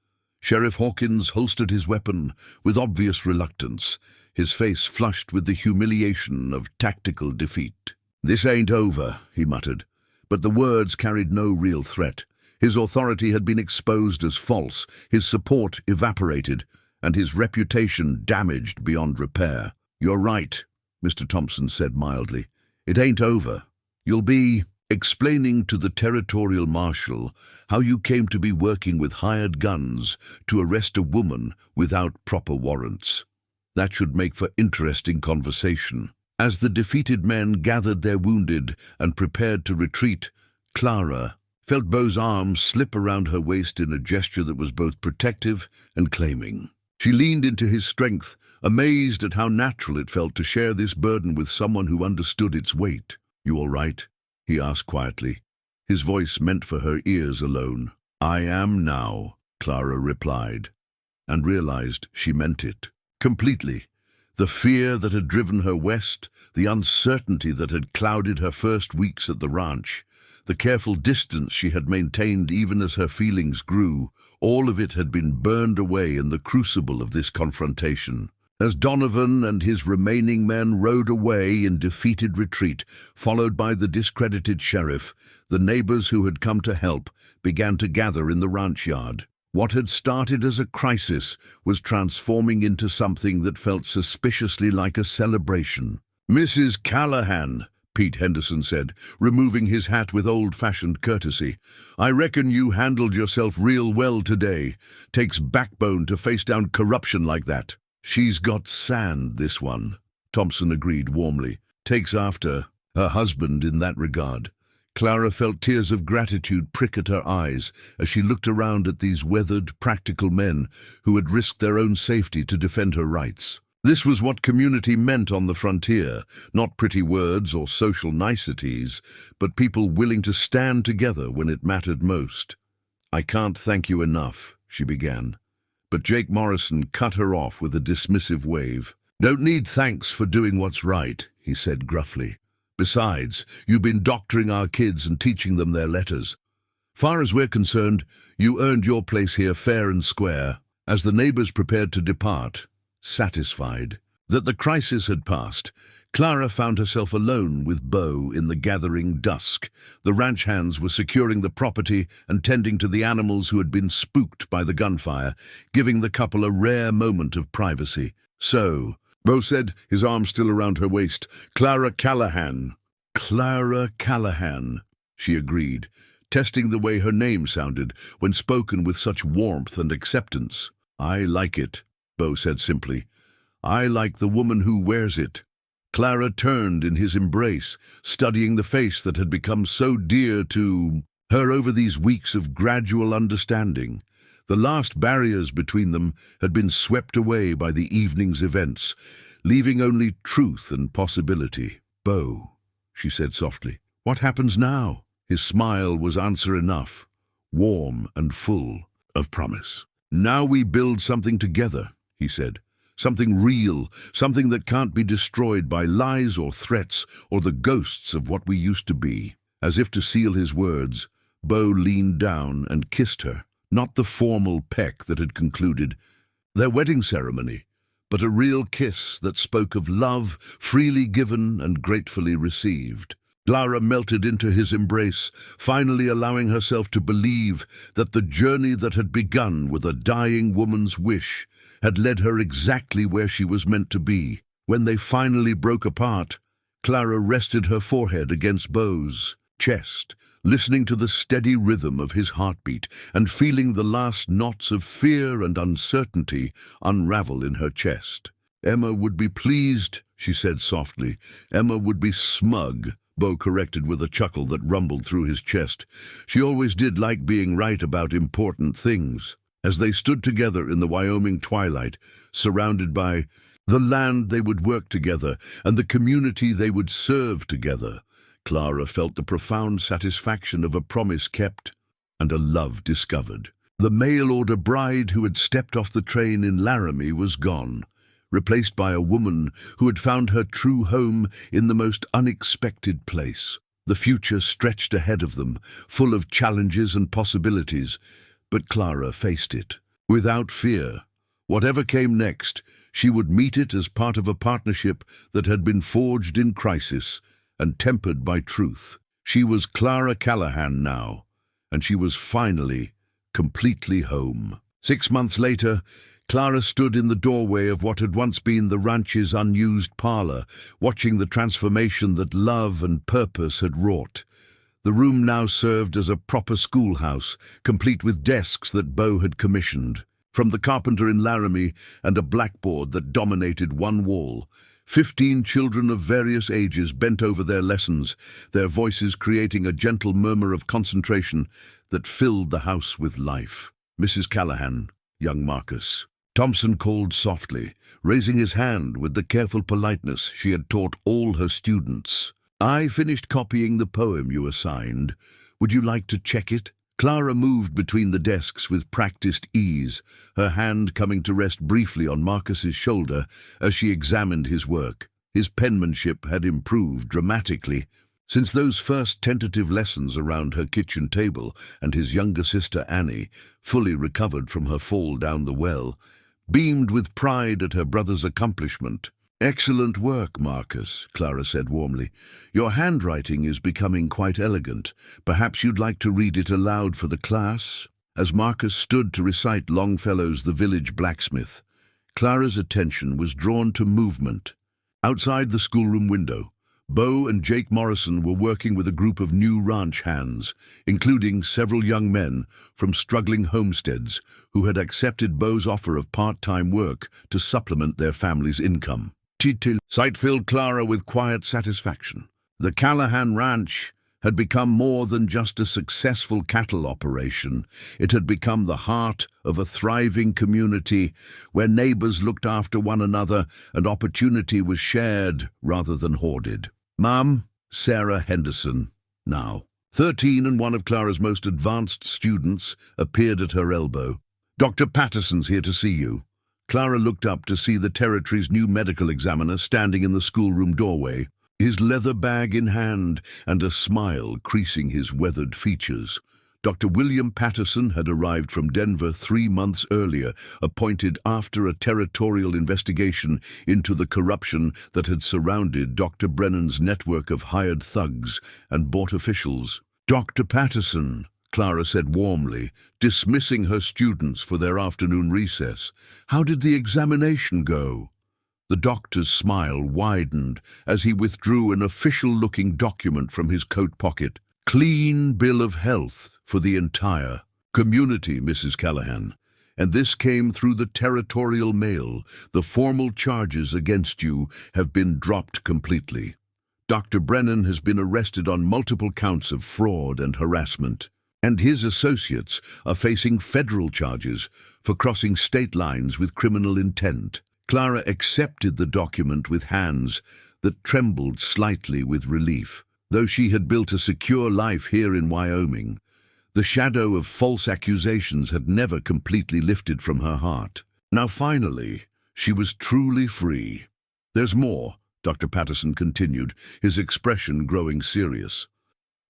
Sheriff Hawkins holstered his weapon with obvious reluctance, his face flushed with the humiliation of tactical defeat. "This ain't over," he muttered, but the words carried no real threat. His authority had been exposed as false, his support evaporated, and his reputation damaged beyond repair. "You're right," Mr. Thompson said mildly. "It ain't over. You'll be explaining to the territorial marshal how you came to be working with hired guns to arrest a woman without proper warrants. That should make for interesting conversation." As the defeated men gathered their wounded and prepared to retreat, Clara felt Beau's arms slip around her waist in a gesture that was both protective and claiming. She leaned into his strength, amazed at how natural it felt to share this burden with someone who understood its weight. "You all right?" he asked quietly, his voice meant for her ears alone. "I am now," Clara replied, and realized she meant it. Completely. The fear that had driven her west, the uncertainty that had clouded her first weeks at the ranch, the careful distance she had maintained even as her feelings grew, all of it had been burned away in the crucible of this confrontation. As Donovan and his remaining men rode away in defeated retreat, followed by the discredited sheriff, the neighbors who had come to help began to gather in the ranch yard. What had started as a crisis was transforming into something that felt suspiciously like a celebration. "Mrs. Callahan," Pete Henderson said, removing his hat with old-fashioned courtesy, "I reckon you handled yourself real well today. Takes backbone to face down corruption like that." "She's got sand, this one," Thompson agreed warmly. "Takes after her husband in that regard." Clara felt tears of gratitude prick at her eyes as she looked around at these weathered, practical men who had risked their own safety to defend her rights. This was what community meant on the frontier, not pretty words or social niceties, but people willing to stand together when it mattered most. "I can't thank you enough," she began, but Jake Morrison cut her off with a dismissive wave. "Don't need thanks for doing what's right," he said gruffly. "Besides, you've been doctoring our kids and teaching them their letters. Far as we're concerned, you earned your place here fair and square." As the neighbors prepared to depart, satisfied that the crisis had passed, Clara found herself alone with Beau in the gathering dusk. The ranch hands were securing the property and tending to the animals who had been spooked by the gunfire, giving the couple a rare moment of privacy. "So," Beau said, his arm still around her waist, "Clara Callahan." "Clara Callahan," she agreed, testing the way her name sounded when spoken with such warmth and acceptance. "I like it," Beau said simply. "I like the woman who wears it." Clara turned in his embrace, studying the face that had become so dear to her over these weeks of gradual understanding. The last barriers between them had been swept away by the evening's events, leaving only truth and possibility. "Beau," she said softly, "what happens now?" His smile was answer enough, warm and full of promise. "Now we build something together," he said. "Something real, something that can't be destroyed by lies or threats or the ghosts of what we used to be." As if to seal his words, Beau leaned down and kissed her. Not the formal peck that had concluded their wedding ceremony, but a real kiss that spoke of love freely given and gratefully received. Clara melted into his embrace, finally allowing herself to believe that the journey that had begun with a dying woman's wish had led her exactly where she was meant to be. When they finally broke apart, Clara rested her forehead against Beau's chest, listening to the steady rhythm of his heartbeat and feeling the last knots of fear and uncertainty unravel in her chest. "Emma would be pleased," she said softly. "Emma would be smug," Beau corrected with a chuckle that rumbled through his chest. She always did like being right about important things. As they stood together in the Wyoming twilight, surrounded by the land they would work together and the community they would serve together, Clara felt the profound satisfaction of a promise kept and a love discovered. The mail-order bride who had stepped off the train in Laramie was gone, replaced by a woman who had found her true home in the most unexpected place. The future stretched ahead of them, full of challenges and possibilities, but Clara faced it without fear. Whatever came next, she would meet it as part of a partnership that had been forged in crisis and tempered by truth. She was Clara Callahan now, and she was finally completely home. 6 months later, Clara stood in the doorway of what had once been the ranch's unused parlor, watching the transformation that love and purpose had wrought. The room now served as a proper schoolhouse, complete with desks that Beau had commissioned. From the carpenter in Laramie and a blackboard that dominated one wall, 15 children of various ages bent over their lessons, their voices creating a gentle murmur of concentration that filled the house with life. Mrs. Callahan, young Marcus. Thompson called softly, raising his hand with the careful politeness she had taught all her students. "I finished copying the poem you assigned. Would you like to check it?" Clara moved between the desks with practiced ease, her hand coming to rest briefly on Marcus's shoulder as she examined his work. His penmanship had improved dramatically. Since those first tentative lessons around her kitchen table, and his younger sister Annie, fully recovered from her fall down the well, beamed with pride at her brother's accomplishment. "Excellent work, Marcus," Clara said warmly. "Your handwriting is becoming quite elegant. Perhaps you'd like to read it aloud for the class?" As Marcus stood to recite Longfellow's The Village Blacksmith, Clara's attention was drawn to movement. Outside the schoolroom window, Beau and Jake Morrison were working with a group of new ranch hands, including several young men from struggling homesteads who had accepted Beau's offer of part-time work to supplement their family's income. Sight filled Clara with quiet satisfaction. The Callahan Ranch had become more than just a successful cattle operation. It had become the heart of a thriving community where neighbors looked after one another and opportunity was shared rather than hoarded. Mom, Sarah Henderson, now 13 and one of Clara's most advanced students, appeared at her elbow. "Dr. Patterson's here to see you." Clara looked up to see the territory's new medical examiner standing in the schoolroom doorway, his leather bag in hand and a smile creasing his weathered features. Dr. William Patterson had arrived from Denver 3 months earlier, appointed after a territorial investigation into the corruption that had surrounded Dr. Brennan's network of hired thugs and bought officials. "Dr. Patterson," Clara said warmly, dismissing her students for their afternoon recess. "How did the examination go?" The doctor's smile widened as he withdrew an official-looking document from his coat pocket. "Clean bill of health for the entire community, Mrs. Callahan. And this came through the territorial mail. The formal charges against you have been dropped completely. Dr. Brennan has been arrested on multiple counts of fraud and harassment, and his associates are facing federal charges for crossing state lines with criminal intent." Clara accepted the document with hands that trembled slightly with relief. Though she had built a secure life here in Wyoming, the shadow of false accusations had never completely lifted from her heart. Now finally, she was truly free. "There's more," Dr. Patterson continued, his expression growing serious.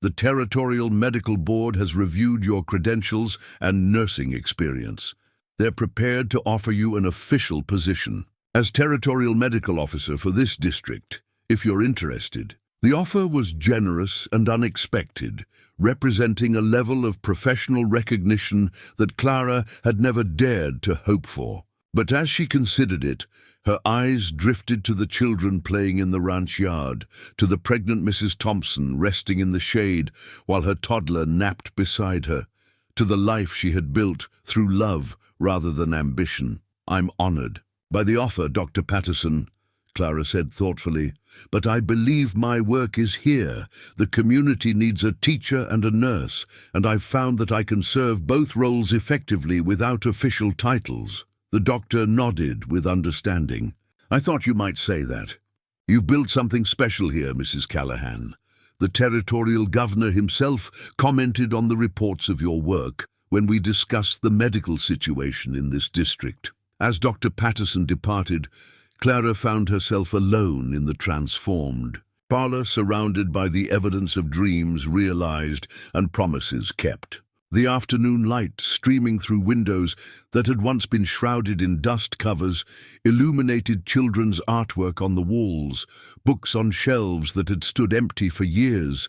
"The Territorial Medical Board has reviewed your credentials and nursing experience. They're prepared to offer you an official position as Territorial Medical Officer for this district, if you're interested." The offer was generous and unexpected, representing a level of professional recognition that Clara had never dared to hope for. But as she considered it, her eyes drifted to the children playing in the ranch yard, to the pregnant Mrs. Thompson resting in the shade while her toddler napped beside her, to the life she had built through love rather than ambition. "I'm honored by the offer, Dr. Patterson," Clara said thoughtfully, "but I believe my work is here. The community needs a teacher and a nurse, and I've found that I can serve both roles effectively without official titles." The doctor nodded with understanding. "I thought you might say that. You've built something special here, Mrs. Callahan. The territorial governor himself commented on the reports of your work when we discussed the medical situation in this district." As Dr. Patterson departed, Clara found herself alone in the transformed parlor, surrounded by the evidence of dreams realized and promises kept. The afternoon light, streaming through windows that had once been shrouded in dust covers, illuminated children's artwork on the walls, books on shelves that had stood empty for years,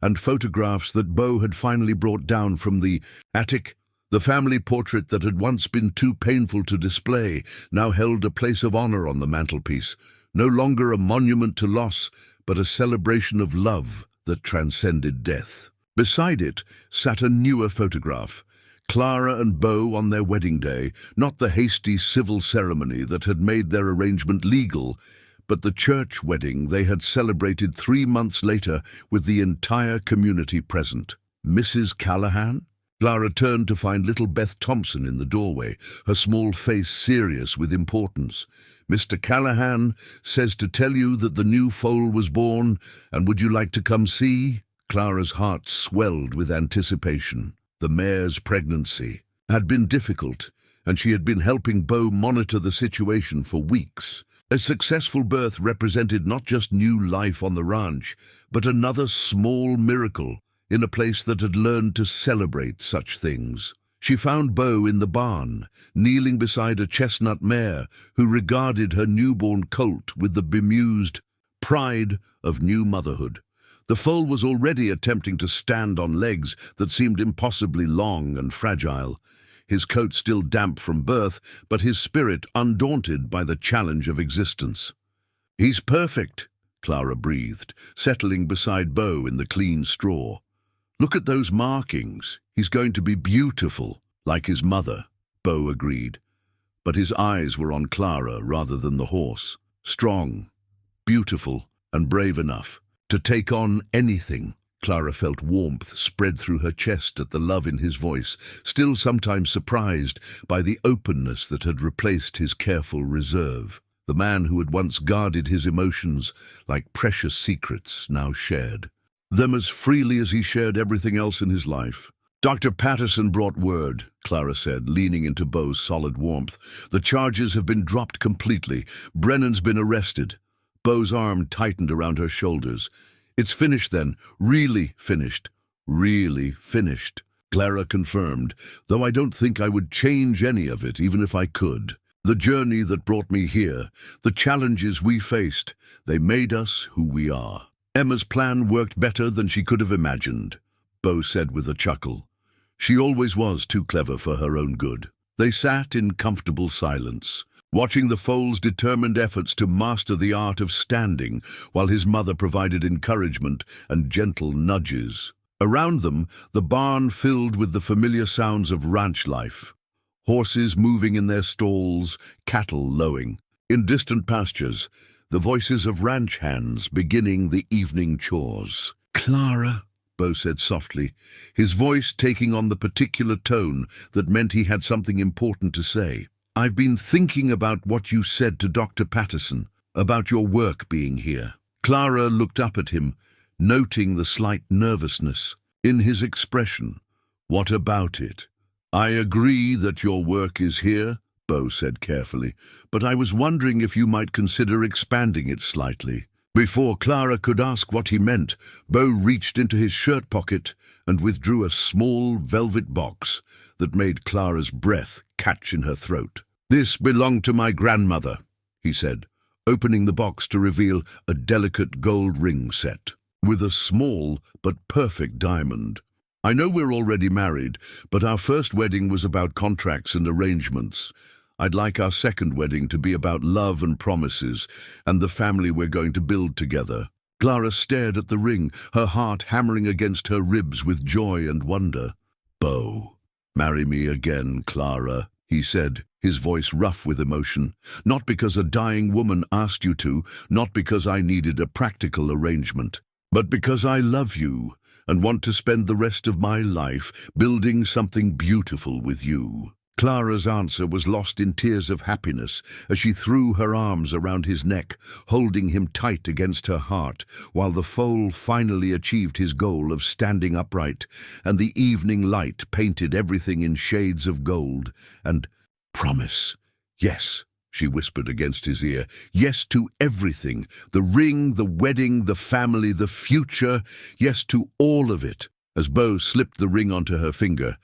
and photographs that Beau had finally brought down from the attic. The family portrait that had once been too painful to display now held a place of honor on the mantelpiece, no longer a monument to loss, but a celebration of love that transcended death. Beside it sat a newer photograph, Clara and Beau on their wedding day, not the hasty civil ceremony that had made their arrangement legal, But the church wedding they had celebrated 3 months later with the entire community present. Mrs. Callahan? Clara turned to find little Beth Thompson in the doorway, her small face serious with importance. "Mr. Callahan says to tell you that the new foal was born, and would you like to come see?" Clara's heart swelled with anticipation. The mare's pregnancy had been difficult, and she had been helping Beau monitor the situation for weeks. A successful birth represented not just new life on the ranch, but another small miracle in a place that had learned to celebrate such things. She found Beau in the barn, kneeling beside a chestnut mare who regarded her newborn colt with the bemused pride of new motherhood. The foal was already attempting to stand on legs that seemed impossibly long and fragile, his coat still damp from birth, but his spirit undaunted by the challenge of existence. "He's perfect," Clara breathed, settling beside Beau in the clean straw. "Look at those markings. He's going to be beautiful, like his mother," Beau agreed. But his eyes were on Clara rather than the horse. Strong, beautiful, and brave enough to take on anything. Clara felt warmth spread through her chest at the love in his voice, still sometimes surprised by the openness that had replaced his careful reserve. The man who had once guarded his emotions like precious secrets now shared them as freely as he shared everything else in his life. "Dr. Patterson brought word," Clara said, leaning into Beau's solid warmth. "The charges have been dropped completely. Brennan's been arrested." Beau's arm tightened around her shoulders. "It's finished then. Really finished." "Really finished," Clara confirmed, "though I don't think I would change any of it, even if I could. The journey that brought me here, the challenges we faced, they made us who we are." "Emma's plan worked better than she could have imagined," Beau said with a chuckle. "She always was too clever for her own good." They sat in comfortable silence, watching the foal's determined efforts to master the art of standing, while his mother provided encouragement and gentle nudges. Around them, the barn filled with the familiar sounds of ranch life. Horses moving in their stalls, cattle lowing. In distant pastures, the voices of ranch hands beginning the evening chores. "Clara," Beau said softly, his voice taking on the particular tone that meant he had something important to say. "I've been thinking about what you said to Dr. Patterson, about your work being here." Clara looked up at him, noting the slight nervousness in his expression. "What about it?" "I agree that your work is here," Beau said carefully, "but I was wondering if you might consider expanding it slightly." Before Clara could ask what he meant, Beau reached into his shirt pocket and withdrew a small velvet box that made Clara's breath catch in her throat. "This belonged to my grandmother," he said, opening the box to reveal a delicate gold ring set with a small but perfect diamond. "I know we're already married, but our first wedding was about contracts and arrangements. I'd like our second wedding to be about love and promises and the family we're going to build together." Clara stared at the ring, her heart hammering against her ribs with joy and wonder. "Beau, marry me again, Clara," he said, his voice rough with emotion. "Not because a dying woman asked you to, not because I needed a practical arrangement, but because I love you and want to spend the rest of my life building something beautiful with you." Clara's answer was lost in tears of happiness as she threw her arms around his neck, holding him tight against her heart, while the foal finally achieved his goal of standing upright, and the evening light painted everything in shades of gold. And "Promise. Yes," she whispered against his ear. "Yes to everything. The ring, the wedding, the family, the future. Yes to all of it." As Beau slipped the ring onto her finger,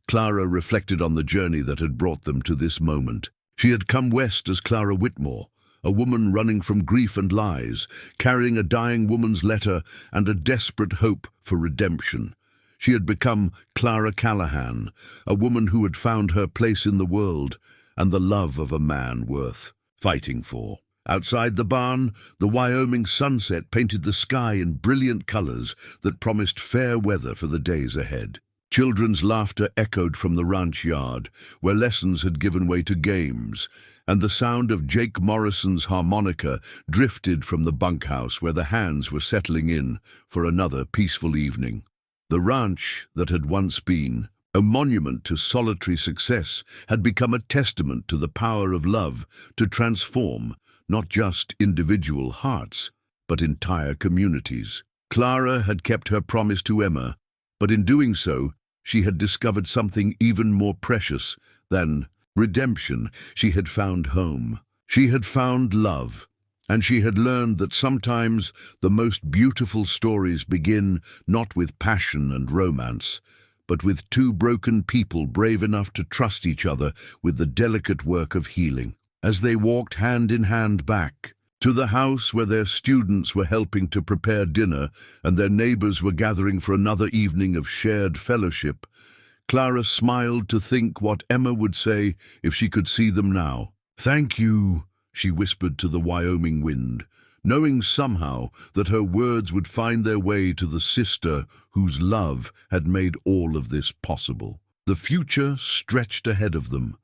Clara reflected on the journey that had brought them to this moment. She had come west as Clara Whitmore, a woman running from grief and lies, carrying a dying woman's letter and a desperate hope for redemption. She had become Clara Callahan, a woman who had found her place in the world and the love of a man worth fighting for. Outside the barn, the Wyoming sunset painted the sky in brilliant colors that promised fair weather for the days ahead. Children's laughter echoed from the ranch yard, where lessons had given way to games, and the sound of Jake Morrison's harmonica drifted from the bunkhouse where the hands were settling in for another peaceful evening. The ranch that had once been a monument to solitary success had become a testament to the power of love to transform not just individual hearts, but entire communities. Clara had kept her promise to Emma, but in doing so, she had discovered something even more precious than redemption. She had found home. She had found love. And she had learned that sometimes the most beautiful stories begin not with passion and romance, but with two broken people brave enough to trust each other with the delicate work of healing. As they walked hand in hand back to the house where their students were helping to prepare dinner and their neighbors were gathering for another evening of shared fellowship, Clara smiled to think what Emma would say if she could see them now. "Thank you," she whispered to the Wyoming wind, knowing somehow that her words would find their way to the sister whose love had made all of this possible. The future stretched ahead of them,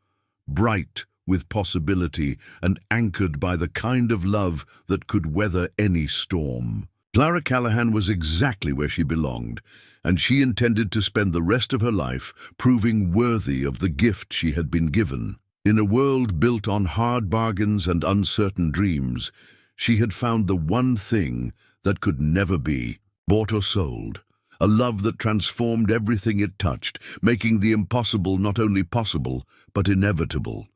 bright with possibility and anchored by the kind of love that could weather any storm. Clara Callahan was exactly where she belonged, and she intended to spend the rest of her life proving worthy of the gift she had been given. In a world built on hard bargains and uncertain dreams, she had found the one thing that could never be bought or sold, a love that transformed everything it touched, making the impossible not only possible, but inevitable.